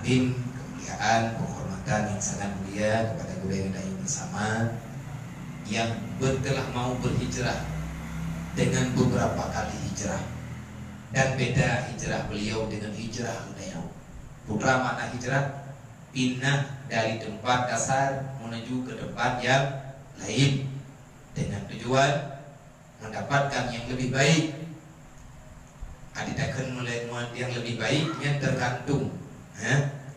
takdim, kemuliaan, penghormatan yang sangat mulia kepada guru yang dai bersama yang telah mau berhijrah dengan beberapa kali hijrah, dan beda hijrah beliau dengan hijrah beliau. Putra makna hijrah, pindah dari tempat dasar menuju ke tempat yang lain dengan tujuan mendapatkan yang lebih baik. Aditakan mulai yang lebih baik yang tergantung,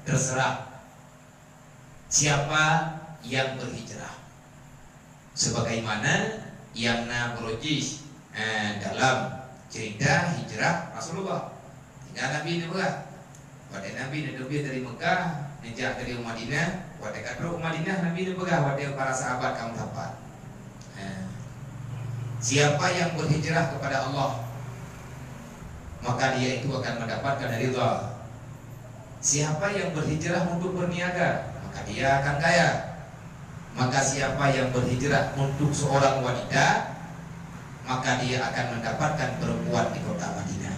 terserah siapa yang berhijrah. Sebagaimana yang nabrojis dalam cerita hijrah Rasulullah. Tidak Nabi ini bukan. Pada Nabi ini lebih dari Mekah, nejak dari Madinah. Pada kadro Madinah Nabi ini bukan. Pada para sahabat kamu dapat. Siapa yang berhijrah kepada Allah, maka dia itu akan mendapatkan ridha. Siapa yang berhijrah untuk berniaga, maka dia akan kaya. Maka siapa yang berhijrah untuk seorang wanita, maka dia akan mendapatkan perempuan di kota Madinah.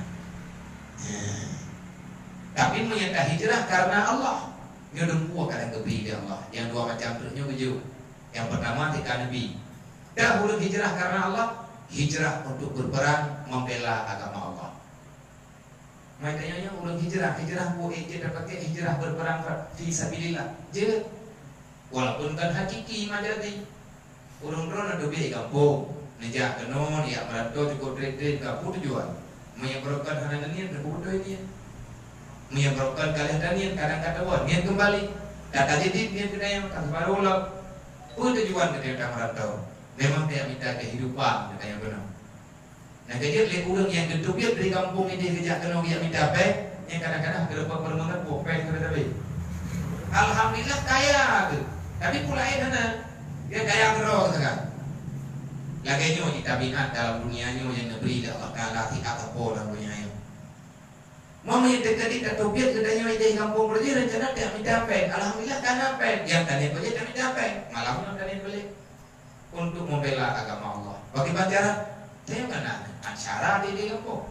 Tapi menyata hijrah karena Allah. Dia dengkuah kadang kebi dia Allah. Yang dua macam terusnya begitu. Yang pertama tika Nabi. Dahulu hijrah karena Allah, hijrah untuk berperang membela agama Allah. Makanya orang hijrah boleh je dapat hijrah berperang fi sabilillah. Je. Walaupun kan hakiki majadi. Orang-orang ada be kampung, nejak kenon ya merantau cukup trade kampung tujuan. Menyebabkan hana nian berbodoh ini. Menyebabkan kalian danian kadang-kadang nian kembali. Data jadi nian kena yang tak baru lah. Tujuan kita datang merantau. Memang dia minta kehidupan kita yang benar. Nah jadi oleh orang yang gedung dia dari kampung ini kerja kena dia minta apa? Yang kadang-kadang kedepan permangan popeng kereta be. Alhamdulillah kaya tu. Tapi pulai mana? Dia kaya terus kan. Laganya kita binat dalam dunianya yang negeri Allah Taala tidak apa dalam dunia. Mama yang dekat di Tatobiat kedanya di kampung kerja rencana dia minta apa? Alhamdulillah kan apa? Yang tadi kerja dia minta apa? Malam tadi beli untuk membela agama Allah. Bagaimana cara? Saya mana? Acara di kampung.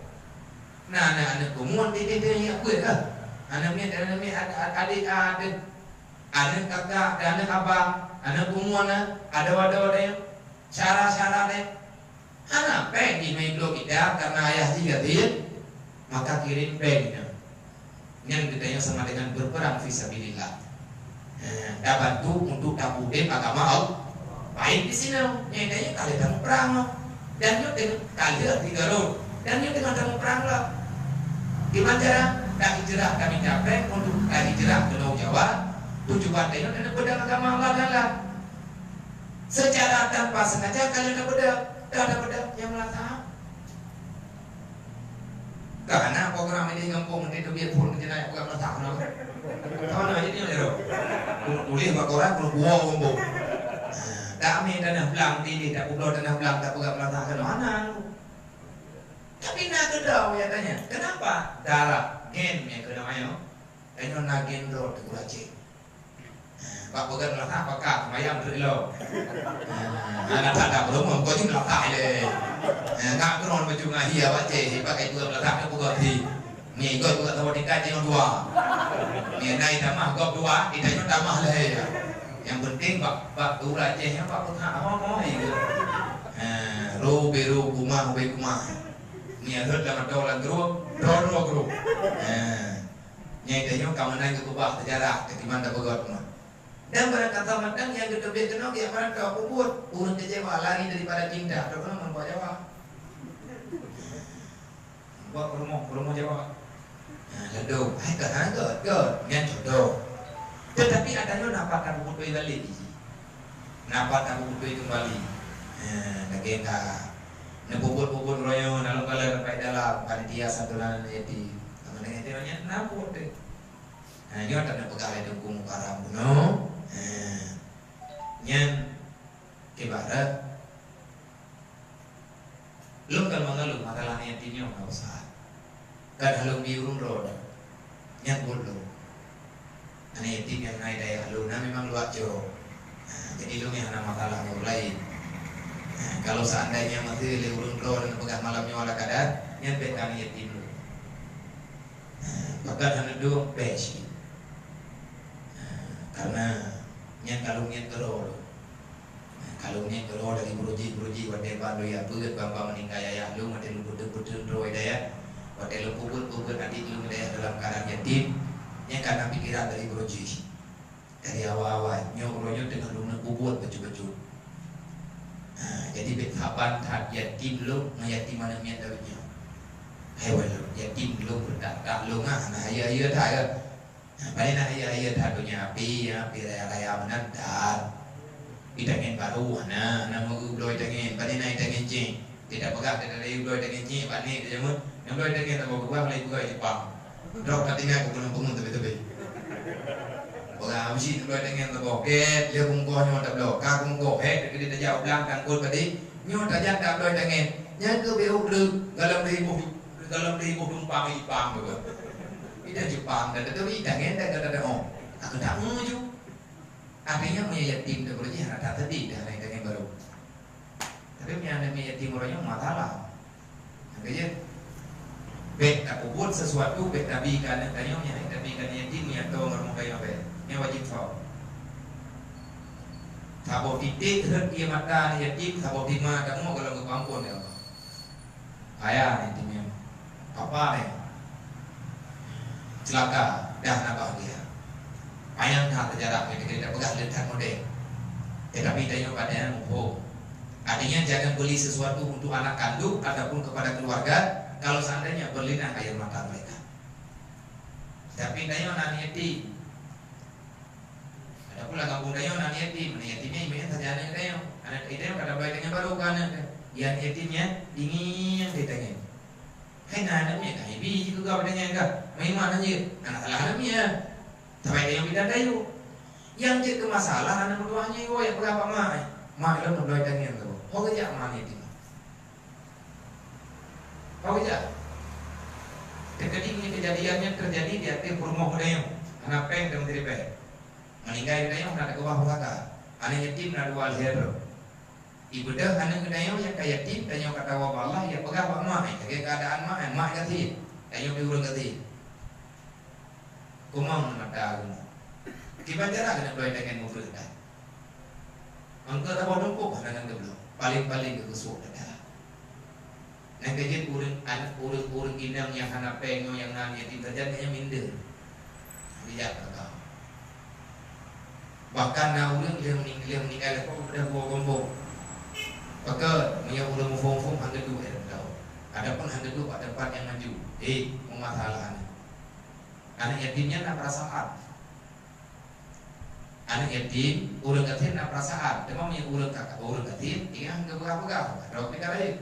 Nah, anak kumuan di dia apa kan? Anaknya adik anak kakak, anak abang, anak kumuan ada wadah yang cara deh. Anak peng di medio kita karena ayah juga dia, maka kirim pengnya. Yang kita sama dengan berperang fisabilillah. Dapat tu untuk takutin agama Allah. Baik di sini, nyatanya kalian dalam perang dan yuk dengan kalian di Garut dan yuk dengan dalam perang lah. Gimana cara? Tak hijrah kami capek untuk tak hijrah ke Laut Jawa. Tujuan kita adalah pedang agama Allah adalah secara tanpa sengaja kalian ada pedang yang melatah. Karena program ini ngampung di biar pun kita bukan melatah kenapa? Tahu aja ni lero. Boleh bakoran kalau buah ngomong. Kami tanah belang tini tak pulau tanah belang tak bukan melatah kenapa? Tapi nak kedau ya tanya. Kenapa? Darah gen yang kena mayo. Eno nagen ro tu kulace. Pak bukan melatah apakah mayam terilo. Anak tak belum kau cuma melatah le. Ngak keron baju ngahi ya baca pakai dua melatah ke bukan di. Ni kau bukan tahu dikaji yang dua. Ni naik tamah kau dua, kita itu tamah le. Yang penting pak kulace yang pak bukan apa itu. Ro beru kumah be kumah. Ni ada dalam dolan guru. Nyai tanya kamu naik ke kubah sejarah ke mana begot mah. Dan berkata matang yang kedua kenal dia orang kau kubur urut kecewa lari daripada cinta. Ada orang membawa Jawa. Buat rumah Jawa. Lalu, God, yang jodoh. Tetapi adanya napatan buku balik. Napatan buku kembali. Nagenda. Nebubut-bubut royo dalam kala sampai dalam panitia santunan yati. Namanya itu nya nabut deh. Nah, ini ada pegawai dukung karam buno. Nyen ibarat lu kan mengeluh masalah yatimnya enggak usah. Kan halung biurun roda. Nyen bulu. Ane yatim yang naik daya haluna memang luak jo. Jadi lu yang ada masalah lain. Kalau seandainya masih leurun roh dan pegang malamnya wala kadar, yang petani yatim lu. Bahkan hanya dua besi. karena kalungnya gero. Kalungnya gero dari beruji wadai baru ya buat bamba meninggal ya lu mati lu betul roy daya wadai lu pukul adik lu daya dalam keadaan yatim karena pikiran dari beruji dari awal nyokronya dengan lu ngubur baju jadi bethapan tak yatim lu ngayatim mana mian dawanya hewan lu yatim lu berdak lu nah iya tak balik nah iya tak dunia api raya menandar itangin baru nama ubloi tangin balik nah itangin cing tidak pegang dari ubloi tangin cing balik dia mun yang ubloi tangin tak bawa lagi buka Jepang dok katinga aku penung tapi Bagaimana sih ubloi tangin tak bawa ket dia kungkoh nyot tak bawa kak kungkoh jadi kita jauh belakang kut tadi nyot aja tak ubloi tangin nyat ke beuk lu dalam ribu tumpang Jepang tu ida Jepang dan itu itangin tak ada aku tak muju artinya punya yatim itu berarti harta tadi dah lain dengan baru tapi punya yatim orangnya masalah makanya bet aku buat sesuatu bet nabi kan tanya nabi kan yatim yang tahu ngomong kayak apa yang wajib tahu sabot titik dia mata yatim sabot lima kamu kalau ke kampung ya ayah yatimnya papa nih celaka dah nak bahagia ayam tak terjarak kita pegang letak model tetapi tanya pada mukho artinya jangan beli sesuatu untuk anak kandung ataupun kepada keluarga kalau seandainya berlinang air mata mereka tapi tanya anak yatim ada pula kampung tanya anak yatimnya ibunya terjadinya tanya anak itu kata baiknya baru kan yang yatimnya dingin ditanya hai anaknya kan ibu juga katanya enggak main mana je anak salah anaknya sampai yang bidang dayu yang jadi masalah anak berduanya itu yang berapa mak itu berdoa dengan tu kau kerja mana itu kau kerja kejadiannya terjadi di atas rumah dayu anak peng dan diri peng meninggal dayu nak ke bawah belakang anak yatim nak dua hero ibu dah anak dayu yang kayak yatim dayu kata Allah ya berapa mak kayak keadaan mak ganti dayu diurung ganti kumang mata aku. Kita cara kena doa dengan mufrad. Angka tak bodoh kok dengan geblo. Paling ke kusuk dah. Nak kerja urang inang yang hana pengo yang nanya yatim terjadinya minder. Bijak kau. Bahkan nak urang dia meninggal kau dah bawa gombong. Maka punya urang mufong hangga dua kau. Adapun hangga dua pada tempat yang maju. Masalah anak yatimnya nak perasaan anak yatim urang yatim nak perasaan demam yang urang kakak urang yatim ingat berapa kalau kita lain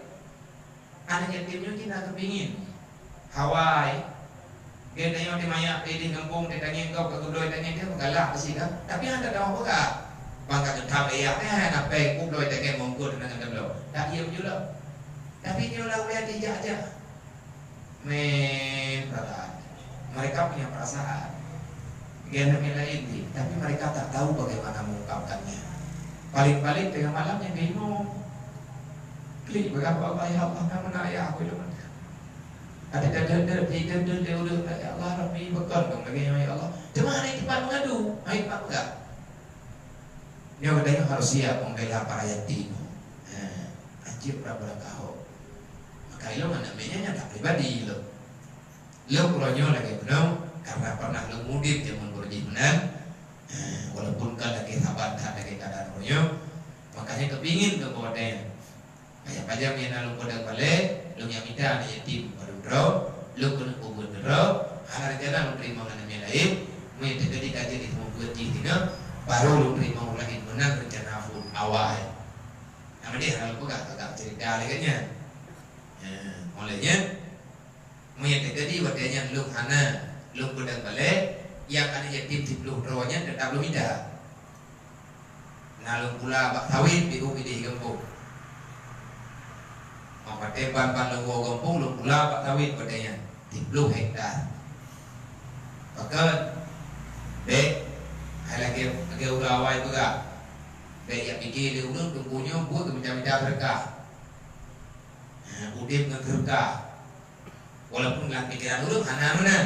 anak yatimnya kita kepingin Hawaii kita yang di maya di kampung di tangin kau kedua tangin dia galak sih kan tapi ada tahu apa bangka kental ya nak baik kedua tangin mongkut dengan kedua tak dia juga tapi dia lalu dia dijak aja perasaan mereka punya perasaan genre lain tapi mereka tak tahu bagaimana mengungkapkannya paling-paling tengah malamnya bingung klik berapa Allah ya Allah mana ayah aku itu ada dia udah ya Allah Rabbi bekal dong lagi ya Allah cuma ada tempat mengadu baik pak enggak dia katanya harus siap membela para yatim anjir berapa kau maka itu namanya nyata pribadi lo pulanyo lagi benar karena pernah lo mudik zaman berji benar walaupun kan lagi sabar lagi keadaan royo makanya kepingin ke bodeng kayak pajam yang lo pada balik lo yang minta ada yatim baru draw lo kena kubur draw hal jalan lo terima dengan yang lain mau terjadi kaji di semua berji tina baru lo terima lagi benar rencana full awal nama dia hal pegang agak cerita lagi nya olehnya yang terjadi wadahnya lu hana lu pedang balik yang anak yatim di belum rawanya tetap belum ada nalung pula bak sawit di ubidi gempung maka ban lu gempung lu pula bak sawit wadahnya di belum hektar maka dek lagi udah awal juga dek yang pikir dia udah tunggunya buat macam-macam berkah udip dengan berkah walaupun dalam pikiran urang hana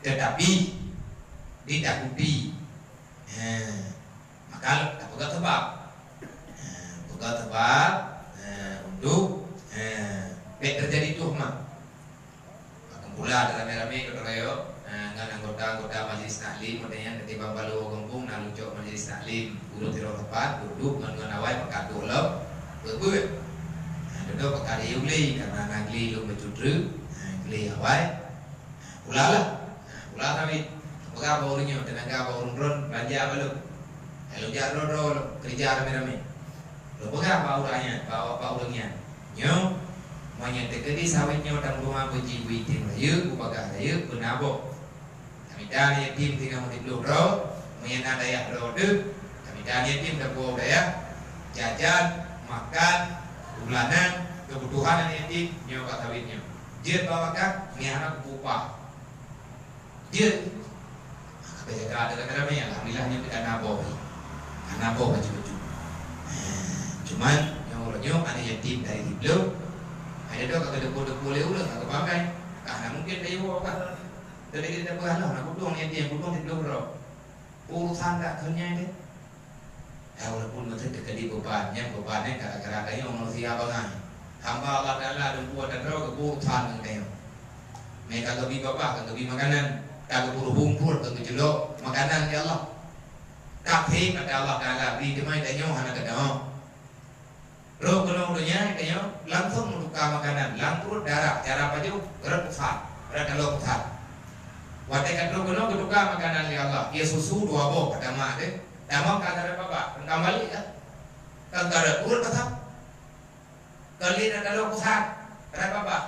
tetapi ditakuti Maka pegang tebak, untuk terjadi tuhmah. Pula rame-rame keroyo dengan anggota-anggota majelis taklim modenya ketimbang balu gongkung nah lucuk majelis taklim urut tiro tepat duduk dengan awai pekat dolok berbut duduk pekat diuli karena ngagli lu becudru ngagli awai pula kami pegang baurnya tenaga baurun ron belanja balu lalu jaro kerja rame-rame lu pegang baurnya nyo Manya tegedi sawitnya utang rumah beji buitin rayu upagah rayu penabo. Kami dan yatim tinggal di bluro, manya daya rode. Kami dan yatim dapat daya jajan, makan, bulanan, kebutuhan yatim nyoba sawitnya. Dia bawakan miara upah. Dia apa jaga ada kerana alhamdulillahnya kita nabo baju. Cuman nyo ada yatim dari bluro. Ada dok ada debu leu lah tak pakai. Karena mungkin dia bawa dari kita berhalau nak kudung yang dia kudung di bluro. Urusan tak kerja ini. Walaupun mesti terjadi bebannya gara-gara dia manusia bangai. Hamba Allah Taala dan buat dan roh kebutuhan dia. Mereka lebih bapak, lebih makanan, tak keburu bungkur, tak kejelok makanan ya Allah. Kaping kata Allah Taala beri demai dan nyoh anak kedau. Roh kenongnya kayaknya langsung membuka makanan, langsung darah, cara apa itu? Gerak pusat, kalau pusat. Watekan roh kenong keduka makanan ya Allah. Ia susu dua boh pertama deh. Tamam kata apa? Kembali ya. Kagak urut pasal. Kali ada kalau pusat, berapa apa?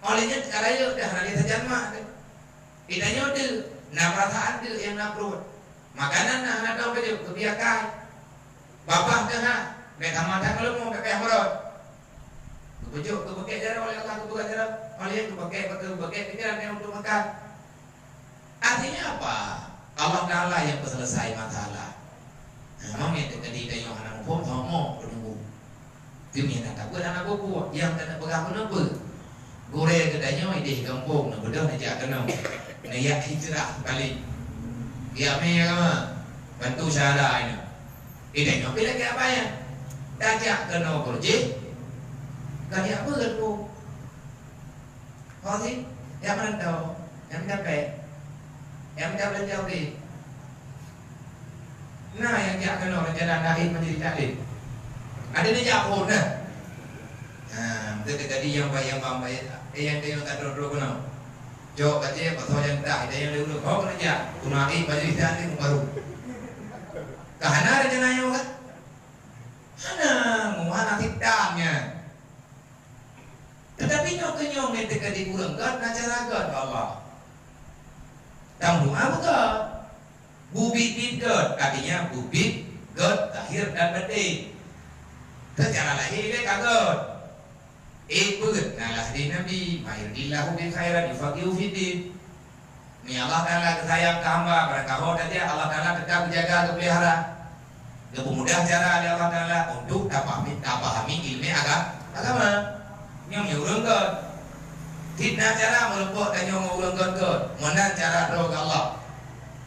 Olehnya cara itu dah nanti saja mah deh. Idanya udah, nah perasaan tu yang nak perut. Makanan nak tahu betul kebiakan. Bapak tengah. Mereka mata kalau mau pakai hamrod, kebujuk, kebukai jarang oleh Allah, kebukai jarang oleh yang kebukai pikiran yang untuk makan. Artinya apa? Allah Taala yang selesai masalah. Memang yang terjadi dengan anak pun sama menunggu. Demi anak aku yang tak pegang menunggu. Gore kedanya ide kampung, nak bedah nak jak kenal. Nak hijrah balik. Dia mereka bantu syara ini. Ide nak pilih ke apa ya? Dajak kena kerja kali apa kan bu kau sih yang mana tahu yang dapat yang dapat jauh deh nah yang jak kena rencana lahir menjadi taklim ada ni jauh nah betul tadi yang bayang yang dia tak dulu kena jauh kerja pasal yang dah ada yang dulu kau kerja kunai menjadi taklim baru kahana rencana yang kan Mana tidaknya. Tetapi nyok ketika dikurangkan nacarakan Allah. Tanggung apa ke? Bubit god, artinya bubit god lahir dan batin. Secara lahir dia kaget. Ikut nalah di Nabi, mayurillahu bi khairan yufaqihu fiddin. Ni Allah Taala sayang ke hamba, pada kau saja Allah Taala tetap menjaga kepelihara. Kemudah cara Allah Taala untuk pahami ilmu agama. Nyong urang ke. Tidak cara meluput dan nyong urang ke. Mana cara roh Allah.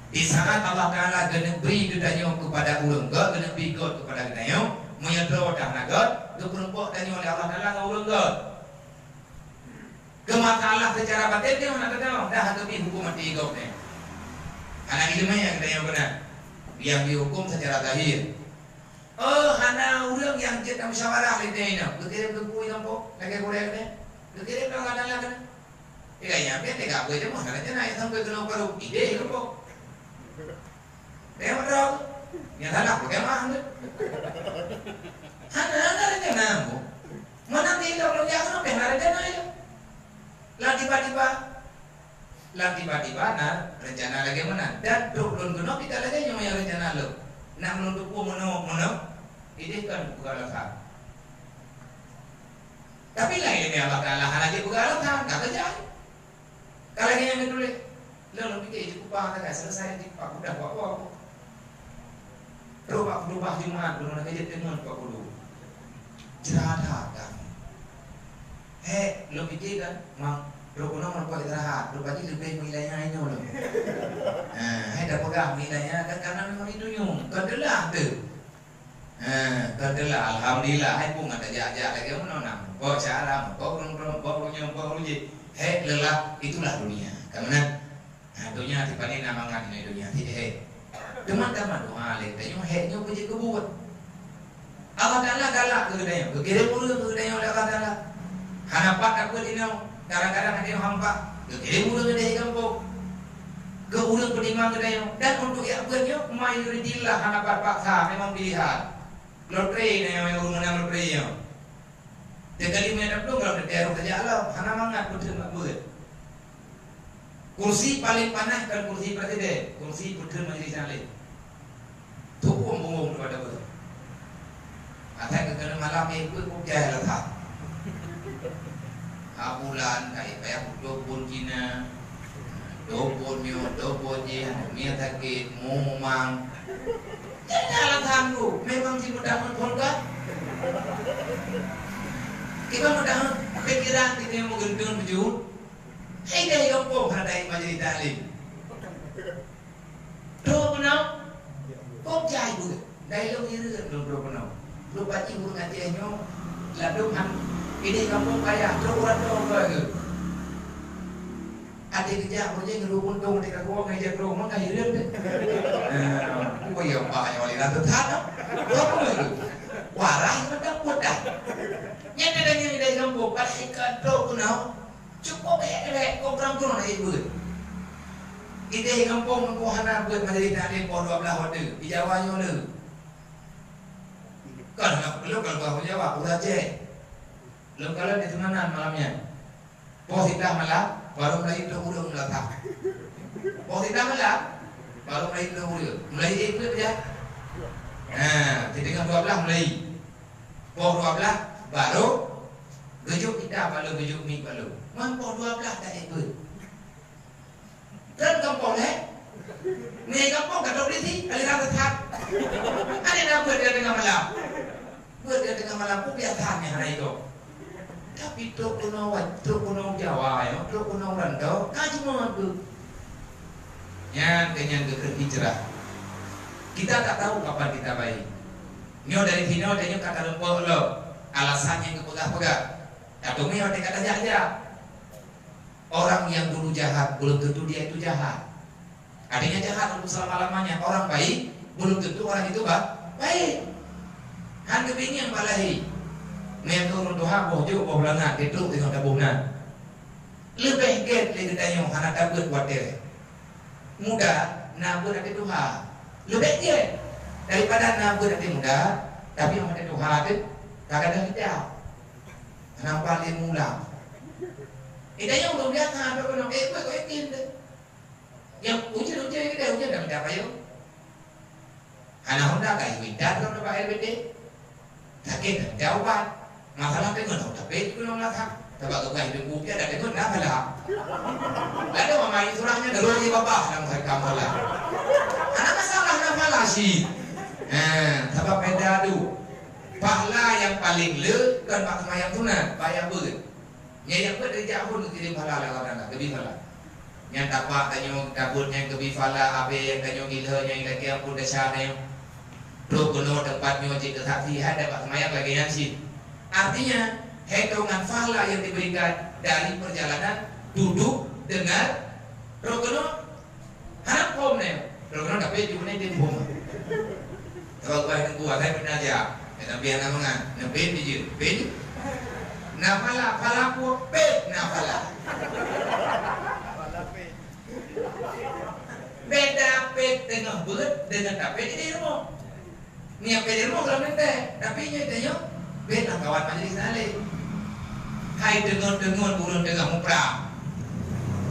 Di saat Allah Taala kena beri kita nyong kepada urang ke, kena beri kepada kita nyong, menyedro dah nagot, keperempuk dan nyong Allah Taala ngurang ke. Kemasalah secara batin dia mana tahu dah habis hukum mati kau ni. Anak ilmu yang kita yang benar. Yang dihukum secara zahir. Hana orang yang kita musyawarah ini, berkirim ke kuih nampak, lagi kuliah ni, berkirim ke kadang kan? Ikanya apa? Tega kuih dia mana je naik sampai ke nomor ide nampak. Dia berdoa, yang salah pakai mana? Hana je nampak. Mana tinggal kalau dia kan apa? Hana je naik. Lah tiba-tiba nah rencana lagi mana? Dan belum genap kita lagi yang rencana lo. Nak menunduk mono ini kan bukan alasan. Tapi lah ini Allah Taala lagi bukan alasan, tak kerja. Kalau yang ditulis, lo pikir cukup banget kan selesai di Pak udah apa? Rubah Jumat belum nak kerja teman Pak Kudu. Cerah kan? Lo pikir kan, mang Rukun nomor kuat istirahat, rupanya lebih wilayahnya ini loh. Dah pegang wilayahnya kan karena nyung kedelah tu. Kedelah alhamdulillah hai pun ada jaja lagi menonam. Kau cara, kau nyung, kau uji. Hei lelah itulah dunia. Karena dunia tipani namangan ini dunia tidak. Teman-teman doa lek tanya hei nyung puji kebuat. Allah Taala galak ke dia, kirim mulu ke dia oleh Allah Taala. Hanapak aku dinau, kadang-kadang ada hampa, kirim mulu ke dia kampung. Ke urang penimang ke dia, dan untuk yang bernya mayoritillah hanapak paksa memang pilihan. Lotre ni yang urang menang lotre nya. Dia kali mendapat dong kalau dia kerja Allah, hana mangat betul mak buat. Kursi paling panas kan kursi presiden, kursi betul majlis saleh. Tu bung kepada betul. Atai kena malam ni pun jaya lah tak. Abulan kai payah dobon Cina, dobon yo, dobon je, mia sakit, mumang. Jaya lah tak tu. Memang si mudah menfolga. Kita mudah pikiran kita mau gendong bujur. Hei dia yang pun hadai majlis taklim. Do kenal? Kok jai bu? Dai lo ni do kenal. Lu baca guru ngajiannya, lalu kan ini kampung kaya, terus orang ke? Ada kerja projek ngerubun dong, tidak kau ngajak dong, mana hidup deh? Kau yang banyak oleh ratu tanah, kau itu warah macam mudah. Yang ada yang dari kampung, kasih kado kenal, cukup kau kurang ibu. Ide kampung kau hana buat menjadi taklim pon 12 waktu di Jawa nyonya. Kalau bahu Jawa udah je. Lu kalau di tenanan malamnya. Positif malam baru mulai itu urang datang. Positif malam baru mulai itu urang. Mulai itu aja. Tinggal 12 mulai. Pon 12 baru gejuk kita baru gejuk mi baru. Man pon 12 dah itu. Dan kampung ni kampung kat diri aliran tetap. Ada nak buat dia tengah malam. Buat dia tengah malam pun biasanya hari itu. Tapi tu kuno Jawa ya, tu kuno Rantau, kaji mau tu. Yang ke hijrah. Kita tak tahu kapan kita baik. Nyo dari sini dia kata lempur lo, alasannya yang kepegah-pegah. Atau nyo dia kata jahat. Orang yang dulu jahat belum tentu dia itu jahat. Adanya jahat untuk selama-lamanya. Orang baik belum tentu orang itu baik. Han kepingin balahi. Nih turun doa bojo bohlangan itu dengan tabungan. Lebih get lebih tanya anak tabut buat dia. Muda nabur ada doa. Lebih get daripada nabur ada muda tapi yang ada doa itu kadang-kadang kita. Nampak dia mula. Idanya belum lihat ada orang kau yakin deh. Yang ujian kita ujian dah mendapat yo. Anak Honda kayu winda kalau dapat LBD. Sakit jawaban masalah dengan tapi itu orang lain. Sebab kau hidup bukti ada dengan dah malah. Lalu mama surahnya dulu ni bapa dalam hari kamalah. Anak masalah nak malah sih. Sebab beda tu. Pahala yang paling le kan pak semayang sunat bayar ber. Yang ber dari jauh tu kirim pahala lah orang nak lebih pahala. Yang dapat tanya dapurnya lebih pahala, abe yang tanya gila yang lagi ampun dasarnya. Pro kuno tempatnya jika saksi ada pak semayang lagi yang sih. Artinya hitungan pahala yang diberikan dari perjalanan duduk dengar pro kuno harap pomnya. Pro kuno tapi juga ni pom. Kalau kau yang kuat saya pernah aja. Tapi yang namanya nabi biji, biji. Nafala, pala ku, pet nafala. Beda pet dengan berat dengan tapi di rumah. Ni apa di rumah kalau nanti, tapi nya dia beda kawan majlis saleh. Hai dengar burung dengar muprah.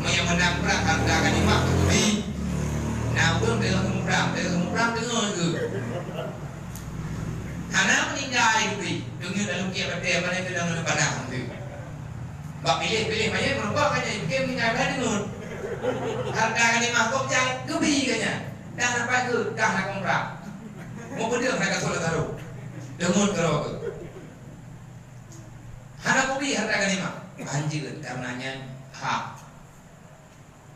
Yang menang perang harga akan dimak di. Nah burung dengar muprah dengar tu. Karena meninggal itu, dengan dalam kiamat dia mana itu dalam panah itu. Bak pilih banyak merubah kanya, dia meninggal pada dengar. Harga akan dimakop jangan gebi kanya. Dah apa itu? Dah nak umrah. Mau berdua mereka solat taruh. Dengar kerana tu. Harga kopi harga akan dimak. Anjir karenanya hak.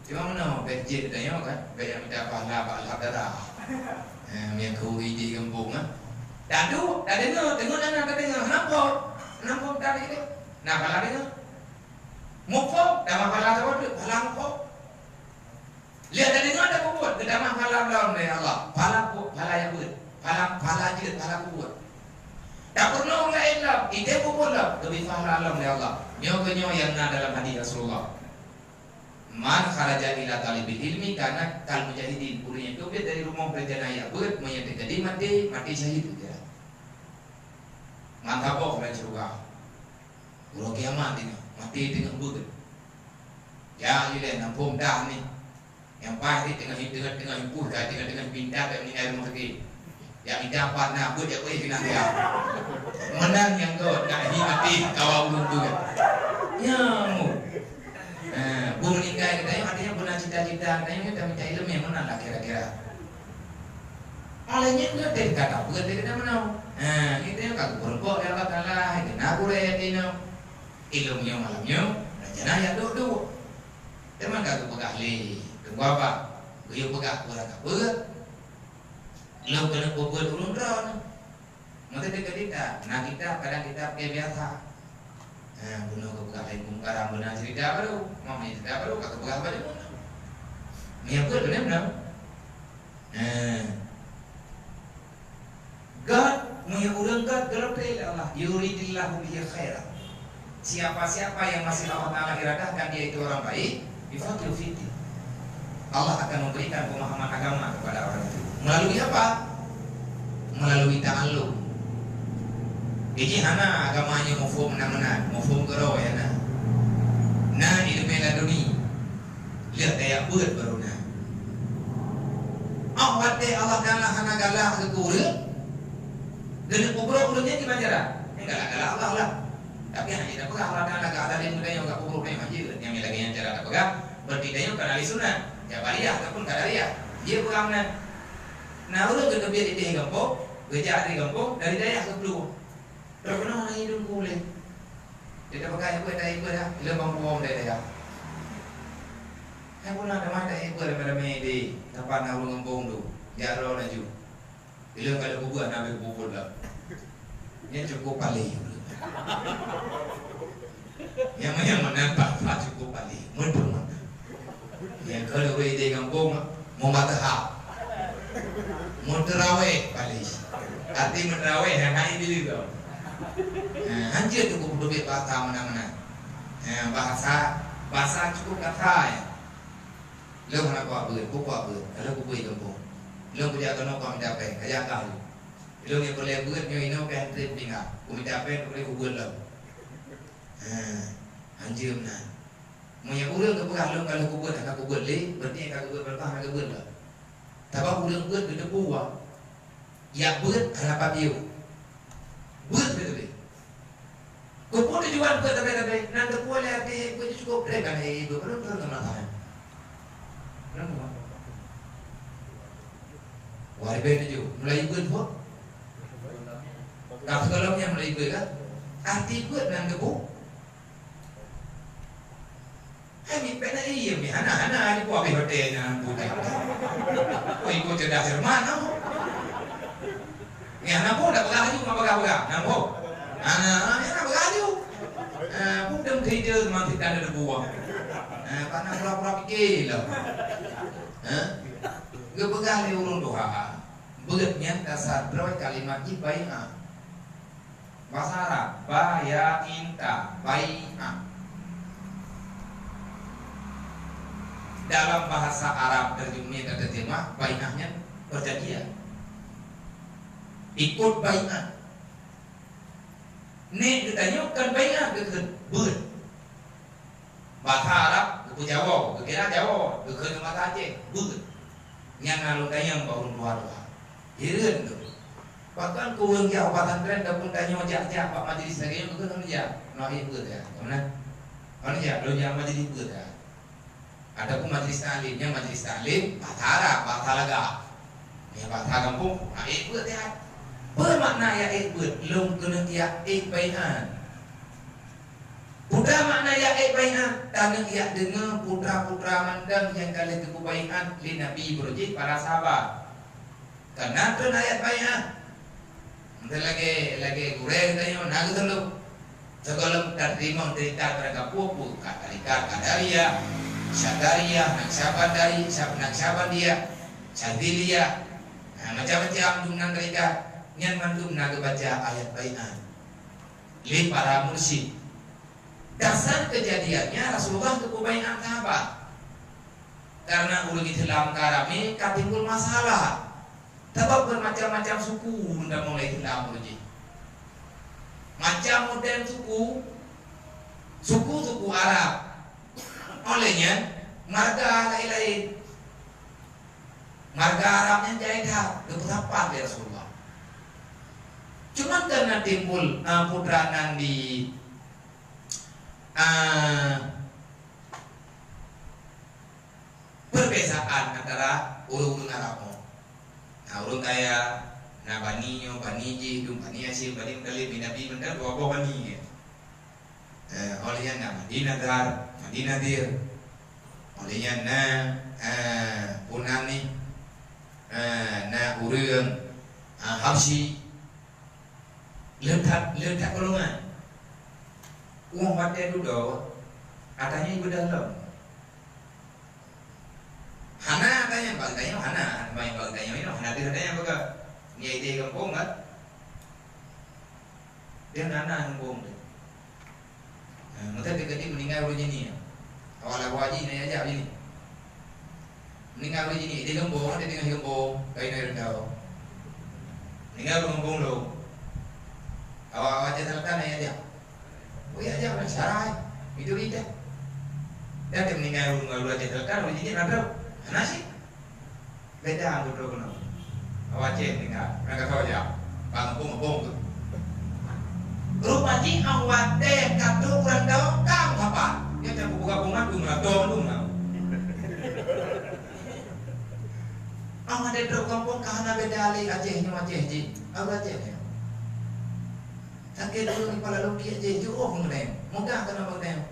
Cuma mana berjit tanya kan, yang minta pahala pahala darah. Yang kau di kampung ah. Dan tu, dah dengar anak dengar, kenapa tadi ni? Nak pahala dengar? Mukau, dah pahala tu, pahala mukau. Lihat dah dengar dah buat, kita mah pahala dalam dari Allah. Pahala yang buat, pahala je, pahala buat. Tak pernah lain lah, ide pun lah, lebih pahala alam dari Allah. Nyonya yang nak dalam hadis Rasulullah. Man kharaja ila talibil ilmi karena kal mujahidin purinya itu dari rumah berjanaya buat menyatu jadi mati syahid dia. Mantap kok orang surga. Ulah kiamat ini mati dengan buat. Ya ile nampung dah ni. Yang pasti dengan impul dengan pindah dan ini air mati. Yang tidak pernah buat ya boleh pindah dia. Menang yang kau nak mati kawal belum juga. Ya mu. Bu meninggal kita yang artinya benar cita-cita kita yang kita minta ilmu yang mana lah kira-kira. Olehnya enggak dari kata bukan dari kita mana. Kita yang kagak berbuat ya Allah Taala itu nak boleh itu ilmu yang malamnya rencana yang dulu. Teman kagak pegang li, tunggu apa? Gue pegang kurang kabut. Lo kena buat ulun ron. Mata dekat kita, nah kita kadang kita kayak biasa. Bunuh kepegang mungkaran benar cerita baru, mama cerita baru, kata pegang baru. Ni apa benar? God mengulang God gelapil Allah, yuridillahu bihi khairan. Siapa-siapa yang masih Allah Taala iradahkan dia itu orang baik, bifatul fiti. Allah akan memberikan pemahaman agama kepada orang itu. Melalui apa? Melalui ta'allum. Ini hana agamanya mufhum mana mufhum kero ya na ilmu laduni lihat daya buat baru na awat deh Allah Taala hana galah ke kulit dan kubur-kuburnya di majalah galah Allah lah tapi hanya tidak pegang Allah Taala gak ada yang mudah yang gak kubur yang majid yang lagi yang cara tak pegang bertidaknya kan ahli sunnah jabariyah ataupun kadariyah dia pegang nah udah kebiar di gampong beja di gampong dari daya ke keluar. Pero kena orang hidung boleh. Dia tak pakai ikut dah. Bila bang buang dah. Saya pun ada mata ikut daripada medi. Tempat nak ngembung tu. Jaro naju. Bila kalau kubur nak ambil kubur lah. Dia cukup paling. Yang menampak cukup paling. Mudah. Yang kalau di ngembung mau matahap. Mau terawih paling. Arti menerawih yang hari dulu tu. Anjir cukup lebih bahasa mana-mana. Bahasa cukup kata ya. Lo nak buat ber, kalau aku buat kampung. Lo punya kena kau minta apa? Kaya kau. Lo ni boleh buat ni ino kan trip tinggal. Aku minta apa? Boleh buat lo. Anjir mana? Punya orang ke pegang lo kalau aku buat le, berarti aku buat berapa nak buat lo. Tapi orang buat kita buat. Ya buat kenapa dia? Buat betul. Kau pun tujuan buat tapi nanti kau lihat dia kau cukup mereka ni itu belum nak tahu. Belum. Wajib itu mulai buat pun. Kalau sekolahnya mulai buat kan, arti buat nanti kau. Kami pernah iya mi anak-anak ni buat hotel yang bukan. Kau ikut cerdas firman kamu. Ni anak pun dah pegang juga pegang. Nampak? Anak nak pegang juga. Pun dah kerja memang tidak ada buang. Karena pura-pura fikir lah. Dia pegang ni urun doa. Beratnya dasar berapa kalimat ni baikah. Bahasa Arab bayainta baikah. Dalam bahasa Arab terjemah baikahnya perjanjian. Ikut baiat. Ni ditanya kan baiat ke ber. Bahasa Arab ke Jawa, ke kira Jawa, ke bahasa Aceh, ber. Yang lalu tanya baru dua. Hiran tu. Bahkan kurang jawatan keren dah pun tanya jak Pak Majlis lagi yang ke dia. Nak ber ya. Mana? Mana ya? Lo yang majlis ber ya. Adapun majlis taklim, bahasa Arab, bahasa Laga. Ni bahasa kampung, ber ya. Bermakna ya buat long kena dia baian. Buddha makna ya bai'at tanah ia dengar putra-putra mandang yang kali ke bai'at li Nabi berjih para sahabat. Karena tu ayat bai'at. Mungkin lagi gureng tanya nak dulu. Sebelum terima cerita mereka pupu kata Kadaria, Syadaria, Naksabandia, Syadilia, macam-macam jumlah mereka. Yang mandum nak baca ayat bai'at. Li para mursyid. Dasar kejadiannya Rasulullah ke bai'at sahabat. Karena ulah Islam karami katimbul masalah. Sebab bermacam-macam suku dah mulai Islam uji. Macam model suku Arab. Olehnya marga lain-lain. Marga Arabnya Jaidah beberapa di Rasulullah. Cuma karena timbul putranan di perbezaan antara urung Arab. Nah, urung kaya Bani Ji, Bani Asim, Bani Mudalib, Nabi Mendal, dua Bani. Olehnya Madi Nadir, olehnya Punani, urung Habsyi, letak golongan. Uang batin dulu, katanya ibu dalam. Hana katanya, bagainya Hana, bagainya ini Hana dia katanya baga. Ni ide kampung kan? Dia Hana kampung tu. Mungkin dia meninggal dulu ni. Awal wajib ni aja ni. Meninggal dulu ni, ide kampung, dia tinggal kampung, kain air kau. Meninggal kampung dulu. Awal wajib terletak ni aja. Oh ya aja orang sarai itu dia. Dia meninggal rumah aja terletak, jadi ada nasi. Beda aku tu kena. Awak cek tinggal, mereka tahu aja. Bangkung tu. Rumah ni awak dek katu kurang tahu kamu apa? Dia tak buka bunga tu melatong. Awak dek dok kampung kahana beda alih Acehnya Aceh je. Awak Aceh ni. Sakit dulu ni kepala luki aja jauh mengenai. Mudah kena mengenai.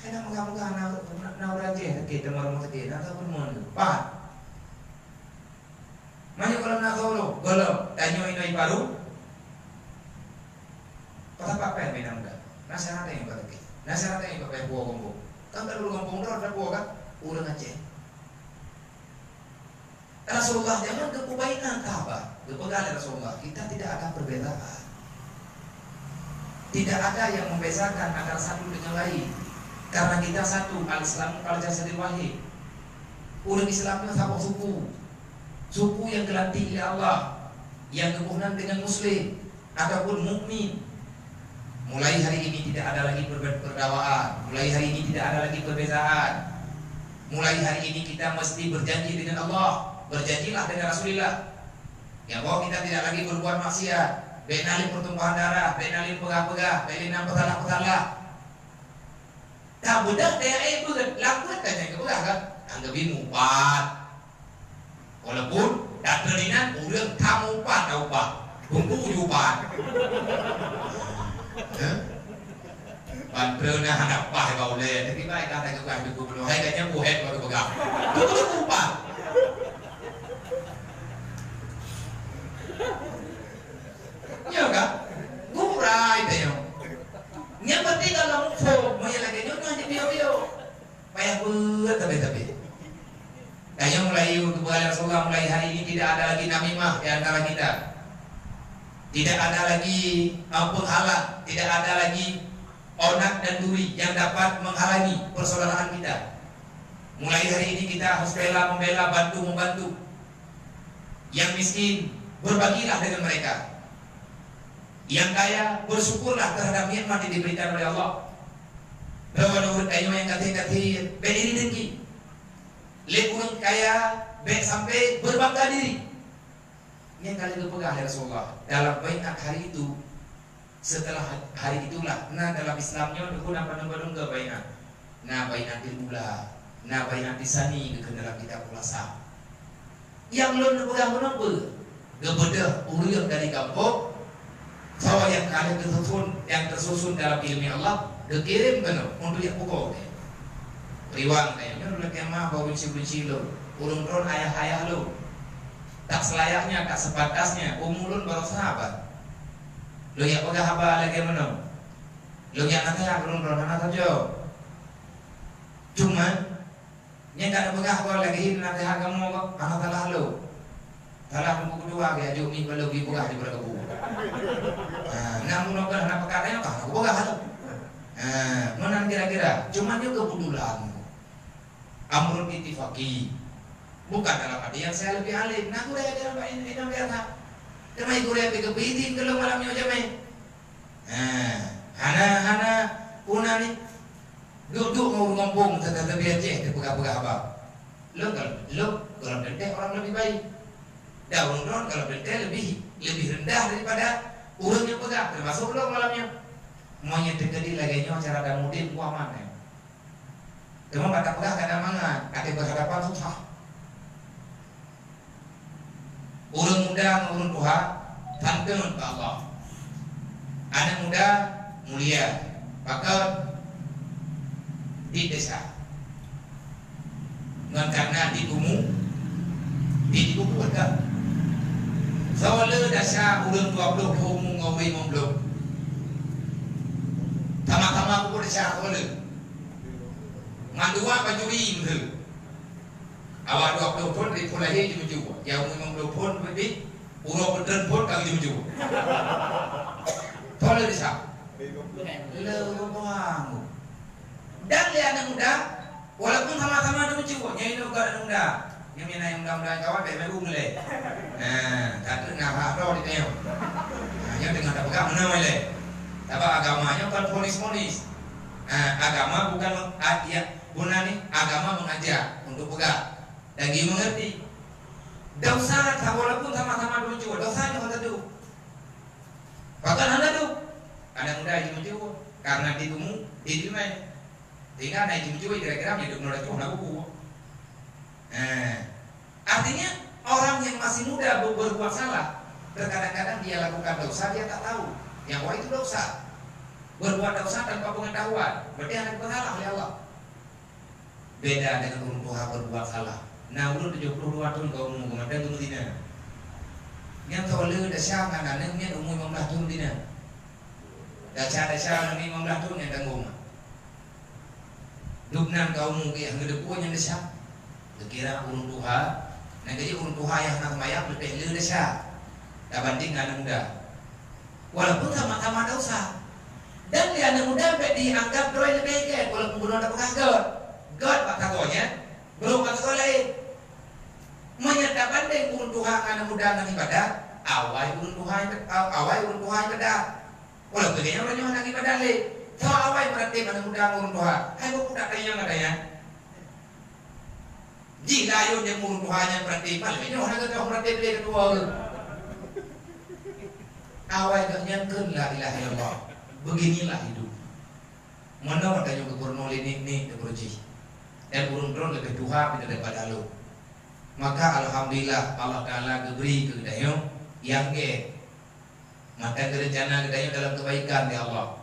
Kena muka-muka nak raja sakit demam sakit. Nak pun mun. Pak. Mana kalau nak kau golok tanyo ini baru. Pasal apa yang minam dah? Nasihat yang berarti. Nasihat yang berarti buah kampung. Kan kalau kampung dah ada buah kan? Urang Aceh. Rasulullah jangan kebaikan Ka'bah. Kepegang Rasulullah. Kita tidak ada perbedaan. Tidak ada yang membezakan antara satu dengan lain. Karena kita satu, al-Islam al-Jasadil wahid. Orang Islam itu sama suku. Suku yang gelanti oleh Allah, yang kebunan dengan muslim ataupun mukmin. Mulai hari ini tidak ada lagi perbedaan. Mulai hari ini tidak ada lagi perbezaan. Mulai hari ini kita mesti berjanji dengan Allah. Berjanjilah dengan Rasulullah. Yang bahwa kita tidak lagi berbuat maksiat. Benali pertumbuhan darah, benali pegah-pegah, benali petala-petala. Tak budak dia bukan lakukan tanya ke pegah kan? Anggap ini upat. Walaupun daterinan urang kamu upat, dah upat. Bungku upat. Bantrena hendak pah kau le, tapi baik kata ke pegah buku belum. Hai katanya buhet baru pegah. Bungku upat. Ya kan? Gurai tayo. Yang penting kalau mufo, mo yang lagi nyo nanti bio. Payah berat tapi. Tayo mulai kepada Rasulullah mulai hari ini tidak ada lagi namimah di antara kita. Tidak ada lagi penghalang, tidak ada lagi onak dan duri yang dapat menghalangi persaudaraan kita. Mulai hari ini kita harus membela, bantu membantu. Yang miskin berbagilah dengan mereka. Yang kaya bersyukurlah terhadap nikmat yang diberikan oleh Allah. Bahwa urut kayu yang kata-kata berdiri tinggi. Lek urut kaya baik sampai berbangga diri. Ini yang kali kepegang oleh Rasulullah. Dalam baiat hari itu, setelah hari itulah, nah dalam Islamnya dukun apa nama ke baiat. Nah baiat dimula, nah baiat disani ke dalam kitab puasa. Yang belum dipegang menapa? Kebedah urut dari kampung. Bahwa yang kalian tersusun dalam ilmu Allah kekirim kan untuk yang pokok riwang kayaknya udah kemah bawa benci lo urun ron ayah lo tak selayaknya tak sepatasnya umulun baru sahabat lo yang pegang apa lagi mana lo yang nanti urun ron anak saja cuman yang tak ada pegang apa lagi nanti harga mau anak talah lo talah buku kedua kayak jumi kalau pergi pegang di berkebu namun nokan anak perkaranya apa aku pegang lo mana kira-kira cuman dia kebetulan amrun ittifaqi bukan dalam arti yang saya lebih alim nah kuliah dalam ini biasa kemai kuliah kepiting kalau malamnya jamai hana puna ni duduk mau ngompong tetap biasa terpegah-pegah apa lo kalau benteng orang lebih baik daun kalau benteng lebih rendah daripada orang yang pegang termasuk lo malamnya maunya terjadi lagi nyawa cara dan mudin kuaman cuma pada pegang kadang mangan kata berhadapan susah urun muda urun tua santun ke Allah anak muda mulia bakal di desa ngan karena di kumu ada soalnya dasa urun 20 kumu ngawi memblok sama-sama aku desa soalnya mandua bajuri itu awak 20 pun di pulai ini juga yang 50 pun berarti pulau beden pun kali juga tolong desa lewang dan dia anak muda walaupun sama-sama ada juga nyai itu anak muda yang mina yang muda-muda kawan dari meru mulai tak ada nak roh di teo yang dengan tak pegang mana mulai tapi agamanya bukan polis agama bukan bunani agama mengajak untuk pegang dan dia mengerti dosa walaupun sama-sama dulu juga dosanya kata tu bahkan ada tu ada muda itu juga karena ditumu di mana tinggal naik juga kira-kira hidup menurut Tuhan aku artinya orang yang masih muda berbuat salah terkadang-kadang dia lakukan dosa dia tak tahu yang wah itu dosa berbuat dosa tanpa pengetahuan berarti anak bersalah oleh Allah beda dengan orang tua berbuat salah nah ulun 72 tahun kau umur kemudian tunggu dina yang kau le dasar kan yang umur 15 tahun dina dasar ni 15 tahun yang tanggung duknan kau umur yang ngedepu yang dasar kira orang tua nah jadi orang tua yang nak mayat lebih le dasar tak banding anak muda walaupun sama-sama dosa dan dia anak muda dianggap doa lebih baik walaupun belum ada pengajar God pak tagonya belum kata lain menyatakan banding urun Tuhan anak muda dengan ibadah awal urun Tuhan ibadah walaupun dia orang yang ibadah le so awal berarti anak muda urun Tuhan hai buku tak tanya nggak tanya jika ayun yang urun Tuhan yang berarti paling ini orang kata berarti beli kedua awal gaknya la ilaha illallah beginilah hidup mana katanya kekurno ini kekurci dan urun lebih Tuhan daripada lo maka alhamdulillah Allah Ta'ala beri kedayo yang maka rencana kedayo dalam kebaikan ya Allah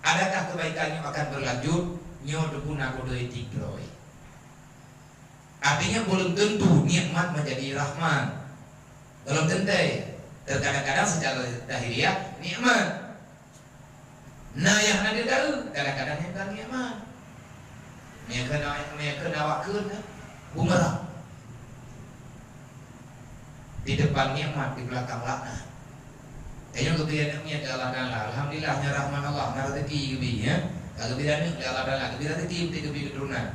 adakah kebaikan yang akan berlanjut nyo dukuna kodo tikroi artinya belum tentu nikmat menjadi rahman belum tentu terkadang-kadang secara dahiriah nikmat nah yang ada tahu kadang-kadang yang kan nikmat mereka nawakkan bumerang di depan nikmat di belakang laknat. Kayaknya kebiadaannya adalah Allah. Alhamdulillahnya rahman Allah rezeki kebinya. Kalau kebiadaannya adalah kebiadaan rezeki kebi keturunan.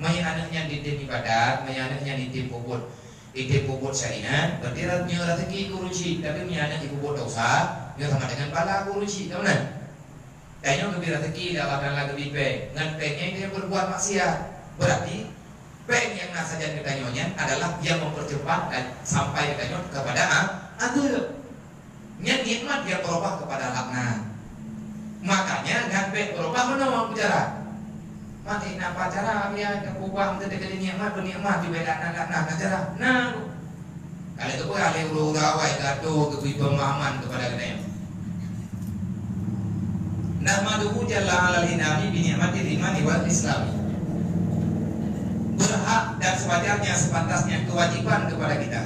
Mai anaknya di tim ibadat, mai anaknya di tim bobot syariat, berarti rezeki kuruci. Tapi mai anak di bobot dosa, dia sama dengan pala kuruci, tahu kan? Kayaknya kebiadaan rezeki adalah kebi peng. Ngan pengnya dia berbuat maksiat, berarti peng yang nasajan kedanyonya adalah yang mempercepat dan sampai kedanyo kepada adil. Nya nikmat dia berubah kepada laknat. Makanya ngan berubah menawang bicara. Mati napa cara dia berubah menjadi nikmat bernikmat di beda laknat cara. Nah, kalau itu boleh alih ulu-ulu awai gaduh kebi pemahaman kepada kedanyo. Nahmaduhu jalla alal inami bi ni'matil imani wal islami. Berhak dan sewajarnya sepantasnya kewajiban kepada kita,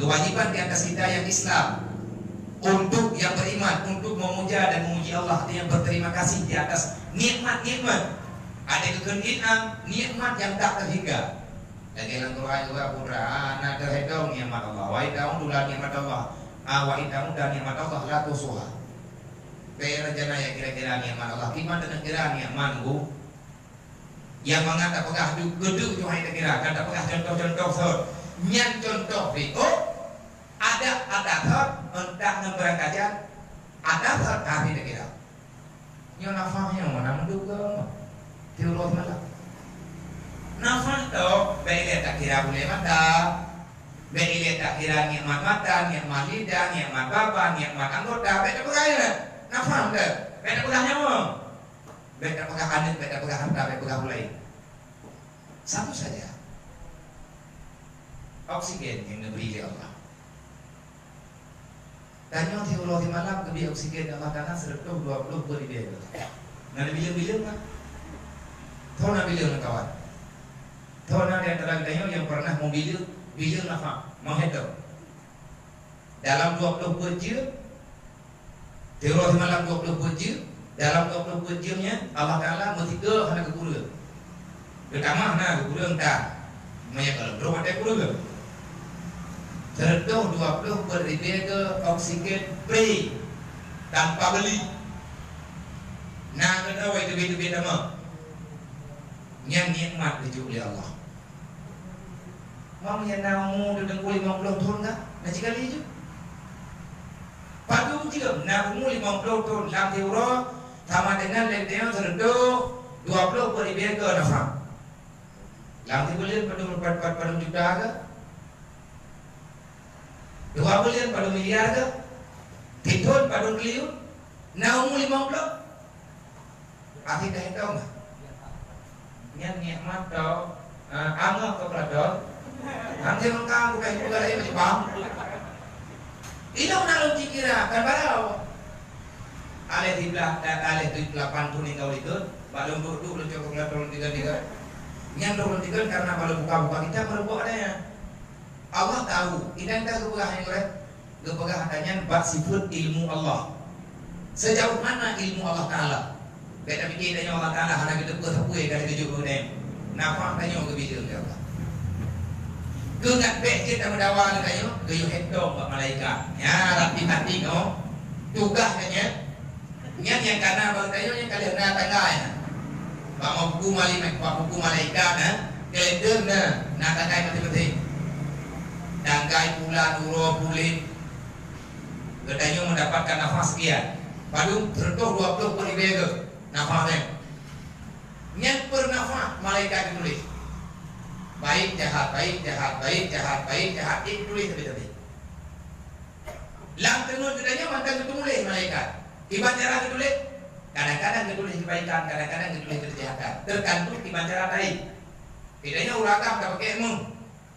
kewajiban di atas kita yang Islam, untuk yang beriman, untuk memuja dan memuji Allah, yang berterima kasih di atas nikmat-nikmat. Ada kekendian nikmat yang tak terhingga. Lagi dalam Quran juga Quran ada hedong nikmat Allah. Wa idaun dulan nikmat Allah. Wa idaun dan nikmat Allah la tusuha. Perjana ya kira-kira nikmat Allah. Gimana dengan kira nikmatku? Yang mengata pegah gedung cuma kita kira. Kata pegah contoh-contoh sor. Nyan contoh di ada thot entah nemberang kajian. Ada thot kami kita kira. Nyo nafahnya mana menduga. Teologi malah. Nafas tu, baik tak kira boleh mata, baik tak kira nikmat mata, nikmat lidah, nikmat baba, nikmat anggota, baik tak pegahnya. Nafas tu, baik tak pegahnya pun. Baik tak pegah anet, baik tak pegah harta, baik pegah mulai. Satu saja. Oksigen yang diberi oleh Allah. Tanya teologi malam kebi oksigen Allah tanah 120 beri. Nanti bilang-bilang kan? Tahu nak bilang kawan? Tahu nak di antara kita yang pernah mau bilang apa? Menghidap dalam 24 jam, teologi malam 24 jam, dalam 24 jamnya Allah Ta'ala metiga hana kepura. Pertama hana kepura entah maya kalau berapa ada kepura. Tertuh 20 beribu ke oksigen free tanpa beli. Nah kita wajib itu nama yang nikmat dijual oleh Allah. Mau yang namu dengan 50 tahun tak? Nak cakap lagi je. Padu juga nak umur 50 tahun dalam teori sama dengan lenteng tertuh 20 beribu ke nafas. Dalam teori pada juta ke? 2 bilion pada miliar ke? Titon pada triliun? Nak umur 50? Akhir dah tahu tak? Yang nikmat tau, angah kepada, nanti mengkau bukan juga lagi macam bang. Ini nak logik kira kan balau. Alih di belakang, alih di belakang tu ni kau itu, balung duduk belum cukup lah tolong tiga. Yang tolong tiga karena kalau buka kita merubah adanya. Allah tahu, ini kita kepegah yang lain, kepegah adanya bab sifat ilmu Allah. Sejauh mana ilmu Allah Taala? Kita fikir tanya Allah Ta'ala hana kita bertepui kali tujuh ni. Nampak tanya ke bila dia Allah. Kegat bek kita mendawa tanya ke hedong ke malaikat. Ya rapi hati kau. Tugas tanya. Yang kana bang tanya yang kali na tangai. Pak mau buku malaikat kalender na tangai mati-mati. Tangkai pula duro bulit. Katanya mendapatkan nafas sekian. Padu tertuh 20 ribu nafasnya. Yang bernafas malaikat ditulis. Baik jahat, baik jahat, baik jahat, baik jahat ditulis tadi. Lang tenun katanya mantan ditulis malaikat. Ibarat cara ditulis. Kadang-kadang ditulis kebaikan, kadang-kadang ditulis kejahatan. Tergantung ibarat cara baik. Bedanya uragam tak pakai ilmu.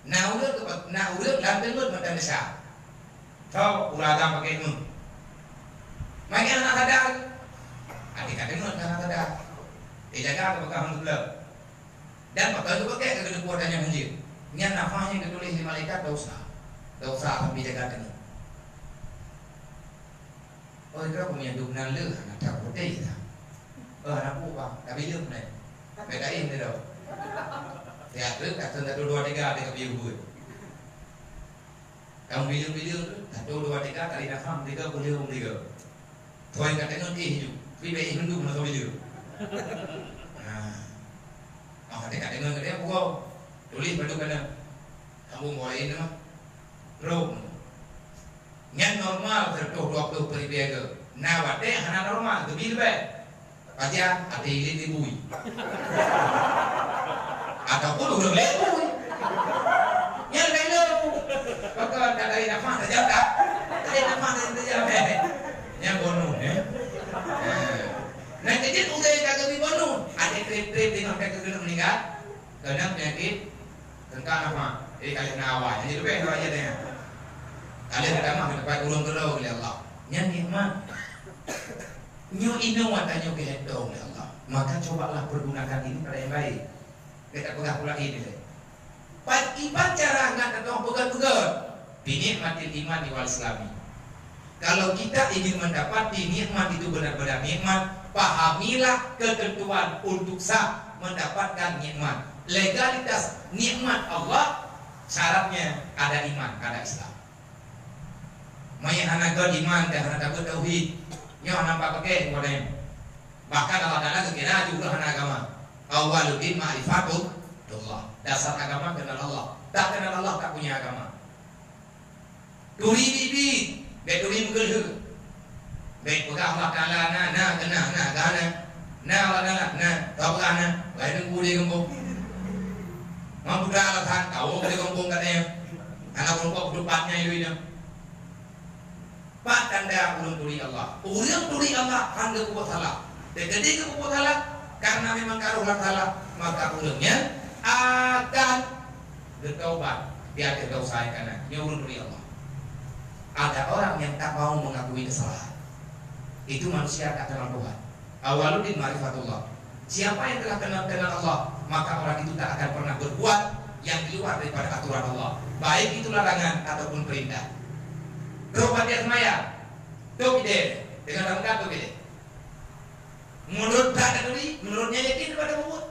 Nah udah lang tenun mantan besar. So uragam pakai ilmu. Makin anak sadar. Adik-adik nun kan ada. Dijaga keberkahan dulu. Dan bakal itu pakai ke kekuatan yang menjir. Yang nafasnya ditulis di malaikat tak usah sampai jaga ini. Oh itu punya dukungan le, anak tak putih dah. Anak buah, tapi le ni. Bedain dia dah. Teater kata 1 2 3 ada kebiru. Kamu bilang 1 2 3 kali nafas 3 boleh 3. Tuan kata nun hidup. Bibi hindu mana kau video? Nah, dekat dengan dia buku tulis pada kena kamu mulai ni mah, rom. Yang normal tertuh 20 periode. Nah, wate hana normal tu bil be. Baca ada ini dibui. Ataupun udah lebui. Yang lain lu. Maka dari nafas saja tak. Dari nafas saja be. Yang bono Nah jadi udah kagak dibangun. Ada trip-trip dengan mereka sudah meninggal. Karena penyakit tentang apa? Jadi kalian awal. Jadi lebih aja deh. Kalian ada mah dapat ulung gerau oleh Allah. Yang nikmat. nyo ino watanya kehendong ya Allah. Maka cobalah pergunakan ini pada yang baik. Kita pegang pula ini deh. Iban cara nggak tetap pegang-pegang. Binikmatil iman wal islami. Kalau kita ingin mendapati nikmat itu benar-benar nikmat, pahamilah ketentuan untuk sah mendapatkan nikmat. Legalitas nikmat Allah syaratnya ada iman, ada Islam. Maya hanaga iman dan hanaga tauhid. Nyo nampak pakai modem. Bahkan Allah Taala kira juga hana agama. Awwaluddin ma'rifatullah. Dasar agama kenal Allah. Tak kenal Allah tak punya agama. Turi bibi, beturi mugel. Bet pegang Allah Taala na gana. Na wala tahu kana. Bae ngudi gembong. Mampu dah Allah Taala tahu ngudi gembong katanya. Anak perempuan depannya itu. Pak tanda ulun tuli Allah. Ulun tuli Allah hangga kuat salah. Dan ketika kuat salah karena memang karulah salah, maka ulunnya akan bertaubat. Dia tidak usah karena dia ulun tuli Allah. Ada orang yang tak mau mengakui kesalahan. Itu manusia tak kenal Tuhan. Awaluddin ma'rifatullah. Siapa yang telah kenal Allah, maka orang itu tak akan pernah berbuat yang di luar daripada aturan Allah. Baik itu larangan ataupun perintah. Berobat dia semaya, tu bide dengan rangka tu bide. Menurut tak tadi, menurutnya yakin kepada Allah.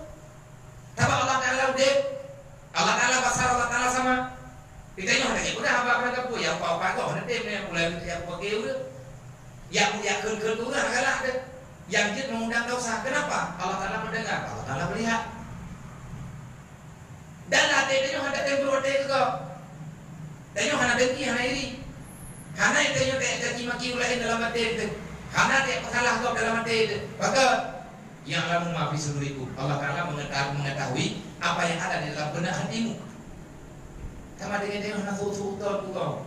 Tapi Allah Taala udah, Allah Taala pasar Allah Taala sama. Kita nyoh lagi, udah apa kapu yang apa kau nanti yang mulai yang pakai udah, yang kerja tu lah kalah deh. Yang dia mengundang dosa, kenapa? Allah Taala mendengar, Allah Taala melihat. Dan hati dia nyoh ada tempur hati kau, dan nyoh ada dengki hana iri. Karena itu yang caci maki ulai dalam hati itu, karena dia salah kau dalam hati itu, maka yang Allah maafi seluruhku. Allah Taala mengetahui apa yang ada di dalam benak hatimu. Sama dengan dia hendak suatu kau,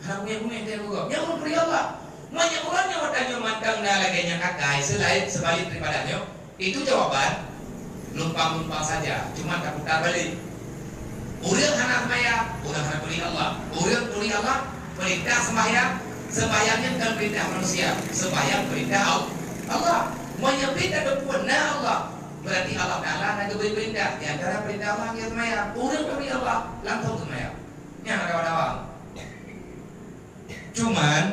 hendak punya dia kau. Yang memberi Allah, banyak orang yang bertanya mantang dah lagi yang kakai selain sebalik daripadanya. Itu jawaban lumpang saja, cuma tak putar balik. Orang hendak maya, orang hendak beri Allah, orang beri Allah. Perintah sembahyangnya bukan perintah manusia, sembahyang perintah Allah. Menyebut ada benar Allah, berarti Allah Taala ada beri perintah. Di antara perintah Allah yang sembahyang, orang beri Allah langsung sembahyang. Yang ada. Cuman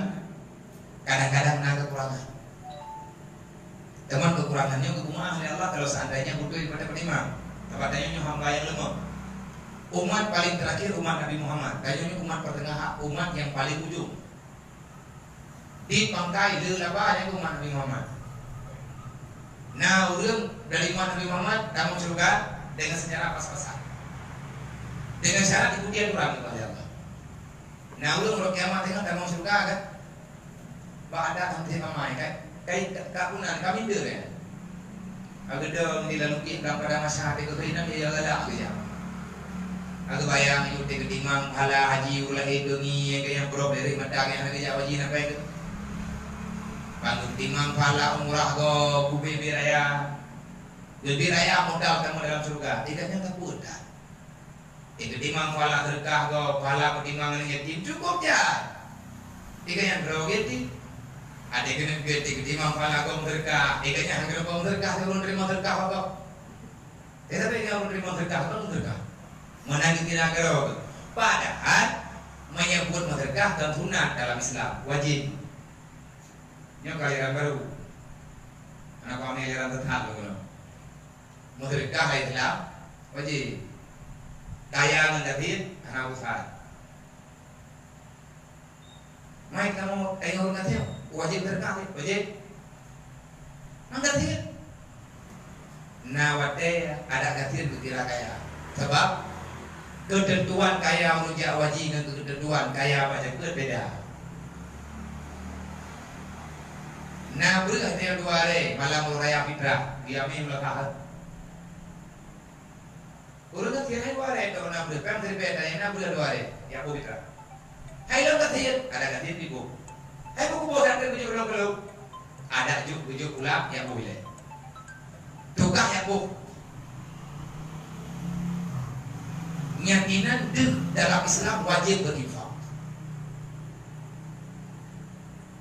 kadang-kadang ada kekurangan. Teman kekurangannya kekumah oleh Allah kalau seandainya butuh daripada penimang. Tepatnya hamba yang lemah. Umat paling terakhir umat Nabi Muhammad. Kayaknya umat pertengahan, umat yang paling ujung. Di pangkai apa umat Nabi Muhammad. Nah, orang dari umat Nabi Muhammad kamu surga dengan secara pas-pasan. Dengan syarat ikuti aturan oleh Allah. Nah, orang kalau kiamat dengan kamu surga kan? Ada nanti mamai kan? Kayak kapunan kami der ya. Agak di dalam kita pada masyarakat kekainan dia ada apa ya? Aku bayang itu ketimang hala haji ulah dengi yang bro dari matang yang ada Jawa Cina apa itu. Bangun timang hala umrah go bube biraya. Biraya modal kamu dalam surga. Tidaknya tak mudah. Itu timang hala terkah go hala ketimang yatim cukup ya. Tiga yang bro gitu. Ada kena ketimang hala go terkah. Tikanya harga go terkah turun terima terkah apa. Tetapi kalau terima terkah apa terkah. Menangis tidak kerok. Padahal menyebut sedekah dan sunat dalam Islam wajib. Ini kaliran baru. Anak kami ajaran tetap loh. Sedekah Islam wajib. Kaya mendapat anak usaha. Mai kamu ayo ngasih wajib sedekah wajib. Ngasih. Nawate ada kasih kira kaya. Sebab ketentuan kaya rujak wajib dan ketentuan kaya macam berbeda. Nah, boleh dia dua hari malam raya fitrah, dia melekat. Boleh tak dia dua hari itu nak boleh pem berbeda, nak boleh dua hari, ya bu fitrah. Hai lo kasih, ada kasih ibu. Hai buku bosan kerja belum. Ada juk ulang yang boleh. Tukar ya bu. Keyakinan dalam Islam wajib berinfak.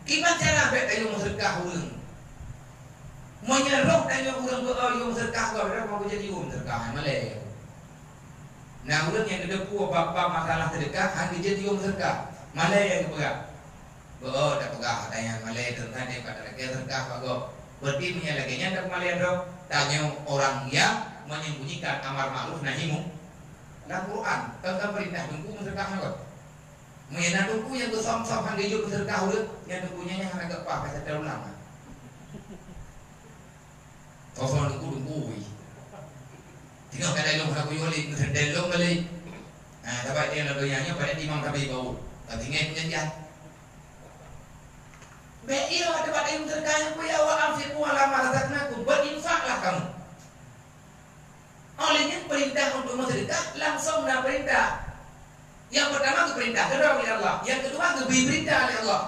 Gimana cara ambek ayo sedekah ulun? Menyerok tanya orang berayung sedekah kau dah mau jadi sedekah malai. Nah orang yang dedepu apa masalah sedekah hang jadi sedekah. Malai yang berat. Dah pegah tanya malai tentang dia pada lagi sedekah kau. Berarti punya lagi nya dak malai dok. Tanya orang yang menyembunyikan amar ma'ruf nahi munkar. Nah Quran tentang perintah dengku sedekah kau. Mengenai dengku yang bersam-sam hang dia sedekah urut yang dengkunya yang agak pakai setel ulama. Tofon dengku tinggal kadang long aku yoli ngedel long kali. Nah, dapat dia nak doyannya pada timang kabi bau. Tak tinggal penjanjian. Baik ia dapat ilmu terkaya ku ya wa anfiqu ala ma razaqnakum, berinfaklah kamu. Olehnya perintah untuk bersedekah langsung nak perintah. Yang pertama ke perintah oleh Allah, yang kedua ke perintah oleh Allah.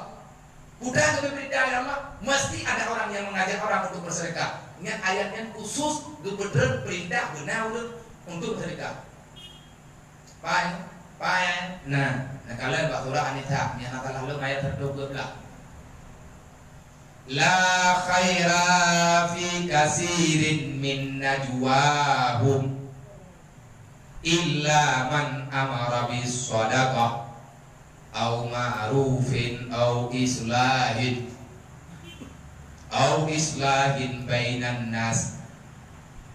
Udah ke perintah oleh Allah, mesti ada orang yang mengajak orang untuk bersedekah. Ingat ayatnya khusus gubernur perintah benar untuk bersedekah. Baik. Nah kalau Pak Surah An-Nisa yang akan lalu ayat 12. La khaira fi kasirin min najwahum illa man amara bis sadaqah au ma'rufin au islahin bainan nas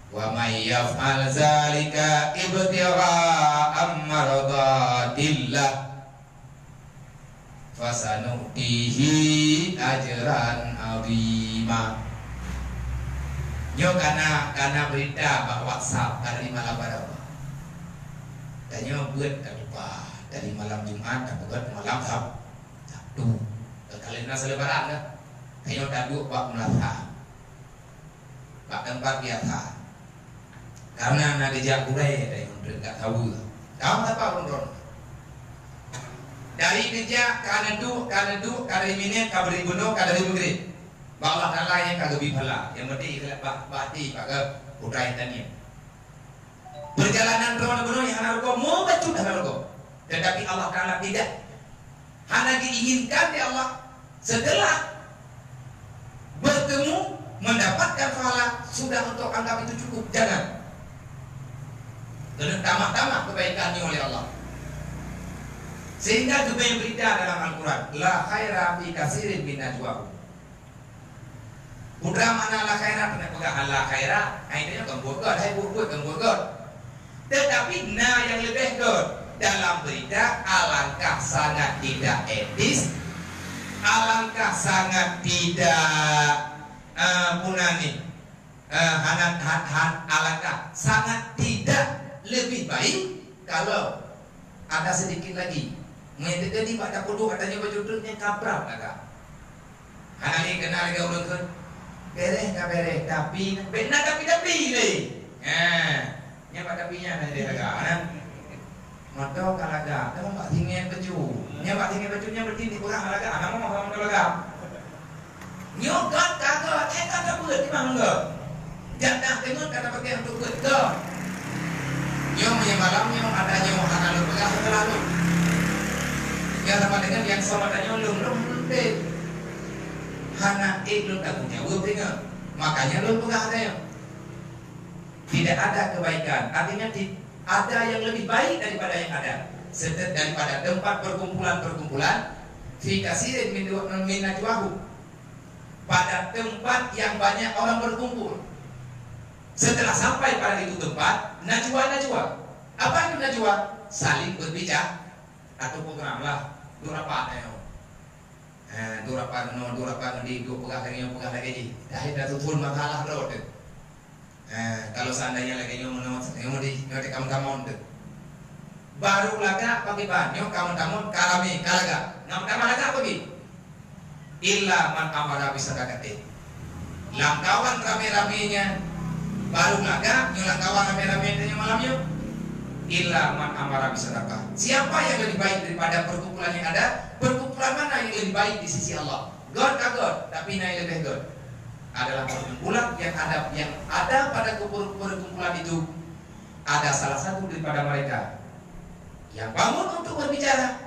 wa may yaf'al zalika ibtigha'a mardatillah fasanutihi ajran 'azima. Yo karena berita bah WhatsApp dari malam pada tanya buat lupa dari malam Jumat dan buat malam Sabtu kalian selebaran dah. Kayo dadu Pak Melata Pak tempat biasa karena nak dijak kurai dari mereka tahu kamu apa ronron dari dijak karena dari minit kaberi bunuh kadari mugri Allah Ta'ala yang kagabi pala yang berarti ikhlas bahati pakai kurai tani perjalanan ron bunuh yang harus mau baca dah harus tetapi Allah Ta'ala tidak hanya diinginkan di Allah setelah bertemu mendapatkan pahala sudah untuk anggap itu cukup, jangan tamak-tamak kebaikannya oleh Allah sehingga juga berita dalam Al-Quran la khaira fi kasirin min najwahum. Putra mana la khaira kena pegang la khaira akhirnya kemburgot hai burgut kemburgot tetapi yang lebih good dalam berita alangkah sangat tidak etis, alangkah sangat tidak punani, alangkah sangat tidak lebih baik kalau ada sedikit lagi menjadi pada kudu katanya bajudutnya kaprah kata. Hari kenal lagi orang tu bereh tapi benar tapi le. Nya pada pinya ada agak Moto kalaga, kamu tak tinggal baju. Nya tak tinggal bajunya berdiri kurang kalaga, anak mau kamu kalaga. Nyokat kagak, kagak buat di mana enggak? Jangan tengok kata pakai untuk buat enggak. Nyo malamnya ada nyo anak lu pegang setelah lu. Ya sama dengan yang sama tanya lu deh. Hana lu tak punya tengok. Makanya lu pegang ada yang tidak ada kebaikan. Artinya ada yang lebih baik daripada yang ada. Daripada tempat perkumpulan fi kasirin min najwahum, pada tempat yang banyak orang berkumpul. Setelah sampai pada itu tempat najwa. Apa itu najwa? Saling berbicara atau program lah durapa ayo. Durapa di dua pegang lagi. Dah tutul masalah road. Kalau seandainya lagi nyomo di kamu baru laga pakai banyo kamu karami kalaga nama laga pergi illa man amara bisa kakate langkawan rame-ramenya baru laga langkawan rame-ramenya malamnya illa man amara bisa kakak. Siapa yang lebih baik daripada perkumpulan yang ada? Perkumpulan mana yang lebih baik di sisi Allah? God kagod tapi naik lebih God adalah perkumpulan yang ada pada perkumpulan itu ada salah satu daripada mereka yang bangun untuk berbicara,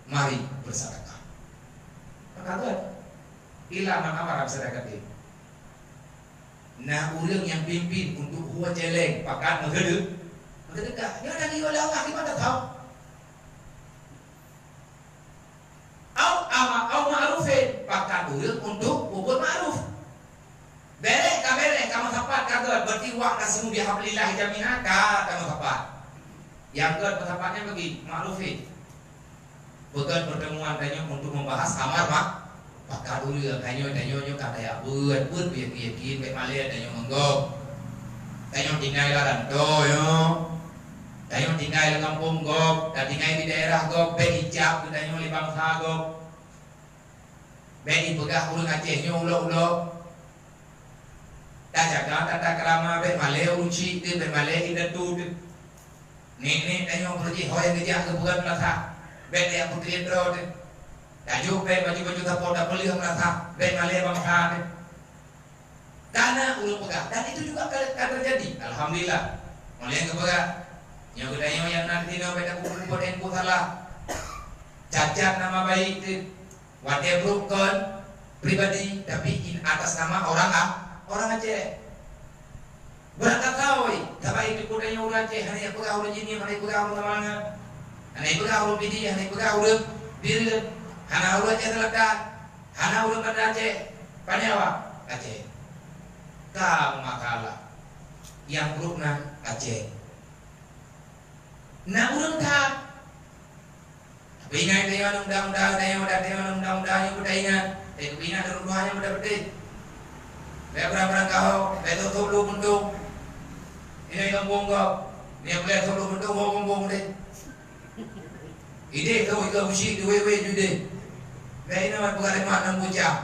mari bersedekah. Maka Tuhan, ila man amara bersedekah. Nah orang yang pimpin untuk huwa jeleng pakat mengedekah dia ada oleh Allah gimana tahu au ma'rufin pakat orang untuk buat ma'ruf berek kamu tepat kagak berarti wak kasmu bihablillah jami'an kamu tepat yang kedua tepatnya bagi ma'rufin bukan pertemuan tanya untuk membahas amar pakat dulu tanya kata ya buat biar baik malih tanya menggok tanya tinggal lah ranto yo tanya tinggal di kampung gok dan tinggal di daerah gok baik hijab tanya oleh bangsa gok baik pegah ulang Acehnya ulo dah jaga tata kerama baik malih uci tu baik malih indah tu ni tanya pergi hoy kerja ke bukan melasa baik dia putri dro tajuk baik baju tapau tak beli merasa baik malih bangsa karena ulang pegah dan itu juga akan terjadi alhamdulillah mulai yang kepegah yang kedanya yang nanti no baik aku buat info salah cacat nama baik itu whatever bukan pribadi tapi atas nama orang Aceh berangkat tahu tapi itu kudanya orang Aceh hanya pegah orang jini hanya pegah orang Tamangan hanya pegah orang Pidi hanya pegah orang Diri hana ulah Aceh Selatan, hana ulah pada Aceh, Panyawa Aceh. Kamu makalah yang berukna Aceh. Nak urang tak? Tapi ingat dia undang-undang, dia undang-undang yang kita ingat. Tapi ingat rumahnya mudah betul. Dia berang-berang kau, dia tutup lu bentuk. Ini kampung kau, dia boleh tutup bentuk kau kampung deh. Ide kau ikut musik di wewe jude. Baik nama bukan makna bocah.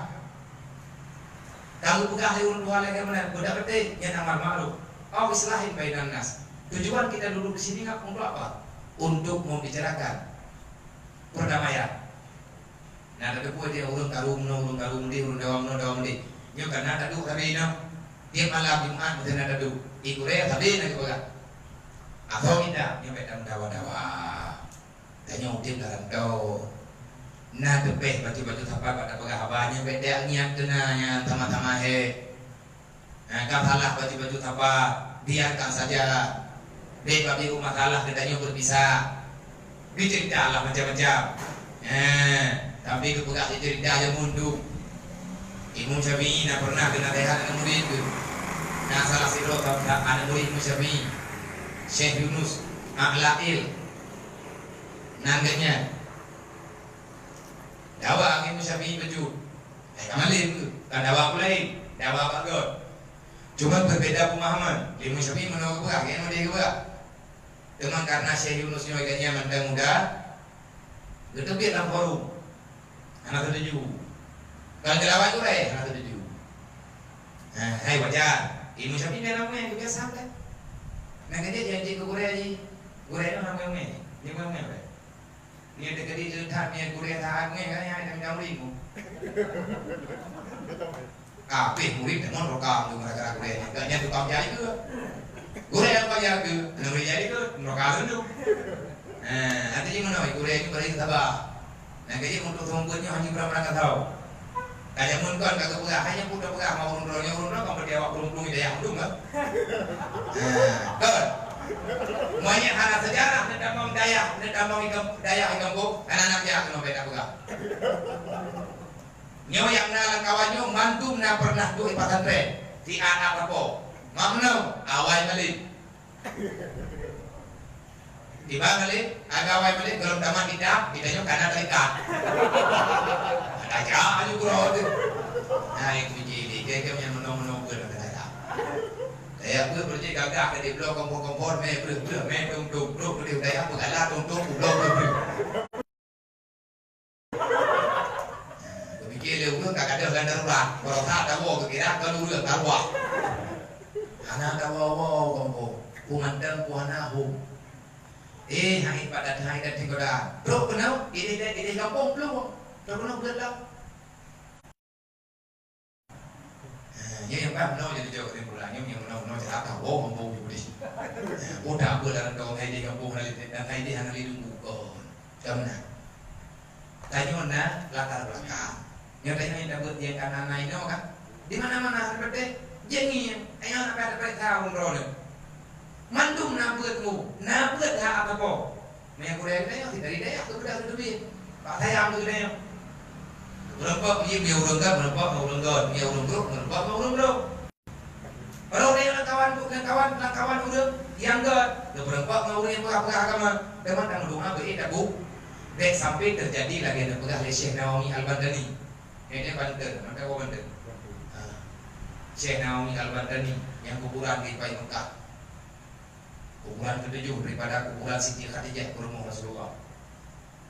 Kalau bukan hari dua lagi mana, budak betul yang amar maklum. Oh islahin bainan nas. Tujuan kita duduk di sini untuk apa? Untuk membicarakan perdamaian. Nah, ada pun dia urung karung di dawam di. Nyo karena ada dua kami dia malam Jumat mesti ada dua. Ikure tadi nak buka. Atau tidak, nyo bedang dawa-dawa. Tanya utim dalam do. Nah tepeh baju-baju tapak pada pegawainya beda niat kenanya sama-sama he. Nah kapalah baju-baju tapak biarkan saja. Babi rumah kalah kedanya berpisah. Dicerita lah macam-macam. Tapi kepegang cerita aja mundur. Imam Syafi'i nak pernah kena rehat dengan murid tu. Nah salah satu anak murid Imam Syafi'i, Syekh Yunus A'lail. Nangganya dawa Imam Syafi'i baju. Kamalin kan dawa lain, dawa bagus. Cuma berbeda pemahaman. Imam Syafi'i menolak berak, yang dia berak. Dengan karena Syekh Yunus nyoganya muda, betul dia dalam forum. Anak tertuju. Kalau kelawat tu anak tertuju. Hai wajar. Imam Syafi'i dia namanya kebiasaan kan. Nah dia janji ke Korea je. Korea tu namanya dia namanya. Ni ada kali cerita ni Korea tahan ni kan yang ada jauh ribu. Peh murid dengan rokam tu mereka Korea ni. Kanya tu kau jadi ke? Korea kau jadi ke? Namanya jadi ke? Rokam tu. Nanti je mana Korea ni beri sabar. Nah kaya untuk tunggunya hanya berapa tahu. Kaya mungkin kagak pegah hanya putar pegah mau urun kamu dia awak pelung-pelung dia yang dong kan? Betul. Banyak anak sejarah tidak mau daya kampung anak-anak dia kena beda pegah. Nyo yang nalang kawannya mantu na pernah tu pesantren di anak apa? Mamnu awal balik. Tiba balik, agak awal balik belum tamat kita nyo karena terikat. Ada aja bro. Nah itu jadi kayak yang menong-menong ber kata. Saya ber berji gagah ke di blok kompor-kompor me tung di daya pegala tung blok ber. Pikir lu kan kagak ada darurat. Kalau tak dawo kira kan lu dawo. Anak dawo kompor. Kumandang kuana hum. Hai pada hai dan tinggal. Bro kenal? Ini kampung belum. Terus gelap. Yang no jadi jauh dari pulang yang no cerita tahu kampung di sini. Udah bulan dong hai di kampung dan hai di hana lidung bukan. Kemana? Tanya mana latar belakang. Yang tanya yang dapat yang kanan naik no kan? Di mana-mana seperti jengi ayo nak pada tahu umroh ni. Mandum nak buatmu, nak buat hak apa kau? Mereka kurang dia, kita dia, tu dah lebih. Pak saya ambil dia. Berempat dia urang kan, berempat urang kan, dia urang bro, berempat urang bro. Kalau dia kawan urang yang kan, berempat urang yang apa agama, teman dan doa beredar bu. Dek sampai terjadi lagi ada pegah Syekh Nawawi Al-Bandani. Ini Banten, mana kau Banten? Syekh Nawawi Al-Bandani yang kuburan di Pai Mekah. Kuburan ketujuh daripada kuburan Siti Khadijah rumah Rasulullah.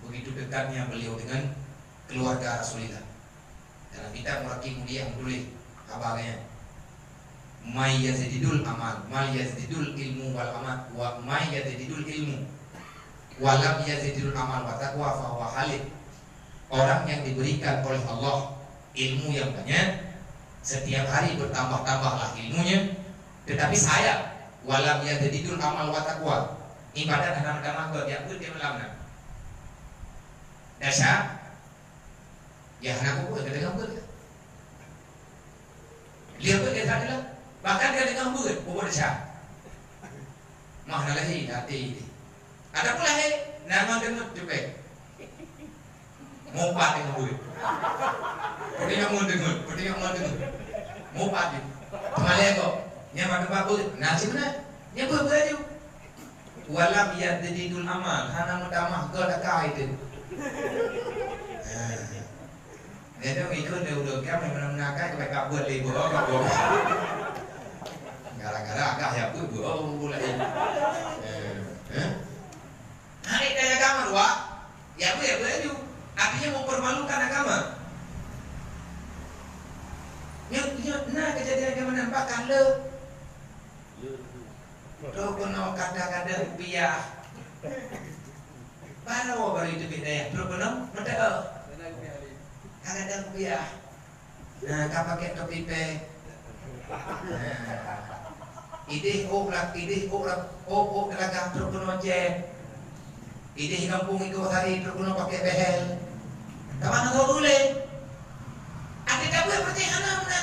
Begitu dekatnya beliau dengan keluarga Rasulullah. Dalam kitab Muraqi Mulia menulis kabarnya, may yazidul amal, may yazidul ilmu wal amal, wa may yazidul ilmu walam yazidul amal wa taqwa fa huwa halid. Orang yang diberikan oleh Allah ilmu yang banyak, setiap hari bertambah-tambahlah ilmunya, tetapi saya walam yazidul amal wa taqwa, ibadat anak-anak dia pun dia melamna. Dasar ya anakku pun kadang pun dia pun dia adalah bahkan dia dengan pun dasar mana lagi hati ini. Ada pula nama dengan cepet mau pat dengan buat yang mau dengar mau pat kemarin kok yang mana bagus nasi mana yang berbaju walam yadidul amal hana mudamah ke dekat itu. Dia tu ikut dia udah kan memang nakai ke buat lebih gara-gara agak ya boleh. Hari daya agama dua, ya baju. Artinya mempermalukan agama. Nah kejadian agama nampakkan le. Rokono kada-kada rupiah. Baru itu beda. Rokono mata. Kada rupiah. Nah, kapakai topi pe. Idih kelakang rokono jet. Idih kampung itu hari rokono pakai behel. Kapan kau boleh? Ada kamu yang percaya mana?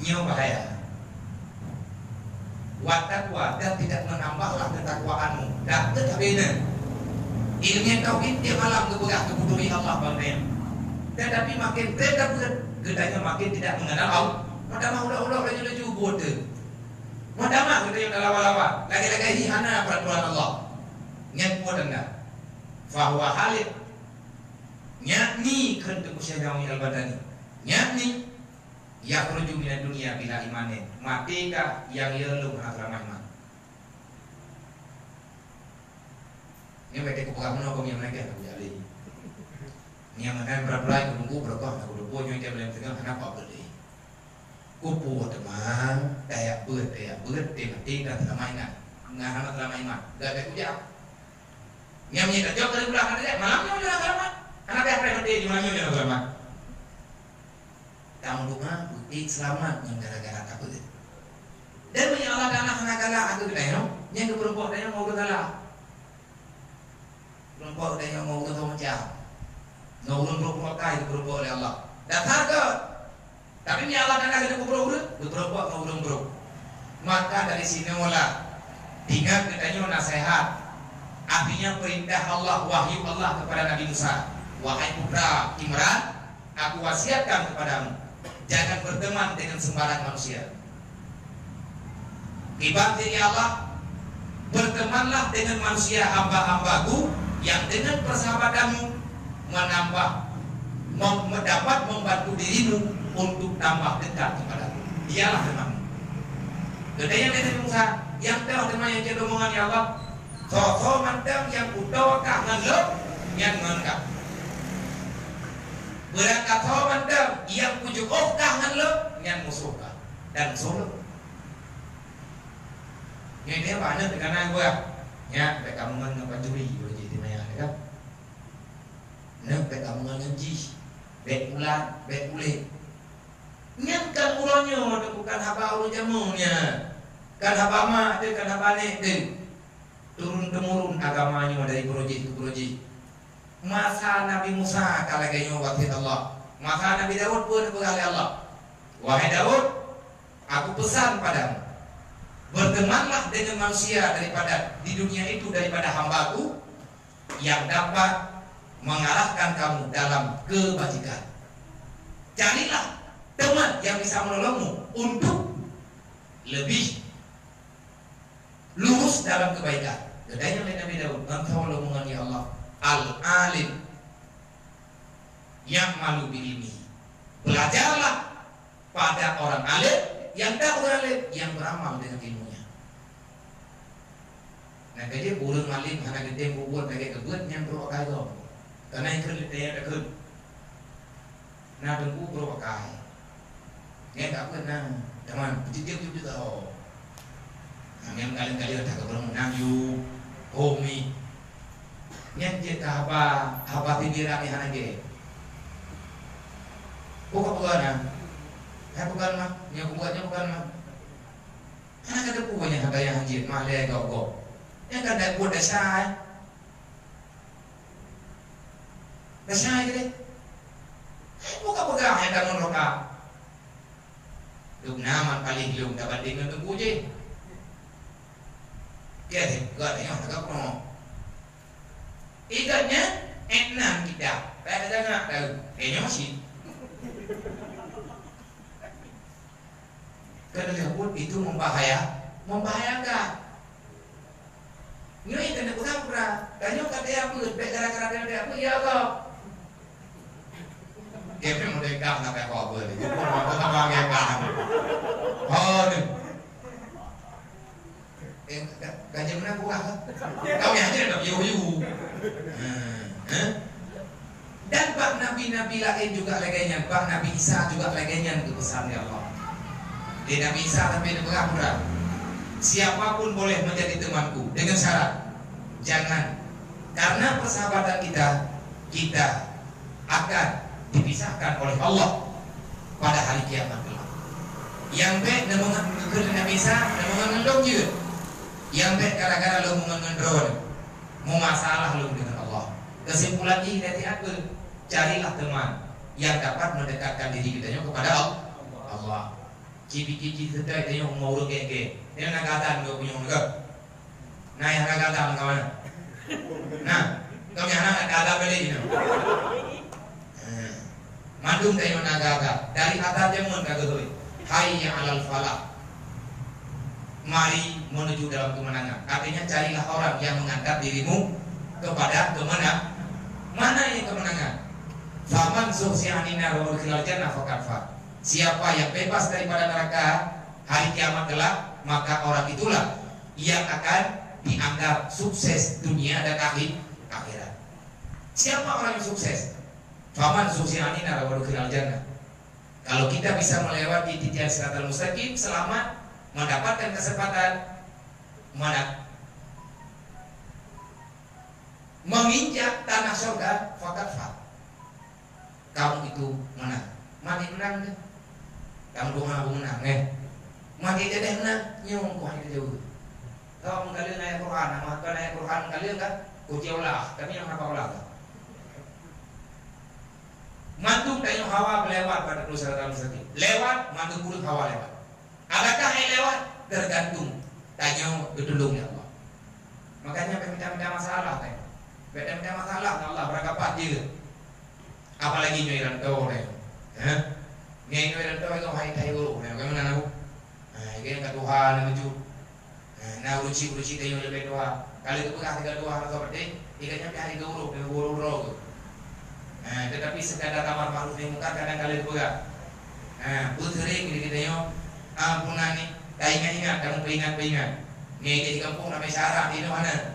Nyo bahaya. Watakwa dan tidak menambahlah ketakwaanmu. Dan ketabina. Ilmu tauhid dia malam kebegah kebuduri Allah bangnya. Tetapi makin berat gedanya makin tidak mengenal Allah. Madamah ulah-ulah laju-laju bodoh. Madamah gedanya udah lawa-lawa. Lagi-lagi hihana peraturan Allah. Nyat kuat anda. Fahuwa halid. Nyatni kentuk Syekh Nawawi Al-Bandani. Nyatni yakhruju minad dunya bila imanin. Matika yang yelum asrama iman. Ini mereka kepegang mana kau yang mereka tak boleh. Yang mana berapa menunggu berapa nak berapa yang dia boleh tengah anak apa boleh. Kupu teman daya berat dia mati dah selama ingat. Ngah selama iman. Dah ada kerja. Yang menyita jawab dari belakang dia malamnya udah selamat. Anak dia apa dia di mana udah selamat. Kamu doa bukti selamat yang gara-gara takut. Dan banyak Allah dan anak kalah aku kita yang keperempuan dia mau kalah. Perempuan dia yang mau ketemu macam Naurun perempuan kaya diperempuan oleh Allah. Datang ke tapi ni Allah dan ada berperempuan naurun bro. Maka dari sini mula tinggal katanya nasihat. Artinya perintah Allah, wahyu Allah kepada Nabi Musa. Wahai putra Imran, aku wasiatkan kepadamu, jangan berteman dengan sembarang manusia. Ibad diri Allah, bertemanlah dengan manusia hamba-hambaku yang dengan persahabatanmu dapat membantu dirimu untuk tambah dekat kepadaku. Dialah temanmu. Gedenya Nabi Musa yang telah teman yang jadi omongan ya Allah. So mantap yang utawa kangen lo yang ngangkat. Berangkat so mantap yang pujuk kangen lo yang musuhkan dan solo. Yang dia banyak dengan gue. Ya, mereka mengenai juri boleh jadi maya, kan? Mereka mengenai bek ulat, bek ulit. Nyatkan ulannya, bukan haba ulo jamunya, kan haba mak, kan haba nek, turun temurun agamanya dari proji ke proji. Masa Nabi Musa kalau gayanya waktu Allah, masa Nabi Daud pun berkali Allah. Wahai Daud, Aku pesan padamu, bertemanlah dengan manusia daripada di dunia itu daripada hambaku yang dapat mengarahkan kamu dalam kebajikan. Carilah teman yang bisa menolongmu untuk lebih lurus dalam kebaikan. Katanya oleh Nabi Daud, "Engkau lembungan ya Allah, al-alim yang malu bilimi." Belajarlah pada orang alim yang tak alim yang beramal dengan ilmunya. Nah, kerja burung alim hana gede buat lagi kebut yang berwakai dong. Karena yang kerja dia ada kerja. Nah, tunggu berwakai. Dia tak pernah, teman, dia tahu. Yang kali-kali tak kebermenang you, homi. Yang dia apa tindiran yang hana gede. Bukan bukan mah, yang buatnya bukan mah. Anak ada punya harga yang hajit mah dia gok. Yang kan dah buat dasar. Dasar gitu. Bukan pegang yang kan roka. Lung nama paling lung dapat dengan tunggu je. Dia sih, gak ada yang agak kono. Ikannya enak kita. Tak ada jangan tahu. Kayaknya masih. Karena disebut itu membahayakan. Ini kena pura-pura. Tanya kata apa? Gara-gara dia apa? Ya kok. Dia memang dekat nak apa boleh. Apa sama dekat. Oh ni. Gaji mana buah? Kau yang aja nak yu. Dan Pak Nabi-Nabi lain juga legenya. Pak Nabi Isa juga legenya kebesaran Allah. Di Nabi Isa tapi berapa? Siapapun boleh menjadi temanku dengan syarat jangan karena persahabatan kita akan dipisahkan oleh Allah pada hari kiamat kelak. Yang baik namungan Nabi Isa namungan ngendong je. Yang baik gara-gara lu mengendron mau masalah lu dengan Allah. Kesimpulan ini dari aku carilah teman yang dapat mendekatkan diri kita kepada Allah. Cibi-cibi sedai tanya mau urut gege. Dia nak kata nggak punya orang. Nah yang nak kata orang mana? Nah, kau yang nak kata beli ini. Mandum tanya nak kata dari atas jamun kagak tuh. Hayya alal falah. Mari menuju dalam kemenangan. Artinya carilah orang yang mengangkat dirimu kepada kemenangan. Mana yang kemenangan? Faman zuhzi'anina wa udkhilal jannah faqad faz. Siapa yang bebas daripada neraka hari kiamat kelak, maka orang itulah yang akan dianggap sukses dunia dan akhirat. Siapa orang yang sukses? Faman zuhzi'anina wa udkhilal jannah. Kalau kita bisa melewati titian siratal mustaqim, selamat, mendapatkan kesempatan menginjak tanah surga, faqad faz. Kamu itu menang. Mati menang kan? Kamu doa menang mati jadi menang nyong kuah itu jauh. Kalau menggali ayat Quran, nama ayat Quran kalian kan kuciolah, kami yang apa olah? Mantu tanya Hawa melewat pada Nusratul Mustaqim. Lewat mantu buruk Hawa lewat. Adakah yang lewat? Tergantung. Tanya betulung ya Allah. Makanya minta masalah kan. Minta masalah Allah berakapat dia. Apalagi nyuiran kau deh. Ngayon meron to ikaw hay tayo ulo. Kaya mana ako? Kaya ka Tuhan na medyo na uruci tayo lebih doa. Kali itu pagkakit ka doa na seperti ikatnya pihari guru, guru. Tetapi sekadar kamar maruf ni muka kadang kali itu pagka. Putering kita nyo ampunan ni. Dahil ingat kamu peringat. Ngayon di kampung na may sara di mana.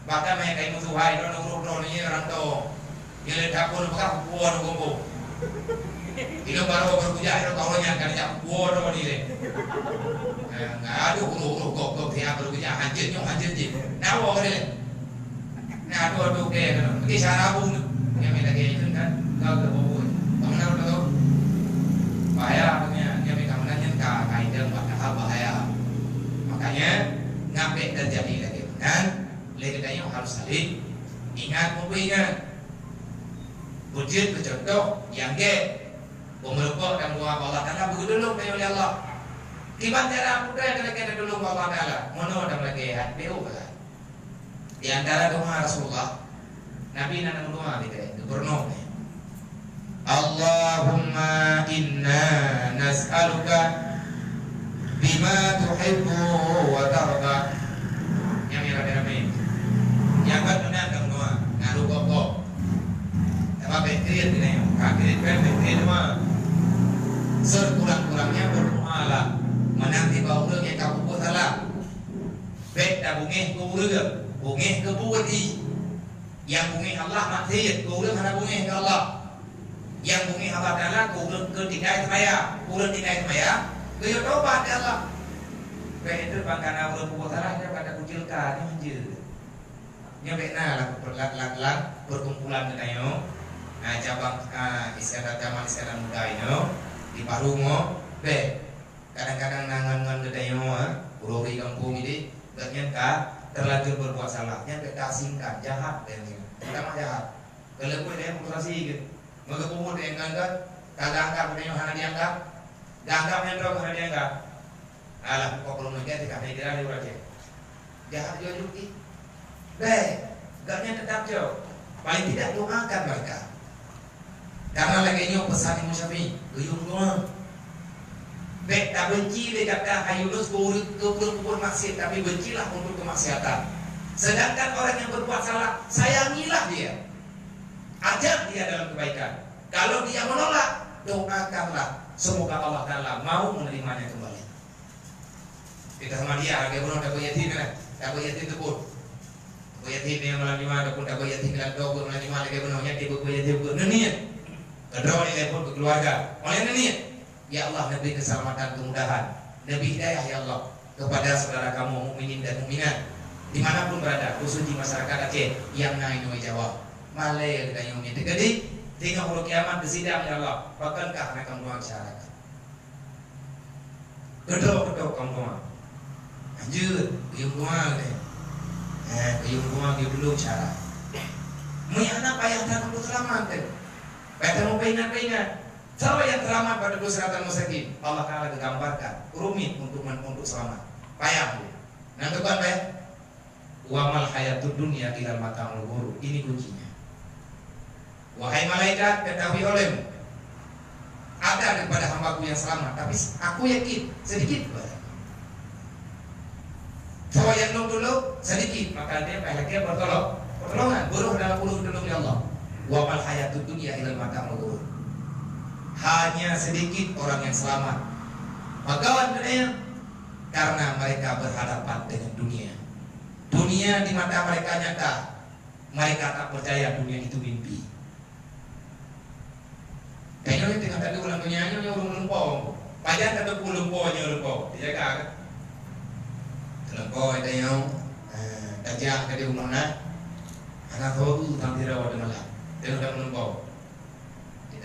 Baka may kayo musuhay doon guru ni orang to. Yung tapon pagka buwan ng gumbo. Ilo baru berpuja ilo kawannya kan jak bodoh ni le. Aduh gok dia berpuja hancur je. Nawo ni le. Nah aduh ke kan. Ki sarabung ni minta ke itu kan. Kau ke bobo. Kamu nak tahu? Bahaya punya dia mereka menanya kaidah bahaya. Makanya ngapain terjadi lagi kan? Legendanya harus saling ingat Bujit contoh yang ke Memelukuk dan doa Allah Ta'ala begitu dulu oleh Allah. Kiban cara putra yang kita dulu Allah Taala, mono dan lagi hati lah. Di antara doa Rasulullah, Nabi nana doa itu berdoa. Allahumma inna nas'aluka bima tuhibbu wa tarda. Yang rame-rame. Yang kan menang doa, ngaruh kok. Apa bekriat ini? Kakek bekriat doa. Sekurang-kurangnya berdoa lah. Menanti baulah yang kamu buat salah. Bek dah bungeh kuurang, bungeh kebuati. Yang bungeh Allah mati, kuurang hana bungeh ke Allah. Yang bungeh Allah Taala kuurang ke tingkai semaya, kuurang tingkai semaya. Kaya tobat ke Allah. Bek itu bangkana ulang buat salah dia pada kucilkan manjir. Nya bek lah perkumpulan kenayo. Cabang istiadat zaman istiadat muda ini di Parungo, bek. Kadang-kadang nangan gedayo ururi kampung ini ternyata terlanjur berbuat salahnya beda singkat jahat dan pertama jahat kalau gue dia frustrasi gitu mengepungut dia enggak kagak anggap dia hanya dianggap dianggap yang terlalu hanya dianggap alah kok belum menjadi karena dia ada aja jahat juga juga gaknya tetap jauh paling tidak doakan mereka karena lagi nyok pesan yang musyafi guyung doang. Bek tak benci dia kata hayulus kubur maksiat tapi bencilah untuk kemaksiatan. Sedangkan orang yang berbuat salah sayangilah dia, ajak dia dalam kebaikan. Kalau dia menolak, doakanlah semoga Allah Taala mau menerimanya kembali. Kita sama dia, dia pun ada yatim kan, ada yatim itu pun. Yatim yang melalui mana pun ada yatim dan doa melalui mana dia benarnya dia yatim pun neniat. Kedua dia pun berkeluarga, oleh neniat. Ya Allah, Nabi keselamatan, kemudahan, Nabi hidayah ya Allah kepada saudara kamu mukminin dan mukminat dimanapun berada, khusus di masyarakat Aceh yang naik noi Jawa, Malay dan yang ini gede, tinggal huruf kiamat bersidang ya Allah, bahkankah mereka doa masyarakat? Kedua kamu doa, lanjut, kuyung doa deh, kuyung doa belum cara, muyana payah dan untuk selamat deh, payah mau pengat. Siapa yang selamat pada dosatan musyrikin? Allah Taala digambarkan rumit untuk selamat. Payah. Nanti kan payah. Wa mal hayatud dunya illa mata'ul ghurur. Ini kuncinya. Wahai malaikat, ketahui olehmu ada daripada hambaku yang selamat, tapi aku yakin sedikit banyak. Siapa yang dulu sedikit, maka dia payah pertolongan. Buruh dalam uluh ya Allah. Wa mal hayatud dunya illa mata'ul ghurur. Hanya sedikit orang yang selamat. Bagawan dunia karena mereka berhadapan dengan dunia. Dunia di mata mereka nyata. Mereka tak percaya dunia itu mimpi. Kayaknya dengan tadi ulang dunianya urung lempong. Pajan kata lempongnya lempong. Dijaga kan? Lempong itu yang tajak ke di rumahnya. Anak tahu tampil rawat dengan lah. Dia udah lempong.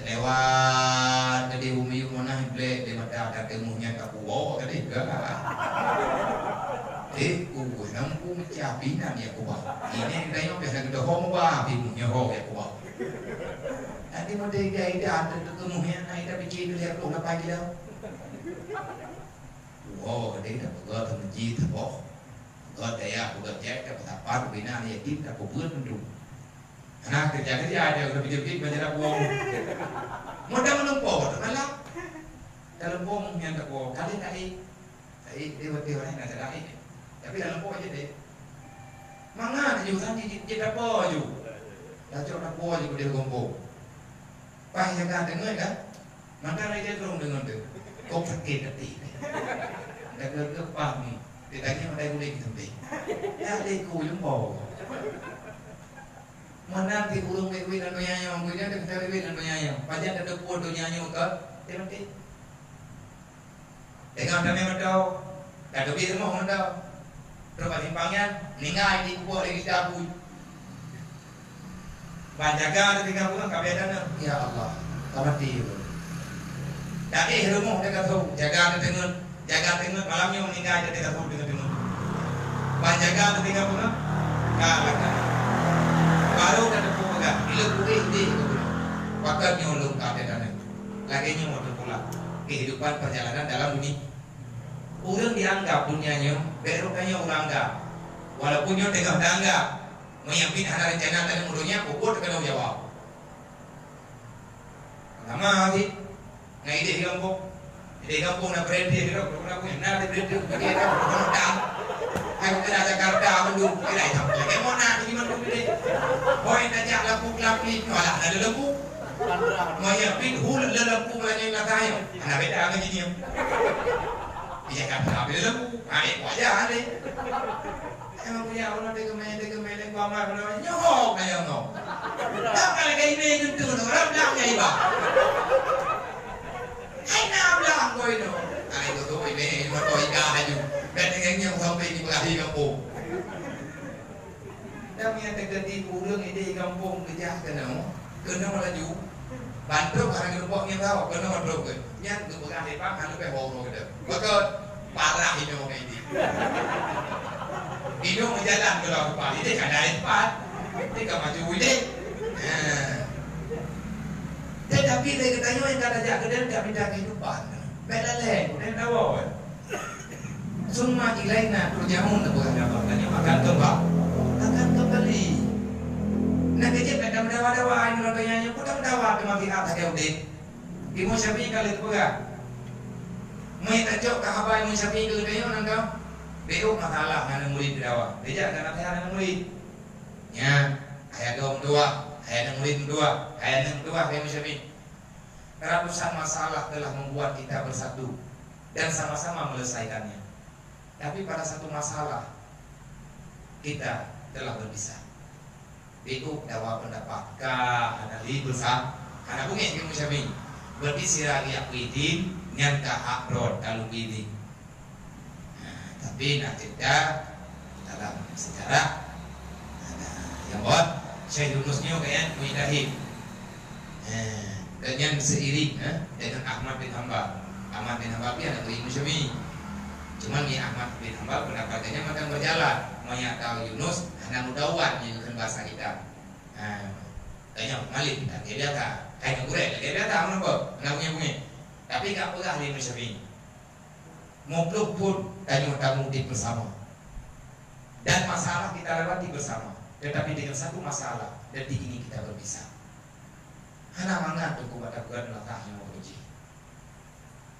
Lewat dari umi mana blek di mata ada temunya kapu wow tadi enggak nampu mencapinan ya kuah ini kayaknya biasa kita homba bimunya ho ya kuah tadi mau dia ada temunya nah kita bikin lihat lu apa aja wow dia dah buat masjid boh buat daya buat cek dapat apa bina ya tim dapat buat mendung. Nah kerja ada udah bijak baca buang. Mudah menumpuk, malah dalam buang yang tak buang kali dia orang nak cakap tapi dalam buang aja deh. Mangan juga kan dia tak buang juga. Dah cakap tak buang juga dia gombong. Pah jaga dengar kan? Maka dia terus dengar tu. Kau sakit hati. Dah kepah ni. Dia tanya mana boleh kita beli. Ya dia kuyung bau. Mana di ulung dewi dan doyanya, mungkin ada kita dewi dan doyanya. Pajan ada kuat doyanya muka, dia nanti. Dengan kami mendau, ada bir mau mendau. Terus simpangnya, ningai di kuat lagi dabu. Banjaga ada 30 kabedan. Ya Allah, kamati. Dari rumah dekat tu, jaga tengah malamnya meninggal ada dekat tu dengan. Banjaga ada 30, kalah. Baru ada pemegang, bila kuih dia waktu nyolong keadaan lagi mau pulang kehidupan perjalanan dalam dunia orang dianggap dunianya, berukanya orang anggap. Walaupun dia tengah dianggap, menyiapkan ada rencana dan mudunya, pokok kena jawab. Lama sih, ngai ide kampung na berhenti, kita pernah punya nari berhenti, kita pernah dam, aku kena Jakarta mendung, kita itu, lagi mau nari di mana tu deh, poin aja lampu malah ada lampu, menyiapkan hul lampu banyak yang tahu, anak beda akan jadi iya kan, tapi lampu, ayat wajah ada. Emang punya orang dikemeleng kamar orang nyok kayak ngok. Tak kalau kayak ini itu orang bilang kayak iba. Hai nak bilang kau itu. Nah itu tuh ini motor ikan aja. Bentengnya sampai di Bekasi kampung. Dan yang terjadi kurang ini kampung kerja kena melaju. Bantu orang yang rupanya tahu kena melaju ke. Yang tu Bekasi pak kan lebih horor gitu. Maka parah ini orang ini. Hidung berjalan ke laut Pak, ini kan ada tempat, ini kan maju ini. Tetapi dia katanya yang kata jaga dia tak pindah kehidupan. Beda leh, dia tahu. Semua ilain nak berjauh nak bukan apa, tanya makan tempat, akan kembali. Nak kerja pada mendawa-dawa, ini orang tanya, kita mendawa ke mati atas dia udah. Ibu siapa kali itu bukan? Mai tajuk kahabai ibu siapa itu dia orang kau. Beo masalah dengan murid dakwah. Dia jangan nasihat dengan murid. Ya, ayat 22, ayat murid 2, ayat 2 kayak macam ini. Ratusan masalah telah membuat kita bersatu dan sama-sama menyelesaikannya. Tapi pada satu masalah kita telah berpisah. Beo dakwah pendapatkah ada bersama. Anak bungin kayak macam ini. Berpisah lagi akuidin nyata hak rod kalau ini. Tapi nak cerita dalam sejarah ada yang buat Syekh Yunusnya kayak Muhyiddin dengan seiring dengan Ahmad bin Hanbal. Ahmad bin Hanbal dia anak ilmu Syafi'i. Cuman ni Ahmad bin Hanbal pendapatnya makan berjalan. Maya tahu Yunus anak mudawan yang bahasa kita. Tanya Malik dia biasa kayak ngurek dia biasa mana kok nak punya. Tapi tak pernah ilmu Syafi'i. Moblok pun tanya tamu di bersama dan masalah kita lewati bersama, tetapi dengan satu masalah dan ini kita berpisah. Anak mana tu ku baca Quran latahnya mau uji.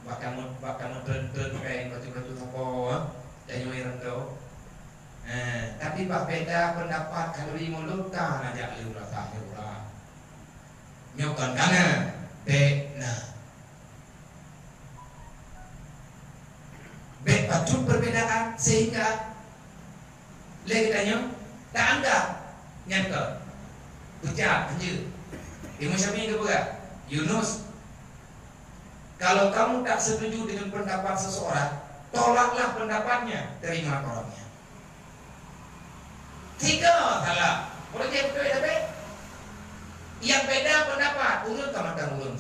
Bahkan terus kayak batu-batu apa dan yang rendah. Tapi bah beda pendapat kalau di mulut kan aja liu latahnya orang. Nyokan kana bena. Patut perbedaan sehingga lagi tanya tak anggap nyangka ucap aja Imam Syafi'i ke berat Yunus, kalau kamu tak setuju dengan pendapat seseorang, tolaklah pendapatnya, terima orangnya. Tiga salah boleh jadi betul tapi yang beda pendapat urut kamatang urut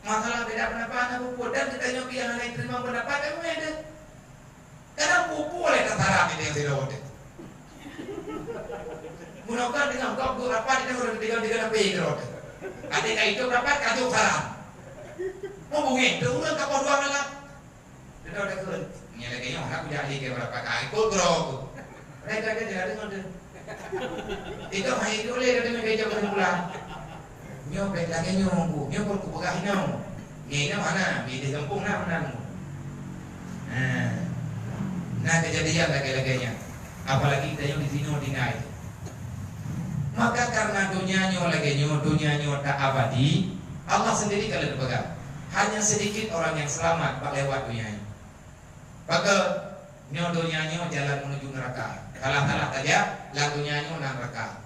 masalah beda pendapat aku dan kita nyobi yang lain terima pendapat kamu ada karena pupu oleh ketara ini yang tidak ada munakan dengan kau berapa ini orang tiga apa yang ada adik itu berapa kacau salah mau bungin tu orang kapal dua malam dia dah ke ni lagi yang aku jadi ke berapa kali kau grok mereka ada jadi ada itu hanya itu oleh kata mereka jangan pulang nyo baik lagi nyo pun kubagah nyo ni mana di kampung mana nah kejadian lagi-laginya apalagi kita yang di sini dinai maka karena dunia nyo tak abadi Allah sendiri kalau dipegang hanya sedikit orang yang selamat lewat dunia ini maka dunia nyo jalan menuju neraka kalah saja lah dunia nyo neraka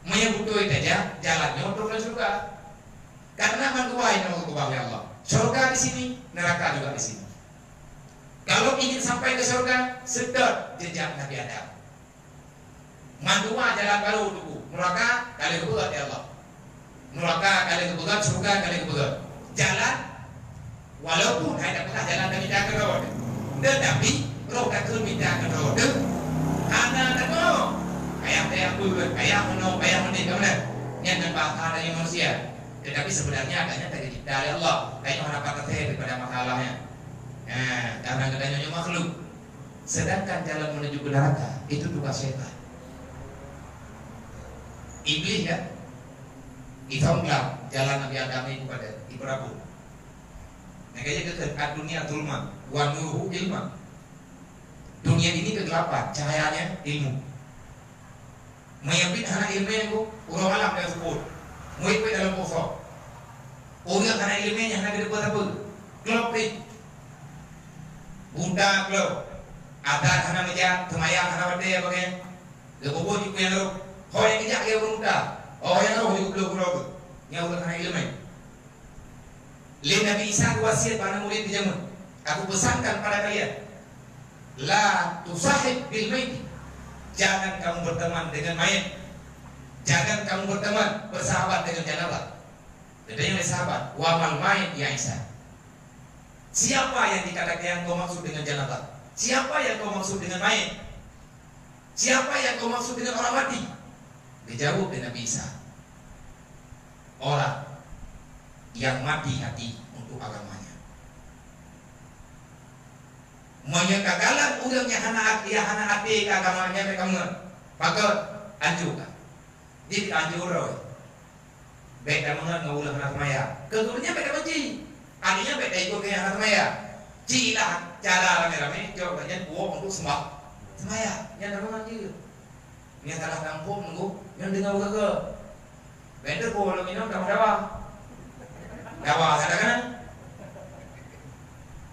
menyebutui saja jalannya untuk ke surga. Karena manduai nama kebawah Allah. Surga di sini, neraka juga di sini. Kalau ingin sampai ke surga, sedot jejak Nabi Adam. Mandua jalan baru dulu. Neraka kali kebegat ya Allah. Neraka kali kebegat, surga kali kebegat. Jalan, walaupun ada pernah jalan dari minta ke roda, tetapi roda ke minta ke roda, anak ayam bulat, ayam menik, kemudian yang bahasa dari manusia. Tetapi sebenarnya adanya dari Allah. Kayak orang patah daripada masalahnya. Karena katanya makhluk. Sedangkan jalan menuju ke neraka itu tugas setan. Iblis ya, itonglah jalan Nabi Adam itu pada Ibrahim. Makanya ke dunia tulma, wanuhu ilma. Dunia ini kegelapan, cahayanya ilmu. Mayapit hana ilmu yang urang alam dan sebut. Muik dalam kosong. Orang karena ilmunya hana gede buat apa? Gelap Buddha gelap. Adat hana meja, temayang hana wadaya bagian. Lepopo di kuya lo. Kau yang kejak ya Buddha. Oh yang lo di gelap. Yang orang karena ilmu. Lain Nabi Isa wasiat pada murid di zaman. Aku pesankan pada kalian. La tusahib bil maiti. Jangan kamu berteman dengan mayat. Jangan kamu berteman bersahabat dengan janabah. Bedanya oleh sahabat, wamal mayit ya Isa. Siapa yang dikatakan yang kau maksud dengan janabah? Siapa yang kau maksud dengan mayat? Siapa yang kau maksud dengan orang mati? Dijawab oleh Nabi Isa. Orang yang mati hati untuk agamanya. Menyekagalan udangnya hana hati agamanya mereka maka anjurkan. Jadi anjur roh. Beda mengat ngaulah anak maya. Kegurunya beda benci. Artinya beda ikut ke anak maya. Cilah cara rame-rame coba banyak buah untuk sembah. Semaya, yang nama anjir. Yang salah kampung nunggu, yang dengar ke. Beda kalau minum dawa. Dawa ada kan?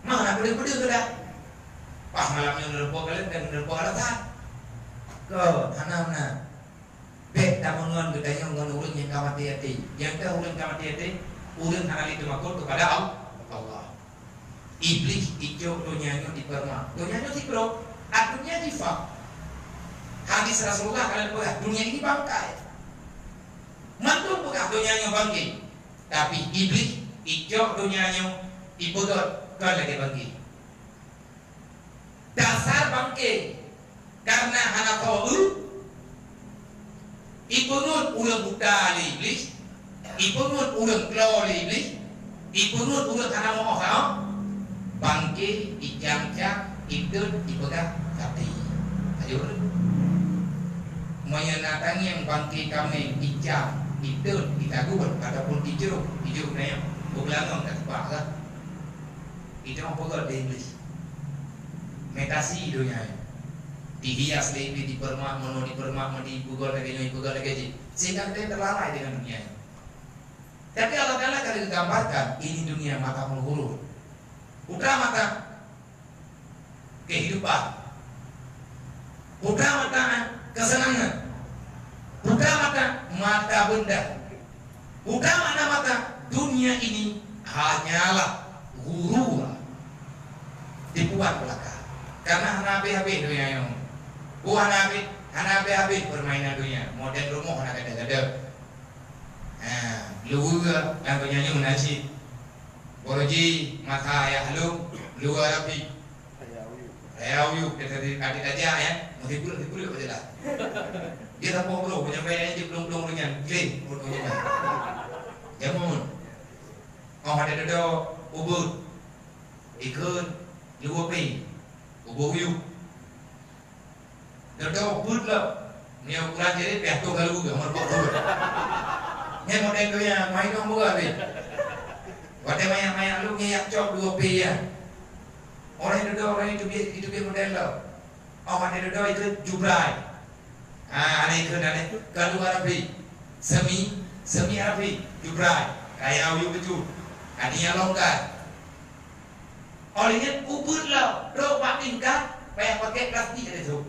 Mana boleh-boleh tu dah. Pas malamnya nerpo kalian dan nerpo alasan. Ke mana? Beda mengon gedanya mengon ulun yang kawat hati. Yang ke ulun kawat hati, ulun hal itu makul kepada Allah. Iblis hijau dunianya di perma. Dunianya di bro, adunya di fak. Hadis Rasulullah kalian pegang dunia ini bangkai. Mantul pegang dunianya bangkai. Tapi iblis hijau dunianya dipegang kan lagi bangkai. Dasar bangkai karena hana tahu. Ipunut ulang buta iblis, ipunut ulang keluar iblis, ipunut ulang tanah mohon, bangke, ijang-jang, idut, dipegang hati. Ayo, menyenangi yang bangke kami ijang, idut, ditagur, ataupun dijeruk naya, bukan tak tepat. Itu apa kau iblis? Metasi dunia. Dihias lebih di permak, di pukul lagi, sehingga kita terlalai dengan dunia. Tapi Allah Taala kalau digambarkan ini dunia mata penghulu, putra mata kehidupan, putra mata kesenangan, putra mata benda, putra mata dunia ini hanyalah guru dibuat belaka. Karena habis dunia yang buah habis permainan dunia, model rumah nak ada. Luar lagunya ni menasib. Boroji mata ayah lu luar api. Ayah kita adik aja ya, mesti pulang aja lah. Dia tak mau punya bayarnya je belum dengan green punya. Jamun. Oh ada dodo ubud ikut luar api. Ubud Dodo put lah, ni ukuran jadi peto kalau juga merpok tu. Ni model tu yang main dong buka be. Wate main lu ni yang cop 2 p ya. Orang itu dia model lo. Oh ada dodo itu jubrai. Ada itu ada keluar api, semi api jubrai. Kayak ayu betul. Adinya longgar. Orangnya ubud lah, do tingkat, pakai plastik ada tu.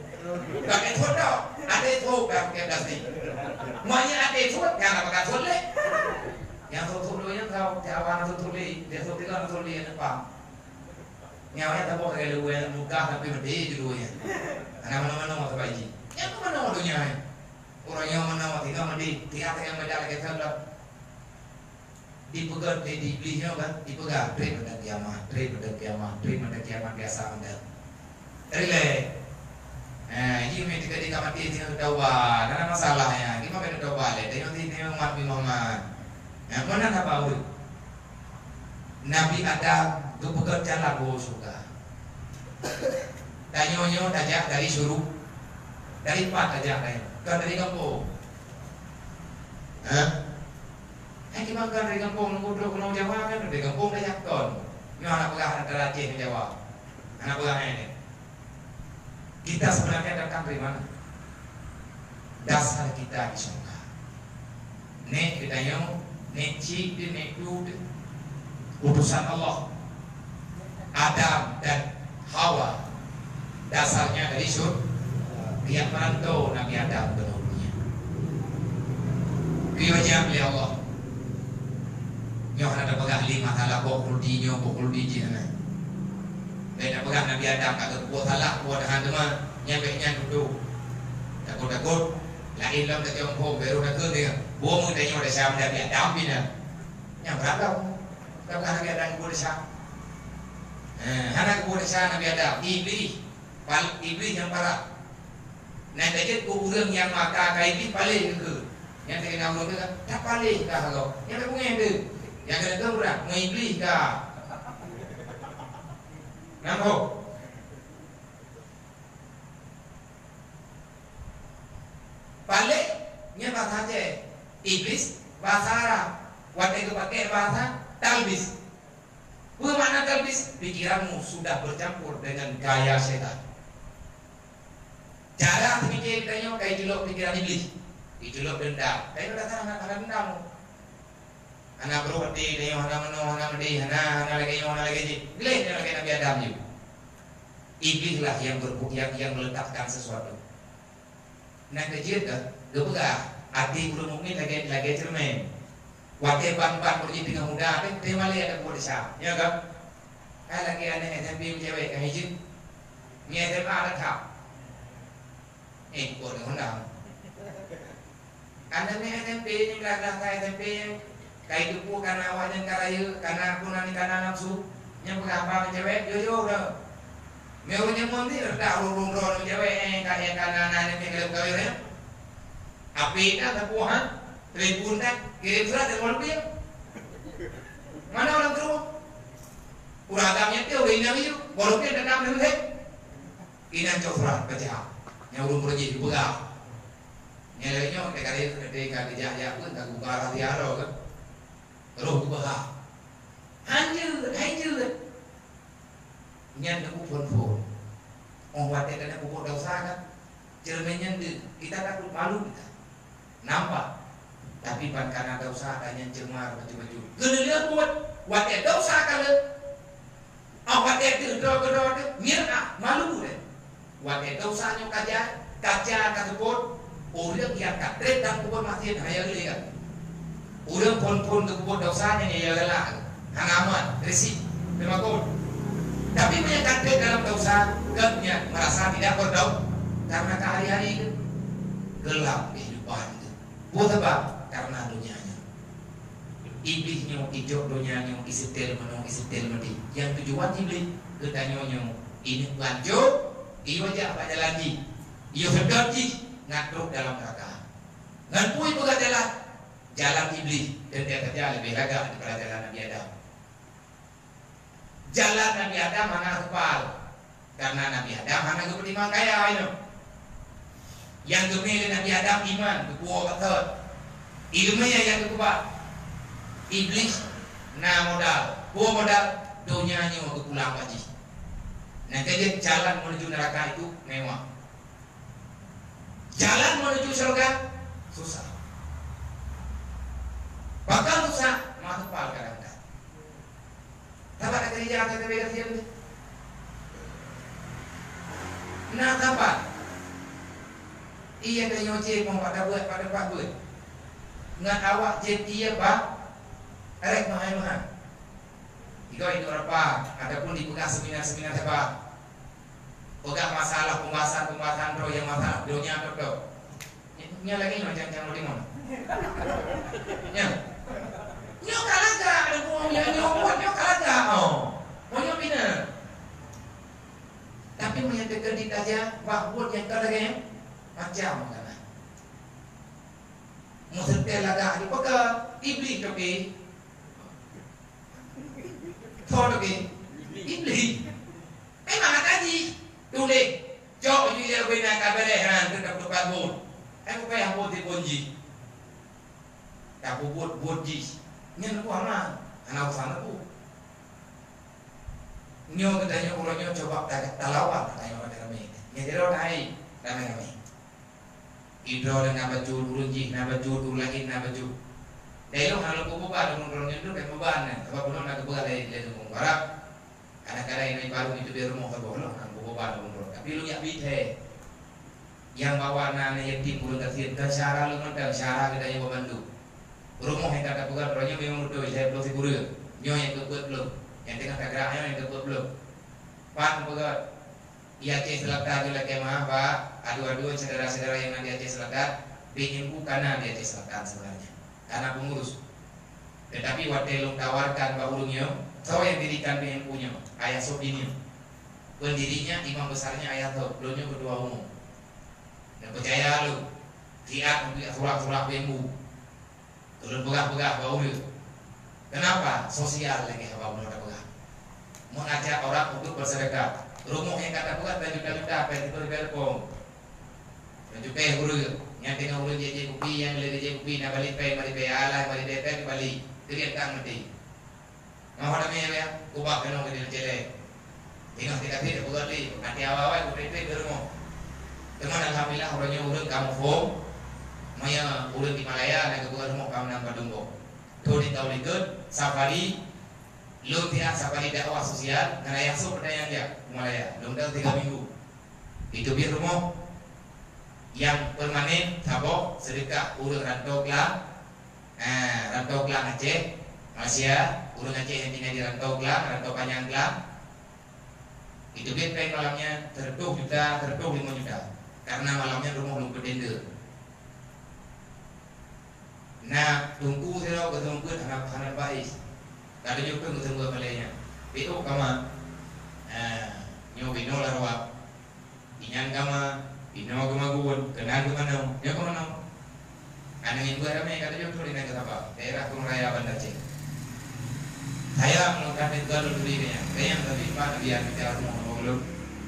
Pakai foto, ada itu pakai plastik. Semuanya ada itu, jangan pakai foto. Yang foto dulu yang tahu, jawaban foto dulu, dia foto kan foto dulu yang apa? Nyawanya tak boleh kalau yang muka tapi berdiri dulu ya. Anak mana mau terbaik. Yang mana mau dunia? Orang yang mana mau tinggal mandi, tiap yang medal kita lah. Dipegang di belinya kan, dipegang trip pada kiamat biasa anda. Relay. Ini ketika di kamar dia tinggal doa, ada masalahnya. Gimana kita doa le? Dia nanti dia Muhammad. Mana nak tahu? Nabi Adam Kebuka jalan bawa surga. Dan nyonya dajak dari suruh, dari empat dajak lain, kan dari kampung. Gimana kan dari kampung nunggu dulu Jawa kan dari kampung dajak kon. Nyo anak pegang antara Aceh dan Jawa, anak pegang ini. Kita sebenarnya datang dari mana? Dasar kita di surga. Nek kita nyo, nek cik, nek du, utusan Allah. Adam dan Hawa dasarnya dari surga. Dia merantau Nabi Adam pendahulunya. Kiwajah oleh Allah. Nyo ada pegang lima salah bokul di jina. Dan pegang Nabi Adam kagak buat salah buat dengan teman nyampe duduk. Takut lain lam tak jompo baru nak dia. Buang mun tanya ada siapa Nabi Adam bina. Yang berapa? Kalau Nabi Adam buat siapa? Anak buat siapa Nabi Adam? Iblis yang parah. Nah, jadi kurang yang maka iblis paling ke. Yang terkena orang tu tak paling kah kalau. Yang punya itu. Yang kena tahu berat, mau iblis kah? Nampak? Paling nya bahasa je. Iblis bahasa Arab. Waktu itu pakai bahasa talbis. Bermakna talbis, pikiranmu sudah bercampur dengan gaya setan. Cara pikir kita kayak jelok pikiran iblis, jelok dendam. Kayak udah kan anak dendam. Anak berhati, dia anak meno, anak medi, anak lagi. Gila lagi Nabi Adam juga. Iblis lah yang meletakkan sesuatu. Nah kecil ke, gepegah. Hati belum mungkin lagi cermin. Wakil ban berjadi dengan muda, tema lihat ada buat desa, ya kan? Lagi aneh SMP cewek yang hijau, ni SMA ada kap. Buat dengan undang. Anda ni SMP ni belah SMP kayak itu karena awalnya karaya, karena aku nanti karena nafsu, yang berapa cewek, yo dah. Mewahnya mandi dah urung cewek kayak karena nanti yang kawin. Api dah terpuhan, telepon dah, kirim surat telepon dia. Mana orang terus? Uragamnya dia udah inam itu, boloknya dan nama dia. Inam coklat kerja, yang urung pergi dipegang. Nyelenya dekat dijajak pun tak buka hati aro kan. Terus buka. Hancur. Nyan aku phone. Orang wadah kena pupuk dosa kan. Cermennya kita takut malu kita. Nampak. Tapi pan karena dosa adanya cemar baju-baju. Geuleuh buat wadah dosa kalau. Wadah gedor nyerah malu deh. Wadah dosa nyo kaca kasebut. Orang yang kadret dan kubur masjid hanya lihat. Orang pun ke kubur dosanya ni ya lah. Hangaman, risik, bermakul. Tapi punya kadret dalam dosa, kerapnya merasa tidak berdoa karena hari-hari gelap kehidupan itu. Buat apa? Karena dunianya. Iblisnya hijau dunianya isitel meni. Yang tujuan iblis ketanyonyo ini lanjut, iyo aja pada lagi, iyo sedot ngatruk dalam neraka. Ngampui bukan jalan iblis dan dia kerja lebih agak daripada jalan Nabi Adam. Jalan Nabi Adam mana kepal, karena Nabi Adam mana kepentingan kaya itu. Yang gemil Nabi Adam iman, kepuah betul. Ilmunya yang kekuat. Iblis na modal dunianya mau pulang haji. Nah jadi jalan menuju neraka itu mewah. Jalan menuju surga susah. Bakal susah, masuk pal kadang-kadang. Tapi ada kerja ada beda dia. Nah kapan? Iya dari nyoce mau pada buat. Ngan awak jadi apa? Erek mahal. Jika itu apa? Adapun dibuka seminar apa? Bukan masalah pembahasan roh yang masalah dunia atau nya lagi macam di mana? Nya kalah gak ada nya kalah gak? Nya bina. Tapi menyatakan di saja bahwa yang kalah macam mana? Musetel laga di pakai iblis tapi. Thor tapi beli. Memang tadi tulis jauh dia bina kabelehan dekat tempat bun. Aku payah buat di bonji. Aku buat bonji. Nyen ku ama anak sana ku. Nyo katanya orangnya coba talawat katanya orang kami. Nyedero dai kami. Idro dengan baju urunji, na baju ulangin na baju. Dahil halo ko ba nung orangnya itu kayak beban. Sebab belum nak kebegal dari mengharap. Kadang-kadang ini baru itu biar rumah terbolong nang beban nung. Tapi lu yak bite. Yang bawa nana yatim urang kasih ke syara lu mentang syara kita yang membantu. Rumah yang kata bukan orangnya memang udah saya belum sigurus. Nyo yang kebut belum. Yang tengah kegeraknya yang kebut belum. Pan bukan. Ia Aceh Selatan juga kemah Pak. Adu-adu saudara-saudara yang di Aceh Selatan ingin karena di Aceh Selatan sebenarnya. Karena pengurus. Tetapi waktu lu tawarkan Pak Urungnya, tahu yang dirikan yang punya ayah Sobinio. Pendirinya imam besarnya ayah Sob, lu ketua umum. Dan percaya lu, tiap untuk surak-surak bembu. Turun pegah-pegah bau itu. Kenapa? Sosial lagi apa menurut pegah. Mengajak orang untuk bersedekah. Rumah yang kata pegah dan juta-juta apa yang diberpong. Dan juga guru yang tengah urut jeje kupi yang lebih jeje kupi nak balik pay mari pay ala mari DP balik. Teriak kang mati. Mau ada me ya, ubah kenong ke jele. Tengah tidak tidak pegah li, nanti awal-awal ku DP ke rumah. Teman alhamdulillah orangnya urut kamu form. Maya urut di Malaya nak ke rumah kamu nang Padunggo. Tu di tahun ikut safari lu tiap safari dakwah sosial karena yang so pertanyaan dia Malaya belum tahu 3 minggu itu biar rumah yang permanen tabok sedekah urut rantau kelang Aceh Malaysia urut Aceh yang tinggal di rantau kelang rantau panjang kelang itu biar kain malamnya tertuh 5 juta karena malamnya rumah belum berdender. Nah, tunggu saya ketemu anak baik. Kada juga ketemu balainya. Itu kama, nyo bino larwa. Inyan kama, bino gumagun, kenal kemana? Nyo kemana? Anak ibu ramai kada juga tuh di negara apa? Daerah Gunung Raya Bandar Aceh. Saya melakukan itu dulu dirinya. Saya tapi pak biar bicara rumah belum.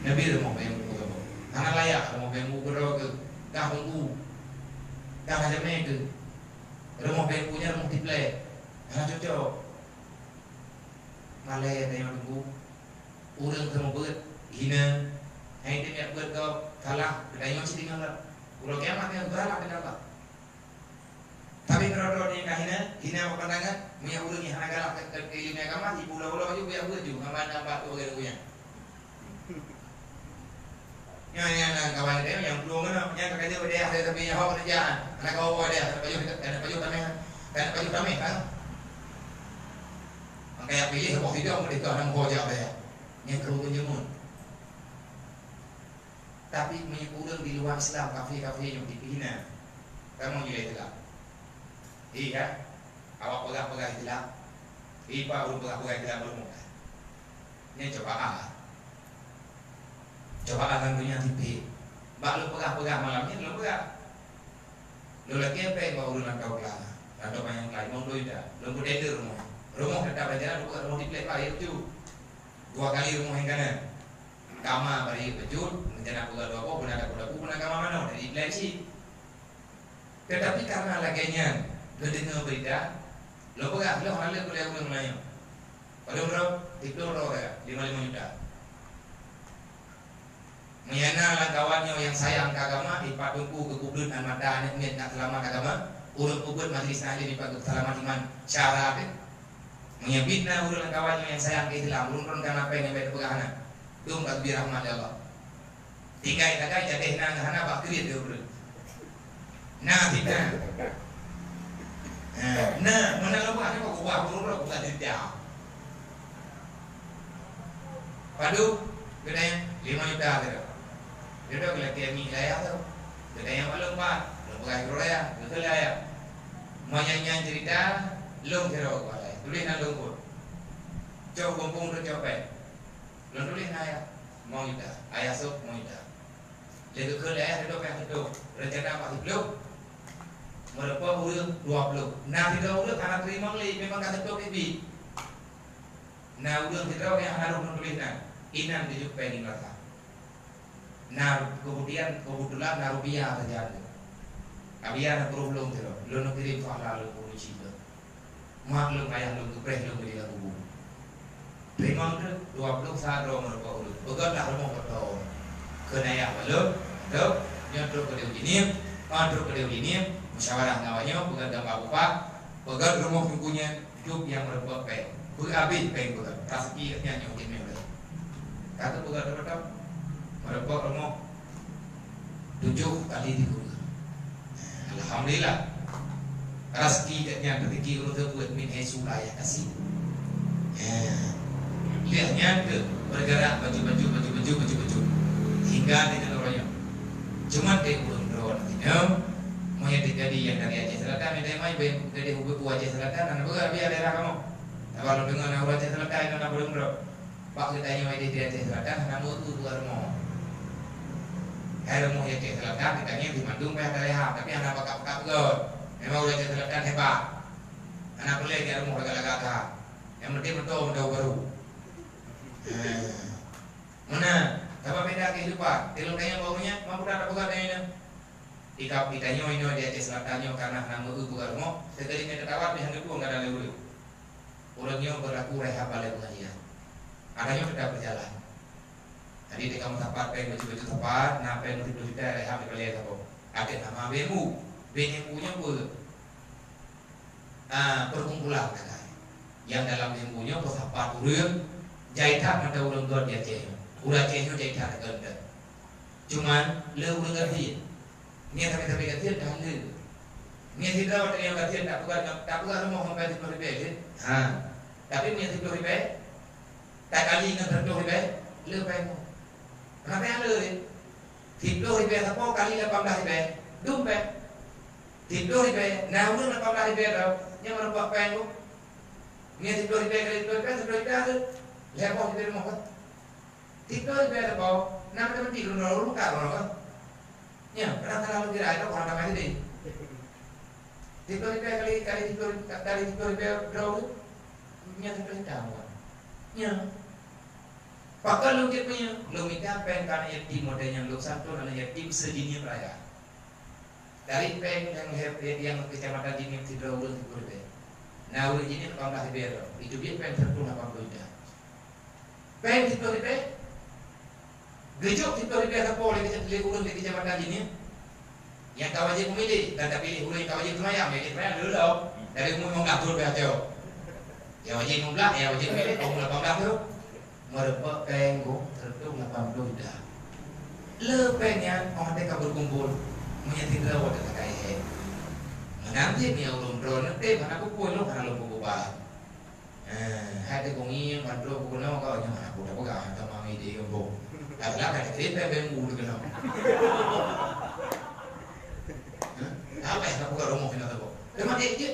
Nabi rumah yang buku. Anak layak rumah yang buku ke kahungku. Dah ada mereka. Rumah punya rumah tiplek. Anak cocok. Malay ada yang tunggu. Urang sama beut hina. Hai dia beut kau kalah. Kedai masih tinggal lah. Ulah kiamat yang galak di dalam. Tapi kalau dia hina pandangan. Punya urang yang galak ke ilmu agama. Ibu ulah juga punya beut juga. Nampak tu orang punya. Yang kawan dia yang belum mana yang kerja dia ada tapi yang awak kerjaan anak kau dia baju kami kan kayak pilih waktu itu aku itu anak kau jawab dia yang kerumuh jemun tapi menyebutkan di luar Islam kafe-kafe yang dipihina kamu nilai itu lah iya awak pegang itu lah ipa urut pegang itu lah belum ini coba akan punya tipe. Bak lu pegang malamnya lu pegang. Lu lagi apa yang bawa urunan kau kelana? Atau banyak lain mau lu ida. Lu berdender rumah kita berjalan lu pegang rumah tipe balik itu. 2 kali rumah yang kanan. Kama balik bejut, rencana pegang 2 kok benar ada kama mana dari inflasi. Tetapi karena laginya lu dengar berita, lu pegang lu halal boleh ulang lain. Kalau berapa? Tipe lu ya 5 juta. Menyana kawannya yang sayang ke agama dipadungku ke kubur dan mata anak nak selamat agama urut kubur majlis najis dipakai selamat iman syarat menyebitna urut kawannya yang sayang ke Islam urun kan apa yang baik pegangan dong kat birahmat Allah tinggal takai jadeh nang hana bakri tu urut nah kita nah mana lu ada kok gua urut bukan dia padu bedanya 5 juta gitu. Dia dah bila kami layak tu. Dia yang malu pak, lu pakai kerja, betul layak. Monyanya cerita, lu kira apa lagi? Tulis nak lu pun. Jauh kumpung tu capek. Lu tulis ayah, mau kita, ayah sok mau kita. Dia tu kerja ayah tu apa tu? Rencana apa tu? Mereka urut 20. Nah tidak urut anak terima lagi memang kata tu kibi. Nah udah kita yang harus menuliskan inan tujuh pengen rasa. Nah kebetulan narubiah terjadi. Abian problem tu, lo nak kirim soalan lo pun cita. Mak lo ayah lo kepreh lo beri lagu. Memang tu 20 saat ro mereka lo. Begatlah rumah betul. Kena ya lo, tu nyantuk ke dia antuk ke dia musyawarah ngawanya begat gambar bapak, begat rumah punya hidup yang mereka peng. Habis peng begat. Rezeki nyanyi mungkin mereka. Kata begat betul. Mereka rumah 7 kali dikurang. Alhamdulillah. Rezeki yang rezeki untuk buat min Yesus ayah kasih. Lihatnya ke bergerak baju hingga dengan orangnya. Cuma dia urun drone. Mau yang terjadi yang dari Aceh Selatan, yang mai dari hubung Aceh Selatan, anak begar biar daerah kamu. Kalau dengan orang Aceh Selatan, anak belum bro. Pak kita yang mai di Aceh Selatan, anak mutu luar mau. Hari mau yang Aceh Selatan, kita yang di Bandung banyak daerah, tapi anak pakak begar. Memang udah Aceh Selatan hebat. Anak boleh dia mau laga-laga. Yang penting betul baru. Mana? Apa beda kehidupan? Telur kayaknya baunya, mampu dapat bukan kayaknya. Ikap kitanya ini di Aceh Selatannya karena nama itu bukan mau. Sekalinya tertawar yang kedua nggak ada lagi. Orangnya berlaku rehat balik pengajian. Adanya sudah berjalan. Jadi di kamu tempat pengen baju tempat, nah pengen baju kita rehat di balik apa? Ada nama BMU punya pun. Perkumpulan katanya. Yang dalam BMU-nya bersahabat urang, jahitan ada urang god di Aceh. Urang Acehnya jahitan ganda. Cuman le urang ganti. Ni tapi ganti dah le. Ni tidak ada yang ganti tak bukan mau sampai 10 ribu. Tapi ni 10 ribu. Tak kali dengan 10 ribu, le pengen. Kenapa yang le? 10 ribu apa kali 18 ribu. Dumpe. 10 ribu. Nah urang 18 ribu dah. Yang mana buat pengen. Ni 10 ribu kali 10 ribu ada. Lepas di rumah kan. 10 ribu ada bau. Nama teman tidur dulu kan orang kan. Ya, kadang-kadang lu kira itu orang namanya deh. 10 ribu kali 10 ribu berapa? Nya 10 ribu tahun. Ya. Pakal lu kira punya. Lu minta pen karena yatim modelnya lu satu dan yatim sejenis raya. Dari pen yang kecamatan jenis tidak ulun 10 ribu. Nah ulun jenis 18 ribu. Itu dia pen 180 ribu. Pen 10 ribu. Gejok 10 ribu apa boleh kita urun di kecamatan ini. Yang kau wajib memilih dan tak pilih urun yang kau wajib semayang. Yang semayang dulu tau. Dari umur yang ngatur BHTO. Yang wajib membelah, yang wajib memilih umur 18 tu. Merebak penggo tertuk 80 dah. Lepengnya orang mereka berkumpul menyetir lawat dan kaya. Menanti ni urun drone nanti mana pukul lo karena lo pukul bah. Hai tu kongi mandro pukul lo kau yang mana pukul apa kau sama ide kau. Adalah kan kita BMU dengan apa yang aku rumah kita tahu. Memang dia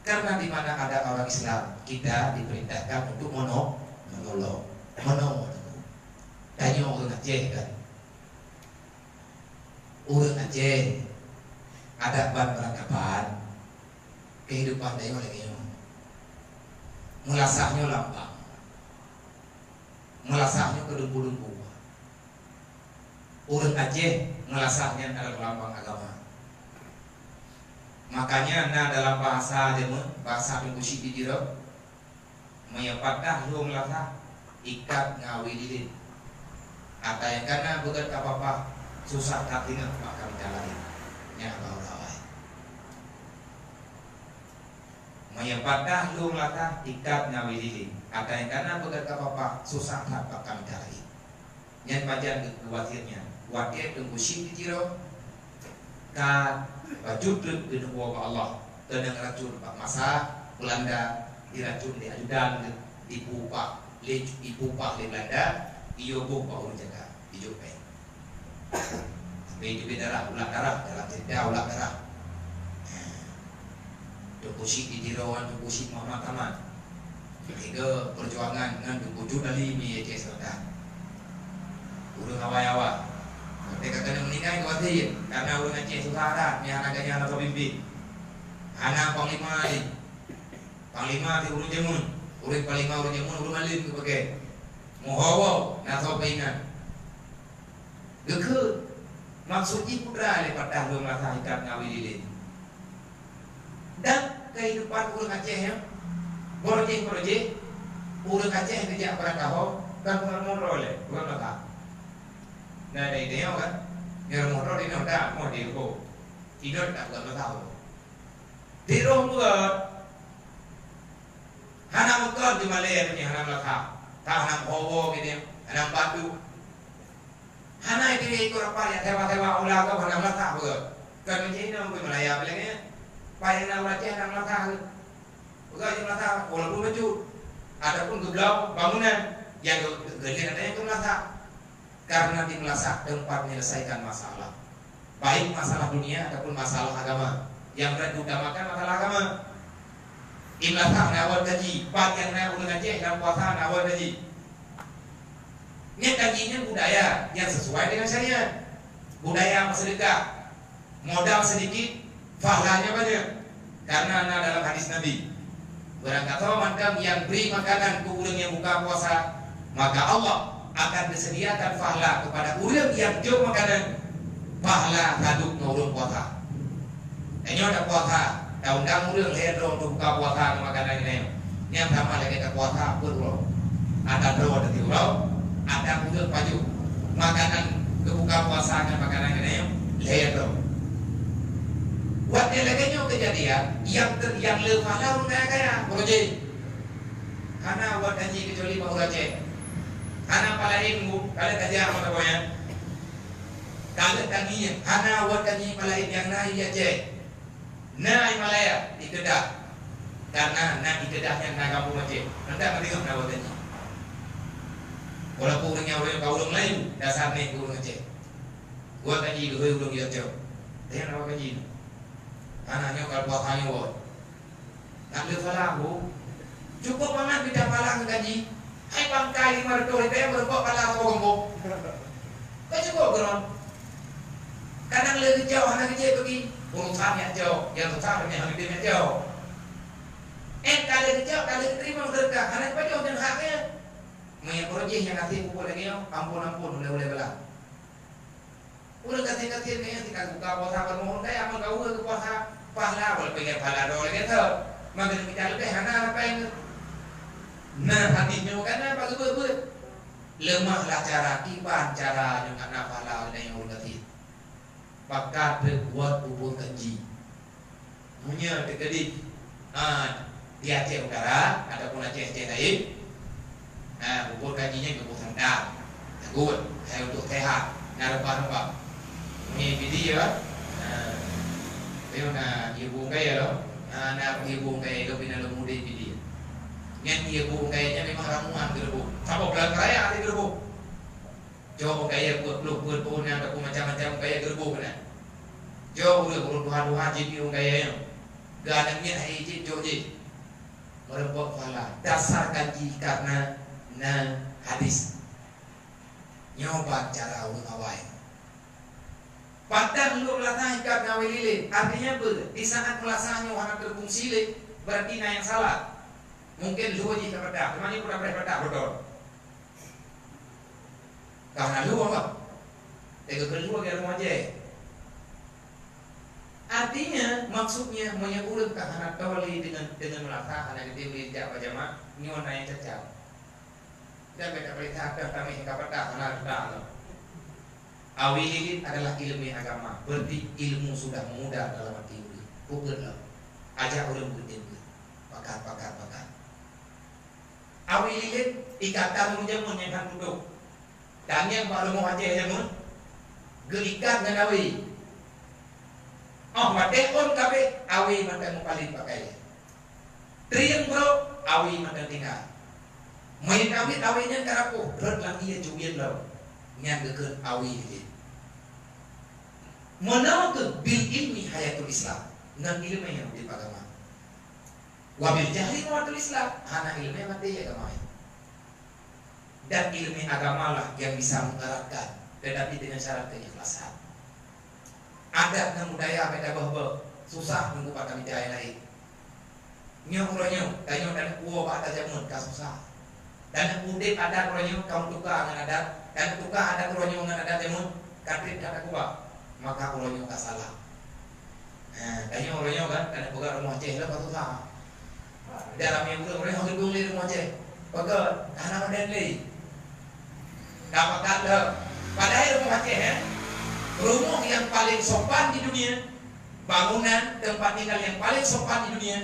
karena di mana ada orang Islam kita diperintahkan untuk menolong. Tanya orang Aceh kan. Orang Aceh ada perangkapan kehidupan dia lagi melasahnya lambang. Melasahnya ke dumpu-dumpu. Orang Aceh melasahnya adalah lambang agama. Makanya dalam bahasa Jawa, bahasa Bungkusi di Jiro, menyepatkan lu melasah ikat ngawi lilin. Ada yang karena bukan apa-apa susah tak ingat maka kita lagi. Nya bawah. Menyepatkan lu melasah ikat ngawi lilin. Ada yang karena bukan apa-apa susah tak kami lagi. Yang bagian kewatirnya, wakil Bungkusi di Jiro, Judul di nubuah Allah tenang racun Pak Masa Belanda diracun di ajudan dipupak di Belanda iyo bawa jaga di Jope sampai darah ulat darah dalam cerita ulat darah Dukusi di Jirawan Dukusi Muhammad Taman ketiga perjuangan dengan Dukuju dari Aceh Selatan urung awal-awal mereka kena meninggal khawatir karena orang Aceh susah ada yang anaknya anak pemimpin anak panglima di urun jemun Urip paling mau nyamun urip malin ke pakai. Mohawa naso pengan. Deke maksudnya putra lepat dah lu merasa ikat ngawi lilin. Dan kehidupan urang Aceh ya. Borje urang Aceh kerja perangkau kan bukan oleh bukan maka. Nah dari dia kan, nyuruh motor di nota mau diukur, tidur tak bukan maka. Di rumah buat, hana motor di Malaya ni hana maka, tak hana kowo gitu, hana batu. Hana itu ikut apa ya tewa ulah kau hana maka buat. Kan macam ni orang Malaya bilangnya, payah nak Aceh hana maka. Bukan hana maka, walaupun baju, adapun geblau bangunan. Yang gede ada yang melasak karena di melasak tempat menyelesaikan masalah, baik masalah dunia ataupun masalah agama. Yang berat diutamakan masalah agama. Imlasak nawar gaji, part yang nak ulang Aceh dalam puasa nawar gaji. Ini gajinya budaya yang sesuai dengan syariat. Budaya sedekah, modal sedikit, pahalanya banyak. Karena dalam hadis Nabi, barang kata macam yang beri makanan ke orang yang buka puasa, maka Allah akan disediakan pahala kepada orang yang jauh makanan pahala kaduk ngurung puasa. Ini ada puasa, undang orang hedro untuk buka puasa makanan ini. Yang sama lagi ke puasa perlu. Ada doa dari ulau, ada orang paju makanan kebuka puasa dengan makanan ini hedro. Buat dia lagi kejadian yang lepalah orang kaya proyek. Karena buat haji kecuali Pak Aceh. Hana palain mu, kalau kajar mata boyan. Kalau tanginya, hana awak tangi palain yang naik Aceh, naik Malaya di Kedah, karena naik di Kedahnya naik kampung Aceh. Nanti akan tengok awak tangi. Walaupun orangnya orang kaulung lain, dasar naik kaulung Aceh. Gua tangi dua ulung Aceh. Dia awak tangi. Anaknya kalau buat hanya word, nak lepas aku, cukup banget kita palang gaji. Hai bangkai 5 ratus ribu berbuat palang apa kampung? Kau cukup geron. Kadang lebih jauh anak kecil pergi, urusan yang jauh, yang susah yang lebih jauh. Kalau jauh kalau terima berkah, anak pada orang haknya. Mengenai projek yang kasih pupuk lagi, ampun boleh belah. Udah kasih ni tinggal buka puasa bermohon kaya amal kau ke puasa pahala boleh pengen pahala dole gitu. Maka kita lebih hana apa yang nah hadisnya kan apa sebut lemahlah cara tiban cara yang anak pahala dan yang udah kasih. Maka berbuat bubur kanji. Punya tegadi di Aceh Utara ataupun Aceh lain. Nah bubur kanjinya bubur sandal. Good, saya untuk sehat. Nampak. Ini video Pero na ibu kaya lo, na ibu kaya lo pinalamuda yung video. Yan ibu kaya niya memang ramuan gerbo. Sama belang kaya ati gerbo. Jo kaya buat po na ako macam-macam kaya gerbo kana. Jo udah duha jipi yung kaya yo. Ganang niya ay jo ji. Merembok pala. Dasar kaji karena na hadis. Nyoba cara awai. Padahal lu melatih ikat ngawi lilin. Artinya apa? Di saat melasahnya wahana terbung silik, berarti yang salah. Mungkin lu aja kepada, temannya pun dapat kepada betul. Karena lu apa? Tega kedua ke rumah aja. Artinya maksudnya menyebut kahana toli dengan melasah anak gede beli jawab jamaah nyon yang cecak. Dan beda berita ada kami kepada anak dah. Awi lilin adalah ilmu agama. Berarti ilmu sudah mudah dalam arti ini. Bukan ajak orang berilmu. Pakar. Awi lilin ikatan menjamun yang kan duduk. Dan yang baru mau aja jamun, gelikat dengan awi. Oh, matekon kape awi makan paling pakai. Triang bro, awi makan tinggal. Main awinya karapo, berat lagi ya cubian lo. Yang dekat awi lilin. Menawak bil ilmi hayatul Islam dengan ilmu yang di agama. Wabil jahli hayatul Islam anak ilmu yang mati agama. Dan ilmu agama lah yang bisa mengeratkan, tetapi dengan syarat keikhlasan. Ada budaya beda bahwa susah mengupakan budaya lain. Nyo uronyo, tanyo dan uo pada jamun kasusah. Dan udip ada uronyo kaum tukar ngan ada, dan tukar ada uronyo ngan ada jamun katrit kata kuba. Maka uronyo tak salah. Tanyo uronyo kan, dan bukan rumah Aceh lah kasusah. Dalam yang uronyo gedung di rumah Aceh. Baga tanah maden li. Dapat ada. Padahal rumah Aceh rumah yang paling sopan di dunia, bangunan tempat tinggal yang paling sopan di dunia,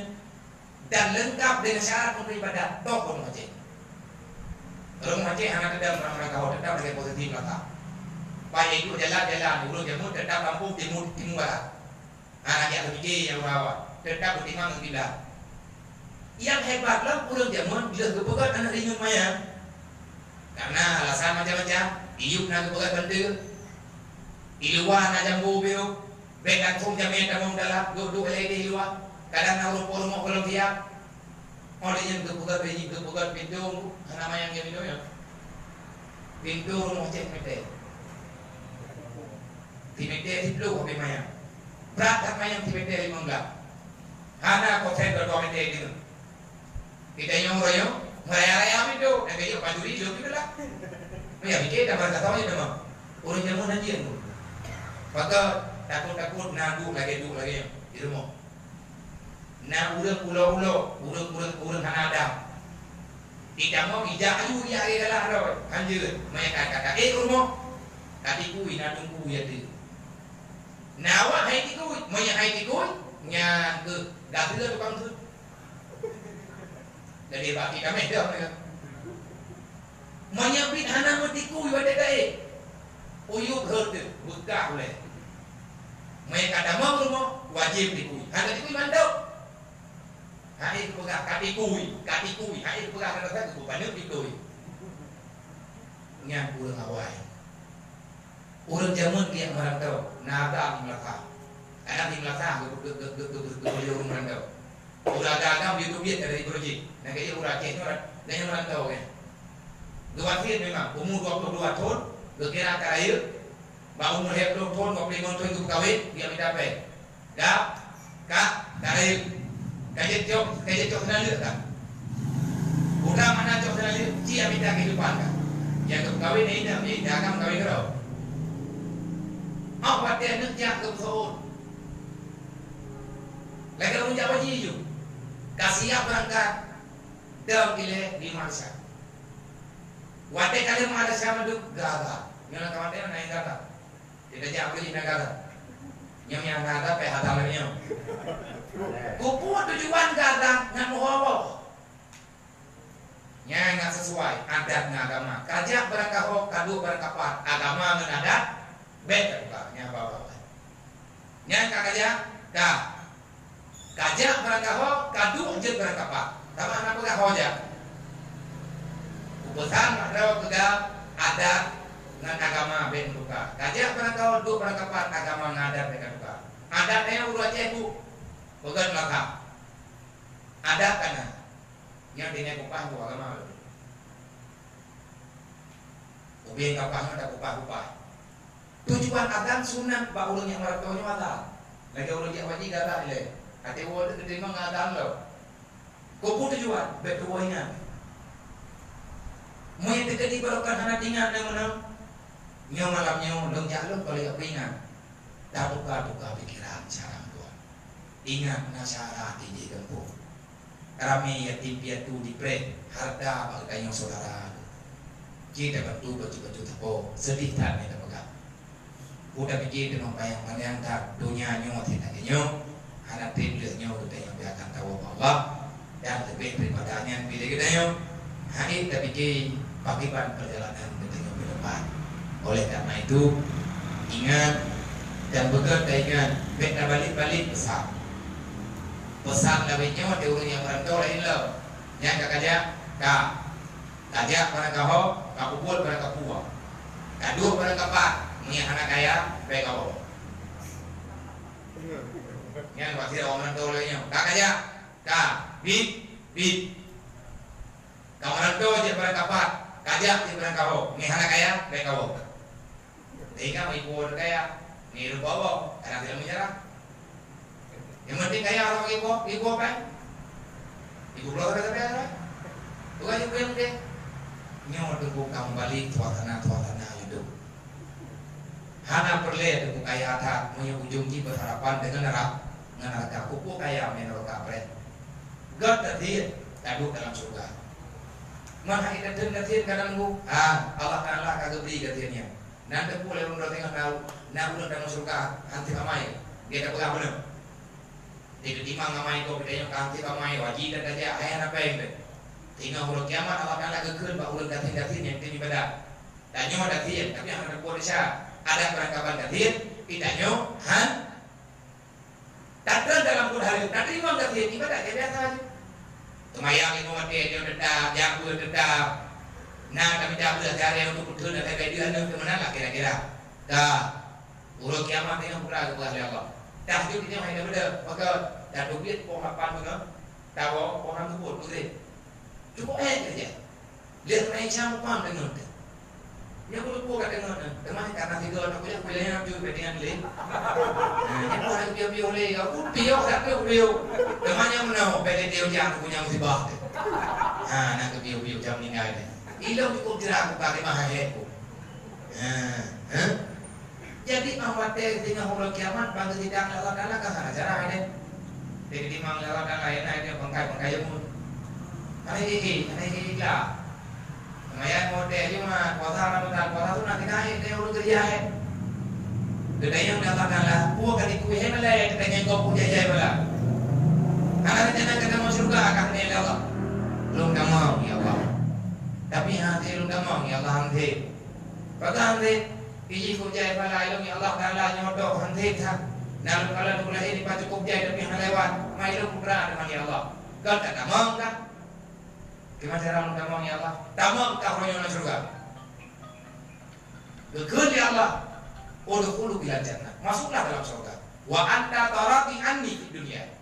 dan lengkap dengan syarat untuk ibadah. Tok rumah Aceh. Rumah Aceh anak tetap orang kau tetap dengan positif lah. Baik itu jalan-jalan, urut jamu tetap lampu timur barat. Anak yang lebih yang rawat tetap bertimang bila. Yang hebatlah urut jamu bila kepegat anak ringan maya. Karena alasan macam-macam, iup nak kepegat bantu. Iluan na jambu biru, bekan kum jamin tamong dalam duduk lagi iluan. Kadang na rumah belum siap. Orang yang kebuka pintu, nama yang dia minum ya. Pintu rumah cek mete. Di mete di blue kopi maya. Berat tak maya di mete lima enggak. Hana kosen berdua mete gitu. Kita yang royo, meraya pintu, dan kayak panjuri hidup itu lah. Ya pikir dah berkata tahu ya demam. Orang jamu nanti yang maka takut nadu lagi di rumah. Nah urang hanada. Tidak mau ijak ayu ya adalah roy. Anjir, mereka kata rumah. Tadi kui nadung kui ya tu. Nawa hai ti kui, moya hai ti kui, nya ke gatul tukang tu. Jadi bagi kami dah mereka. Moya pin hana mati kui wade dai. Uyuk herde, buka boleh. Mereka ada mau rumah wajib dikui. Ada dikui mandau. Hai itu pegang kati kui. Hai itu pegang kata tu bukan dikui. Yang urang awai. Urang jamun dia merantau. Naga di Melaka. Anak di Melaka ke urang merantau. Urang dagang di Dubiat dari Proji. Nah kayak urang Aceh tu dan yang merantau kan. Dua tahun memang umur 22 tahun. Berkira kaya. Bau melihat telefon, kau beli motor itu kawin, dia minta apa? Dah, kak, dari kajet cok senang tak? Udah mana cok senang dia minta kehidupan kan? Yang tu kawin ini dagang kawin kau. Apa dia nak jak ke pesawat? Lagi orang Jawa jiu, kasih berangkat, dah pilih di Malaysia. Wate kali Malaysia madu gagal, yang kawan dia naik gagal. Tidak jauh di negara. Yang ada hadalannya. Kupu tujuan gada ngan muhawa. Nya nggak sesuai adat agama. Kajak berangkat kadu berangkat agama ngan adat beda bukannya bawa. Nya kajak dah. Kajak berangkat kadu je berangkat sama anak berangkat hoja. Ubusan ada kegal adat ngan agama ben buka. Kajak berangkau duk berangkapan agama ngadat dengan buka. Adatnya urut Aceh bu, bukan Melaka. Adat kana yang dine kupah bu agama. Ubin kapah ada kupah. Tujuan agam sunat ba ulun yang maratonya ada. Lagi ulun yang wajib ada ile. Ate wo terima ngadam lo. Kupu tujuan betul ingat. Mau yang terjadi barokan anak tinggal yang menang. Nyo malamnya dong jalur kalau yang ingat. Dah buka pikiran sarang Tuhan. Ingat nasara tinggi gempu. Kami yatim piatu dipre harta bagi yang saudara. Kita bantu baju tapo sedih tak ni tak. Udah pikir dengan bayang bayang tak dunia nyo tidak nyo. Anak tim nyo kita yang akan tahu Allah dan lebih daripadanya pilih kita nyo. Hari kita pikir bagaimana perjalanan kita nyo ke depan. Oleh karena itu ingat dan bekerja ingat benda balik pesan labenya ada orang yang merantau lain lo yang kajak pada kau kapupul pada kapua kadu pada kapak punya anak kaya baik kau yang pasti orang merantau lainnya kajak bit kau merantau je pada kapak kajak je pada kau punya anak kaya baik kau tinggal ibu kaya ni bawa karena tidak menyerah. Yang penting kaya orang ibu apa? Ibu pulau kata apa? Bukan ibu yang deh. Nyawa tunggu kembali tuatana hidup. Hana perle tunggu kaya atas menyujungi berharapan dengan neraka kupu kaya neraka pre. God tadi taduk dalam surga. Mana kita dengar kadang bu, Allah kagak beri katanya. Nanti boleh udah tengah tahu, nak udah dalam surga anti kamai, dia tak pegang benar. Dia ketimang kamai kau bedanya anti kamai wajib dan aja ayah apa yang tinggal huruf kiamat Allah kagak bah udah datin yang ini pada. Dan nyawa datin, tapi yang ada Indonesia ada perangkapan datin, tidak nyawa, Datang dalam pun hari, tak terima datin ibadah dia biasa aja. Semayang itu dia tetap, jago tetap. Nah kami jago cari untuk betul dan saya dia ada kemana lah kira-kira. Dah, urut kiamat yang pura kepada Allah. Dah itu dia hanya beda, maka dah duit pohon apa mana, tahu pohon tu pun betul. Cukup aja. Lihat naik jam pam dengan tu. Dia boleh buat dengan tu. Teman karena tidur aku yang pilihnya tu dengan leh. Yang orang biar leh, aku biar tak biar. Teman yang mana pilih dia yang punya musibah. Nak biar jam ni ada. Ilang cukup jerak aku pakai mahal. Jadi awak dengan orang kiamat bangsa tidak lawan kan cara ini. Jadi di mang lawan lain dia bangkai pun. Ini lah. Maya model cuma kuasa tu nanti naik dia urut kerja. Kedai yang datang lah, buat kali kue hemalai kita yang kau punya jaya bala. Kalau jangan kita mau surga akan ni Allah. Belum mau ya Allah. Tapi hati belum mau ya Allah hati. Pada hati, iji kau jaya bala ilmu ya Allah Taala nyodok hati tak. Nalu kalau tu lahir di pacu kau jaya tapi halewat, mai lu berada dengan ya Allah. Kau tak mau kan? Gimana cara mengamong ya Allah? Tamam kahronya surga. Gekul ya Allah. Udkhulu ila jannah. Masuklah dalam surga. Wa anta tarati anni di dunia.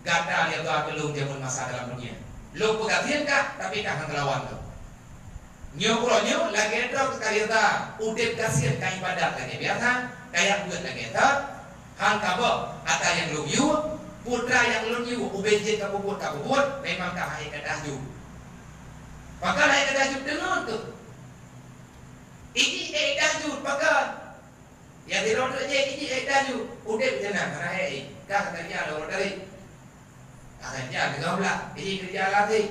Gata dia doa belum dia pun masa dalam dunia. Lu pegatian kah? Tapi kah ngelawan tu. Nyokuronyo lagi itu karya udep kasihan kah ibadat lagi biasa. Kayak buat lagi itu. Hal kabo atau yang lu yu. Putra yang lunyu ubenjin kabubut memang tak hai kedahju. Maka hai kedahju dengan tu. Ini kedahju pakai. Ya di roda je ini kedahju. Udah berjalan karena hai kah kerja lor dari. Kerja dengan belah. Ini kerja lagi.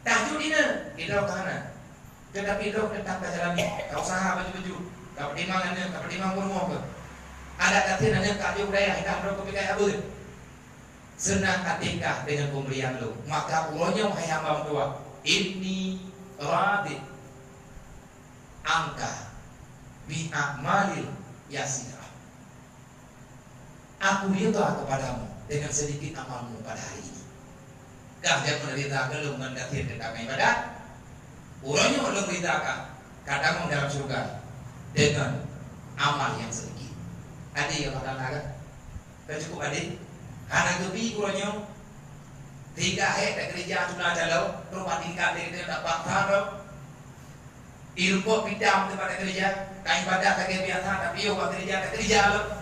Tahju ini kita kana. Tetapi itu tetap berjalan. Kau usaha baju-baju. Kau dimang pun ada katian yang tak budaya hitam rokok pikai abul. Senang katikah dengan pemberian lu. Maka ulangnya wahai hamba tua. Ini radit angka bi amalil yasirah. Aku ridha kepadamu dengan sedikit amalmu pada hari ini. Kah dia menderita belum mendatir tentang ibadah. Ulangnya belum ridhakan. Kadang dalam surga dengan amal yang sedikit. Adik yang makan naga, tak cukup adik. Anak kebi kurangnya, 3 hari tak kerja sudah jalan, rumah tinggal dia dapat taruh. Ilmu pinjam tempat kerja, kain badak tak biasa, tapi awak kerja tak kerja lo.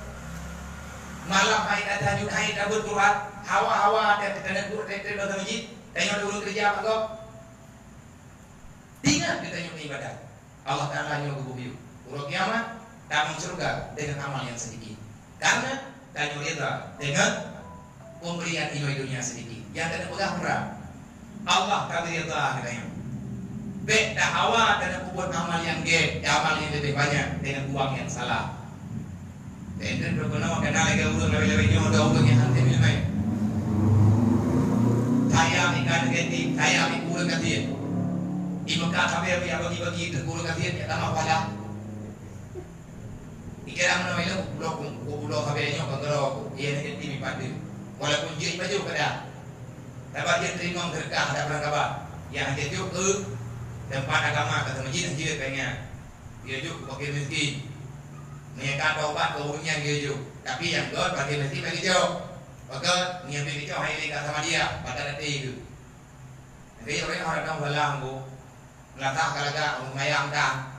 Malam hari tak tajud hari tak berturat, hawa tak kena buat tak datang masjid, tanya dulu kerja apa kau? Tinggal kita nyuruh ibadah. Allah Taala nyuruh bumi. Urut kiamat. Kamu surga dengan amal yang sedikit. Karena kamu rida dengan pemberian dunia sedikit. Yang tidak pegang berat. Allah tak rida katanya. Beda hawa dan buat amal yang amal yang lebih banyak dengan uang yang salah. Dan berkenaan kenal lagi urut lebih-lebih nyoda urut yang hantar milmai. Saya ikan ganti, saya urut ganti. Ibu kata sampai bagi urut ganti yang tak apa. Ikiram na ilo bulo kabenya pagro iyan ang timi padu wala kun jiri baju kada dapat dia terima berkah ada berkah yang dia juga tempat agama kata masjid dia pengen dia juga pakai miskin mereka obat keurungnya dia juga tapi yang God pakai miskin bagi dia maka niat bagi dia hai dekat sama dia pada nanti itu nanti orang orang balang bu melatah kalaga mayang dah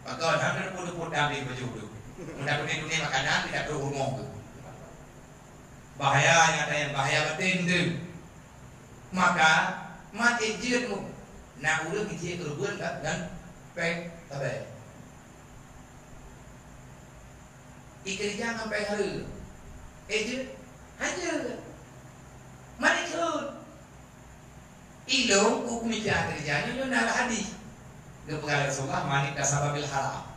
maka nanti pun dari baju tu mudah dunia makanan tidak berhubung. Bahaya yang ada yang bahaya betin tu. maka mati jirmu na udah kecil kerubuan dan peng tabe ikan jangan peng halu je hajar mari kun ilmu hukum kerjanya itu nala hadis kepada Rasulullah manik kasababil haram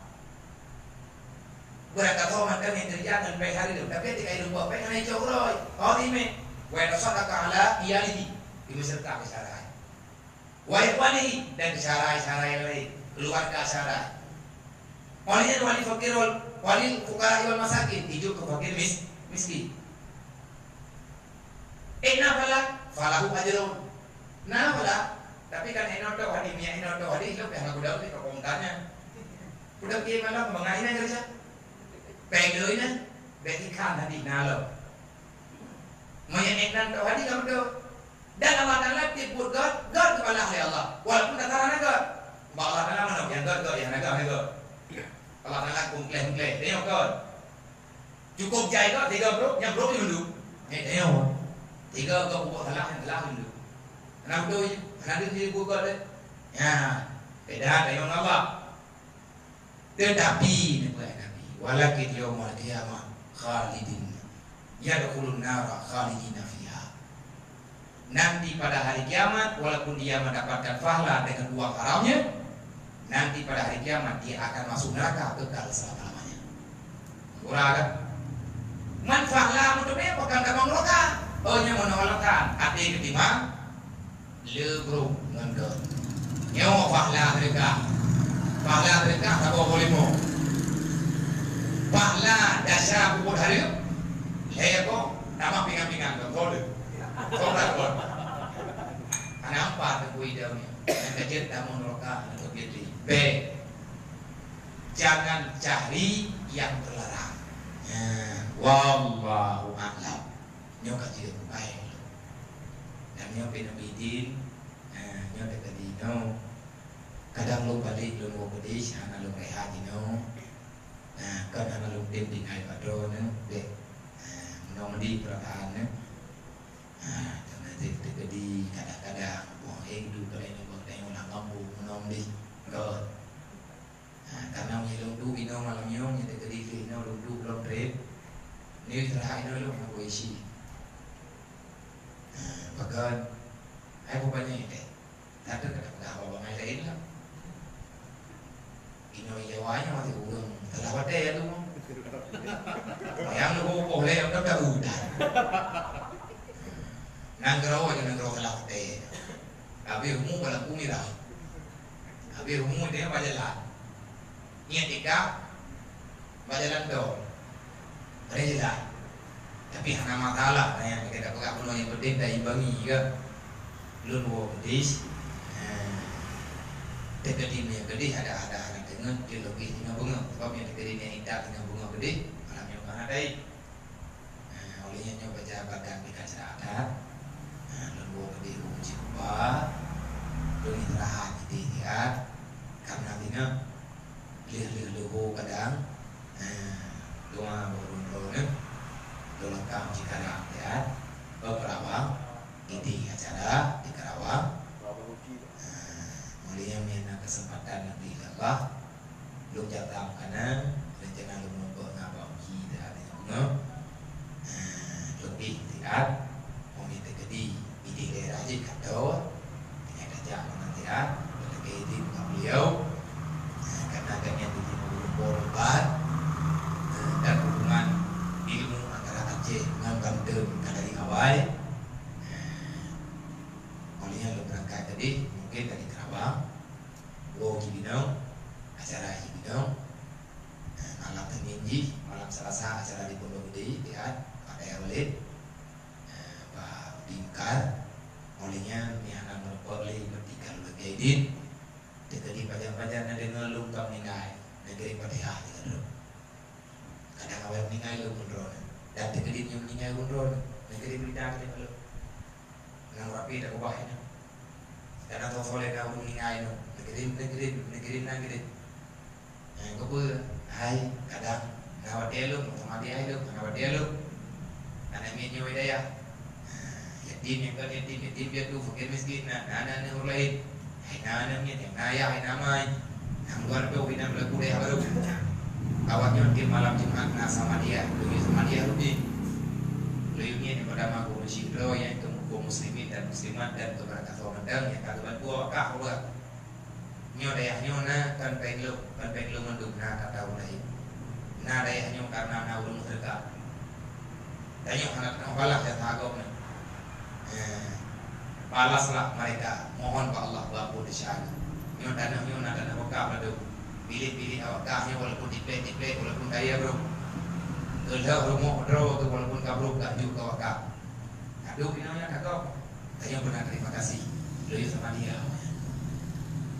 berkata tahu makan yang kerjaan peng hari itu tapi ketika ilmu apa yang naik cowroy oh ini wa nasaka ala iyalihi diserta kesalahan wa ikhwanihi dan kesalahan lain keluarga kesalahan walinya wali fakir wali fuqara wal masakin hidup ke fakir miskin nafala falahu ajrun nafala tapi kan enoto hadi mia enoto hadi hidup yang aku dapat di komentarnya udah gimana mengaina kerja pengeloina betikan hadi nalo menyenangkan tau hadi kamu tuh dan Allah Ta'ala tibur God kepada ahli Allah walaupun takaran God Allah Ta'ala mana yang God yang naga Allah Ta'ala kumkleh dia God cukup jai God tiga bro yang bro dulu tiga God buat salah yang telah dulu kenapa tuh nanti jadi God ya beda dengan Allah tetapi Nabi walakin yaumul qiyamah khalidin yadkhulun nara khalidina fiha. Nanti pada hari kiamat walaupun dia mendapatkan pahala dengan uang haramnya, nanti pada hari kiamat dia akan masuk neraka kekal selama-lamanya. Uragan man fahla mutune bukan kamang neraka. Oh nya menolakan ati ketimbang lebro ngendon. Nyawa fahla mereka. Fahla mereka tak boleh mau. Fahla dasar bubur hari Heko, nama pingan-pingan ke kode, kode. Kenapa terkui daunnya? Yang kecil tamu neraka untuk jadi. B. Jangan cari yang terlarang. Wallahu a'lam. Nyo kecil baik. Dan nyo pinabidin, nyo dekadino. Kadang lu balik lu mau pedis, hana lu rehat dino. Kadang lu dem di kai padone, be. Nong di perataannya, karena di kadang-kadang buang du kalau ini buang tengok nak mampu nong di god, karena menyeluruh du ino malam nyong yang dekat ino lu du belum trip, ni terakhir ino lu nak isi, bahkan, aku banyak ini, tapi kadang-kadang bawa main lain lah, ino jawanya masih urang, telah wadah ya tu. Yang lu boleh yang udah udah. Nanggro kelak deh. Abi rumu bala kumira. Abi rumu dia bajalan. Niat tiga bajalan do. Ada jelas. Tapi hana matalah yang kita pegang penuh yang penting dah imbangi juga. Lu mau pedis. Dekat ini yang gede ada anak dengan dia logis dengan bunga. Sebab yang dekat ini yang indah dengan bunga gede. Adai, olehnya nyoba badan di kaca adat, lalu di uji kuba, lalu istirahat di dia, karena tina lihat kadang, doa berundang, doa kam jika ada beberapa ini acara di Karawang, olehnya mina kesempatan nanti Allah, lu jatah kanan, rencana lu nombor ngabau lebih tidak komite gede ide daerah aja kado ternyata jangan nanti lebih ide beliau karena adanya di berubah dan hubungan ilmu antara Aceh dengan Banten dari awal olehnya lo berangkat tadi mungkin dari Kerawang Cibinong acara Cibinong malam Senin malam Selasa acara di Pondok Gede lihat Pak Erwin Pak Bingkar olehnya ni anak merpoli bertiga lagi edit dekat di pajak-pajak ada ngelum kam ningai negeri Padihah gitu kadang awal ningai lu pundron dan dekat di yang ningai pundron negeri Blitar gitu lu nang rapi dah ubahnya karena tahu soleh kau ningai lu negeri negeri yang kau hai kadang ngawat dia lu sama dia lu ngawat dia lu karena minyo ida ya Yatim yang kan yatim piatu, fakir miskin, anak orang lain. Anak yang naya, namai. Yang luar biasa, yang berlaku dia baru. Kawannya di malam Jumat sama dia, lebih sama dia lebih. Lebihnya daripada mahu bersyukur yang itu kaum muslimin dan muslimat dan keberkatan orang yang kata bantu akak Allah. Nyo dayahnya na kan penglu menduk na kata ulai. Na dayahnya karena na ulun mereka. Tanya anak balas dan hagom. Balaslah mereka. Mohon pak Allah bapu di sana. Nyo na tanah wakaf badu. Pilih awakahnya walaupun diplay walaupun daya bro. Gelap rumah bro tu walaupun kabruk tak juga wakaf. Aduh namanya kakak. Tanya benar terima kasih. Lebih sama dia.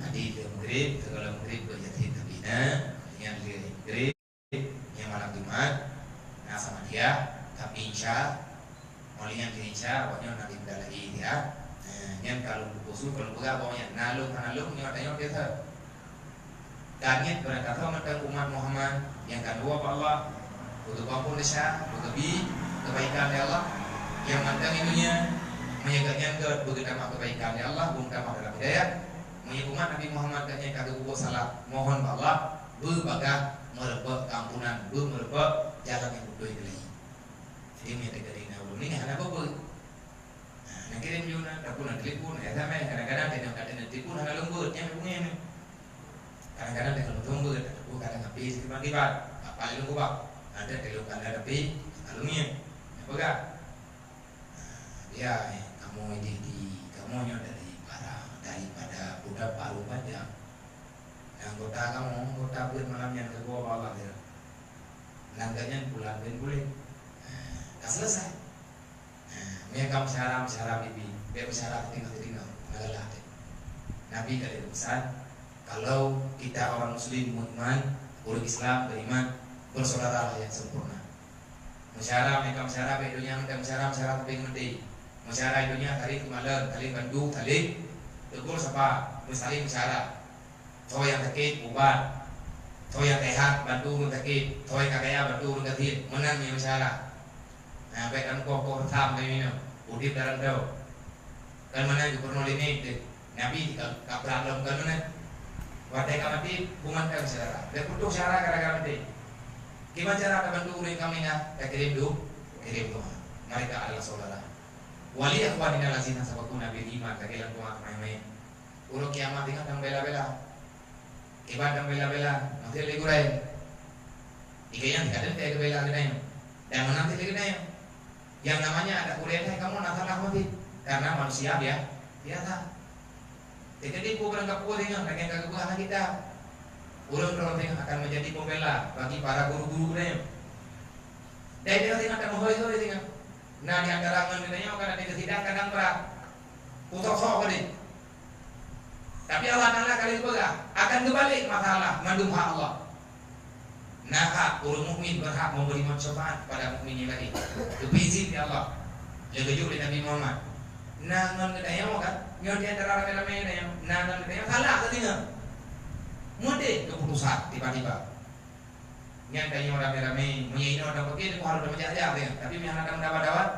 Adik dia murid, segala murid berjati terbina. Yang dia murid, yang malam Jumat. Nah sama dia, tapi insya, maulian ke insya, pokoknya nanti dah lagi dia. Yang kalau buku kalau buka pokoknya nalung, ni katanya biasa. Kanyat berkata tentang umat Muhammad yang kedua Allah, untuk ampun dosa, untuk kebaikan ya Allah. Yang mandang itunya menyegaknya ke begitu tambah kebaikan ya Allah, bung tambah dalam hidayah. Umat Nabi Muhammad katanya kagak buku salah mohon Allah berbagah merebak kampunan merebak jalan yang bodoh itu lagi. Jadi minta dari naulu ini anak apa? Nah kirim juga tak pun telepon ya sama kadang-kadang tidak ada telepon hal lembut yang punya ni. Kadang-kadang dengan lembut aku kadang habis tiba-tiba paling lembut pak ada telepon ada tapi alumnya apa gak? Ya kamu ini kamu nyoda daripada budak baru saja. Anggota kamu, anggota buat malamnya ke bawah Allah dia. Langgannya bulan boleh. Tak selesai. Mereka musyawarah bibi, dia musyawarah tinggal ngalah. Nabi dari pesan, kalau kita orang Muslim beriman, orang Islam beriman, bersaudara yang sempurna. Musyawarah mereka musyawarah bedonya mereka musyawarah tapi ngerti. Musyawarah idunya tali kemalan, tali bandu, tali tegur siapa? Misalnya musyawarah. Toh yang sakit ubat, toh yang sehat bantu orang sakit, toh yang kaya bantu orang sakit. Menang yang musyawarah. Nah, baik kan kau tham dari ini, udip dalam tahu. Kan mana gubernur ini, Nabi kapal dalam kan mana? Wadai kamati buman kan musyawarah. Dia putus musyawarah gara-gara mati. Gimana cara bantu orang kami nak? Kirim doa. Mereka adalah saudara. Wali akhwanina lazina sabaku Nabi iman kagilan doa main-main. Urut kiamat ingat yang bela-bela. Ibadah yang bela-bela nanti lagi gurai. Ikayang tidak ada yang bela lagi dan menanti lagi yang namanya ada kuliahnya kamu nasalah mati karena manusia biasa. Jadi ku berangkat ku dengan kagak kebuahan kita. Urut orang akan menjadi pembela bagi para guru-guru kita. Dari dia tengah tak menghoi-hoi tengah. Nah di antara mengenainya karena dia tidak kadang berat putus sok ni. Tapi Allah Taala kali juga akan kembali masalah mandum hak Allah. Nah hak orang mukmin berhak memberi syafaat pada mukmin lagi. Lebih izin ya Allah. Jaga juga Nabi Muhammad. Nah mengenainya kan yang di antara ramai-ramai yang nah mengenainya salah tadinya. Mudah keputusan tiba-tiba. Yang tanya orang ramai, menyanyi orang pergi, aku harus dapat jahat ya. Tapi yang akan dapat,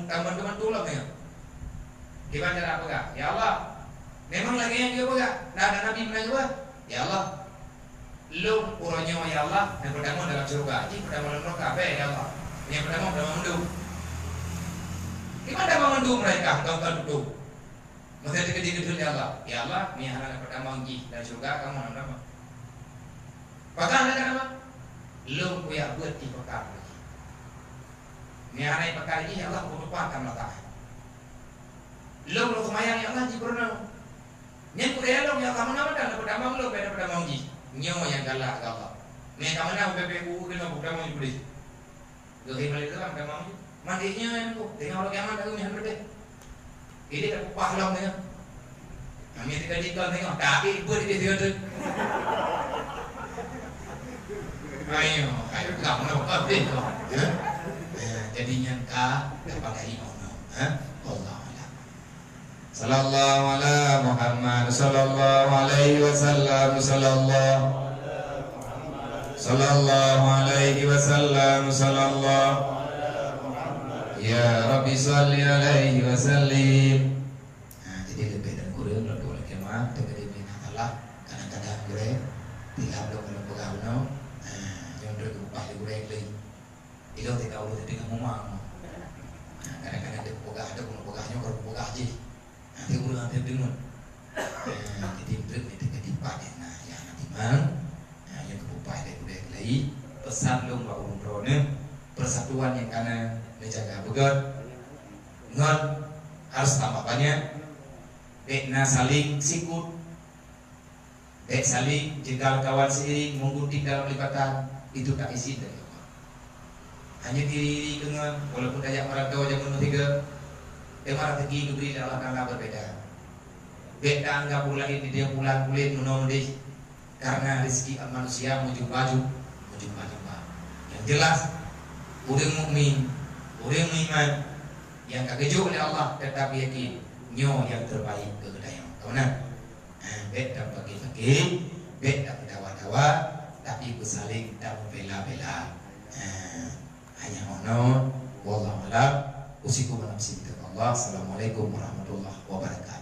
teman-teman tolong ya. Gimana cara apa gak? Ya Allah, memang lagi yang dia apa? Nah ada Nabi pernah juga. Ya Allah, lu uronyo ya Allah, yang pertama dalam surga, ini pertama dalam neraka, apa ya Allah? Yang pertama mendung. Gimana mendung mereka? Kau duduk. Mesti dikit-dikit ya Allah. Ya Allah, ini yang pertama dari surga, kamu nama. Bahkan ada nama. Lu punya buat di perkara lagi. Ni anak perkara ini Allah merupakan mata. Lu semayang ya Allah di pernah. Ni kuliah lu yang kamu nama dan pertama lu pada pertama uji. Nyawa yang galak Allah. Ni kamu nama PPU kena pertama uji boleh. Jadi balik tu kan pertama uji. Mandinya yang tu. Tengok orang kiamat aku ni hendak deh. Ini tak pahlawan ni. Kami tidak dikau tengok. Tapi ibu di dia tu. Ayo kamu nak apa tu? Jadinya kah dapat iman. Allah. Sallallahu ala Muhammad sallallahu alaihi wasallam sallallahu alaihi wasallam sallallahu Ya Rabbi sholli alaihi wasallim. Nah, jadi lebih dan kurang lalu oleh kemah terkait dengan Allah kadang-kadang kurang tidak belum kalau pegang no. Yang berubah di kurang lagi. Ilo tidak urut dengan mumang. Kadang-kadang dia pegang ada pun pegahnya kalau pegang aja. Nanti kurang nanti bingung. Jadi berut itu ketipan nah ya nanti mang. Yang berubah dari kurang lagi. Pesan lu mbak umrohnya persatuan yang karena menjaga begot ngon harus tambah banyak dekna saling sikut dek saling jegal kawan seiring menggunting dalam lipatan itu tak izin dari Allah hanya diri dengan walaupun daya orang tua yang menurut tiga marah tegi diberi dalam rangka berbeda beda anggap lain di dia pulang kulit menong deh karena rezeki manusia maju yang jelas orang mukmin, orang iman yang kagejo oleh Allah tetapi yakin nyo yang terbaik kegedayan. Kawan, beda bagi-bagi, beda dawa-dawa, tapi bersaling dan bela-bela. Hanya ono, wallahu a'lam. Usikum wa nafsi Allah. Assalamualaikum warahmatullahi wabarakatuh.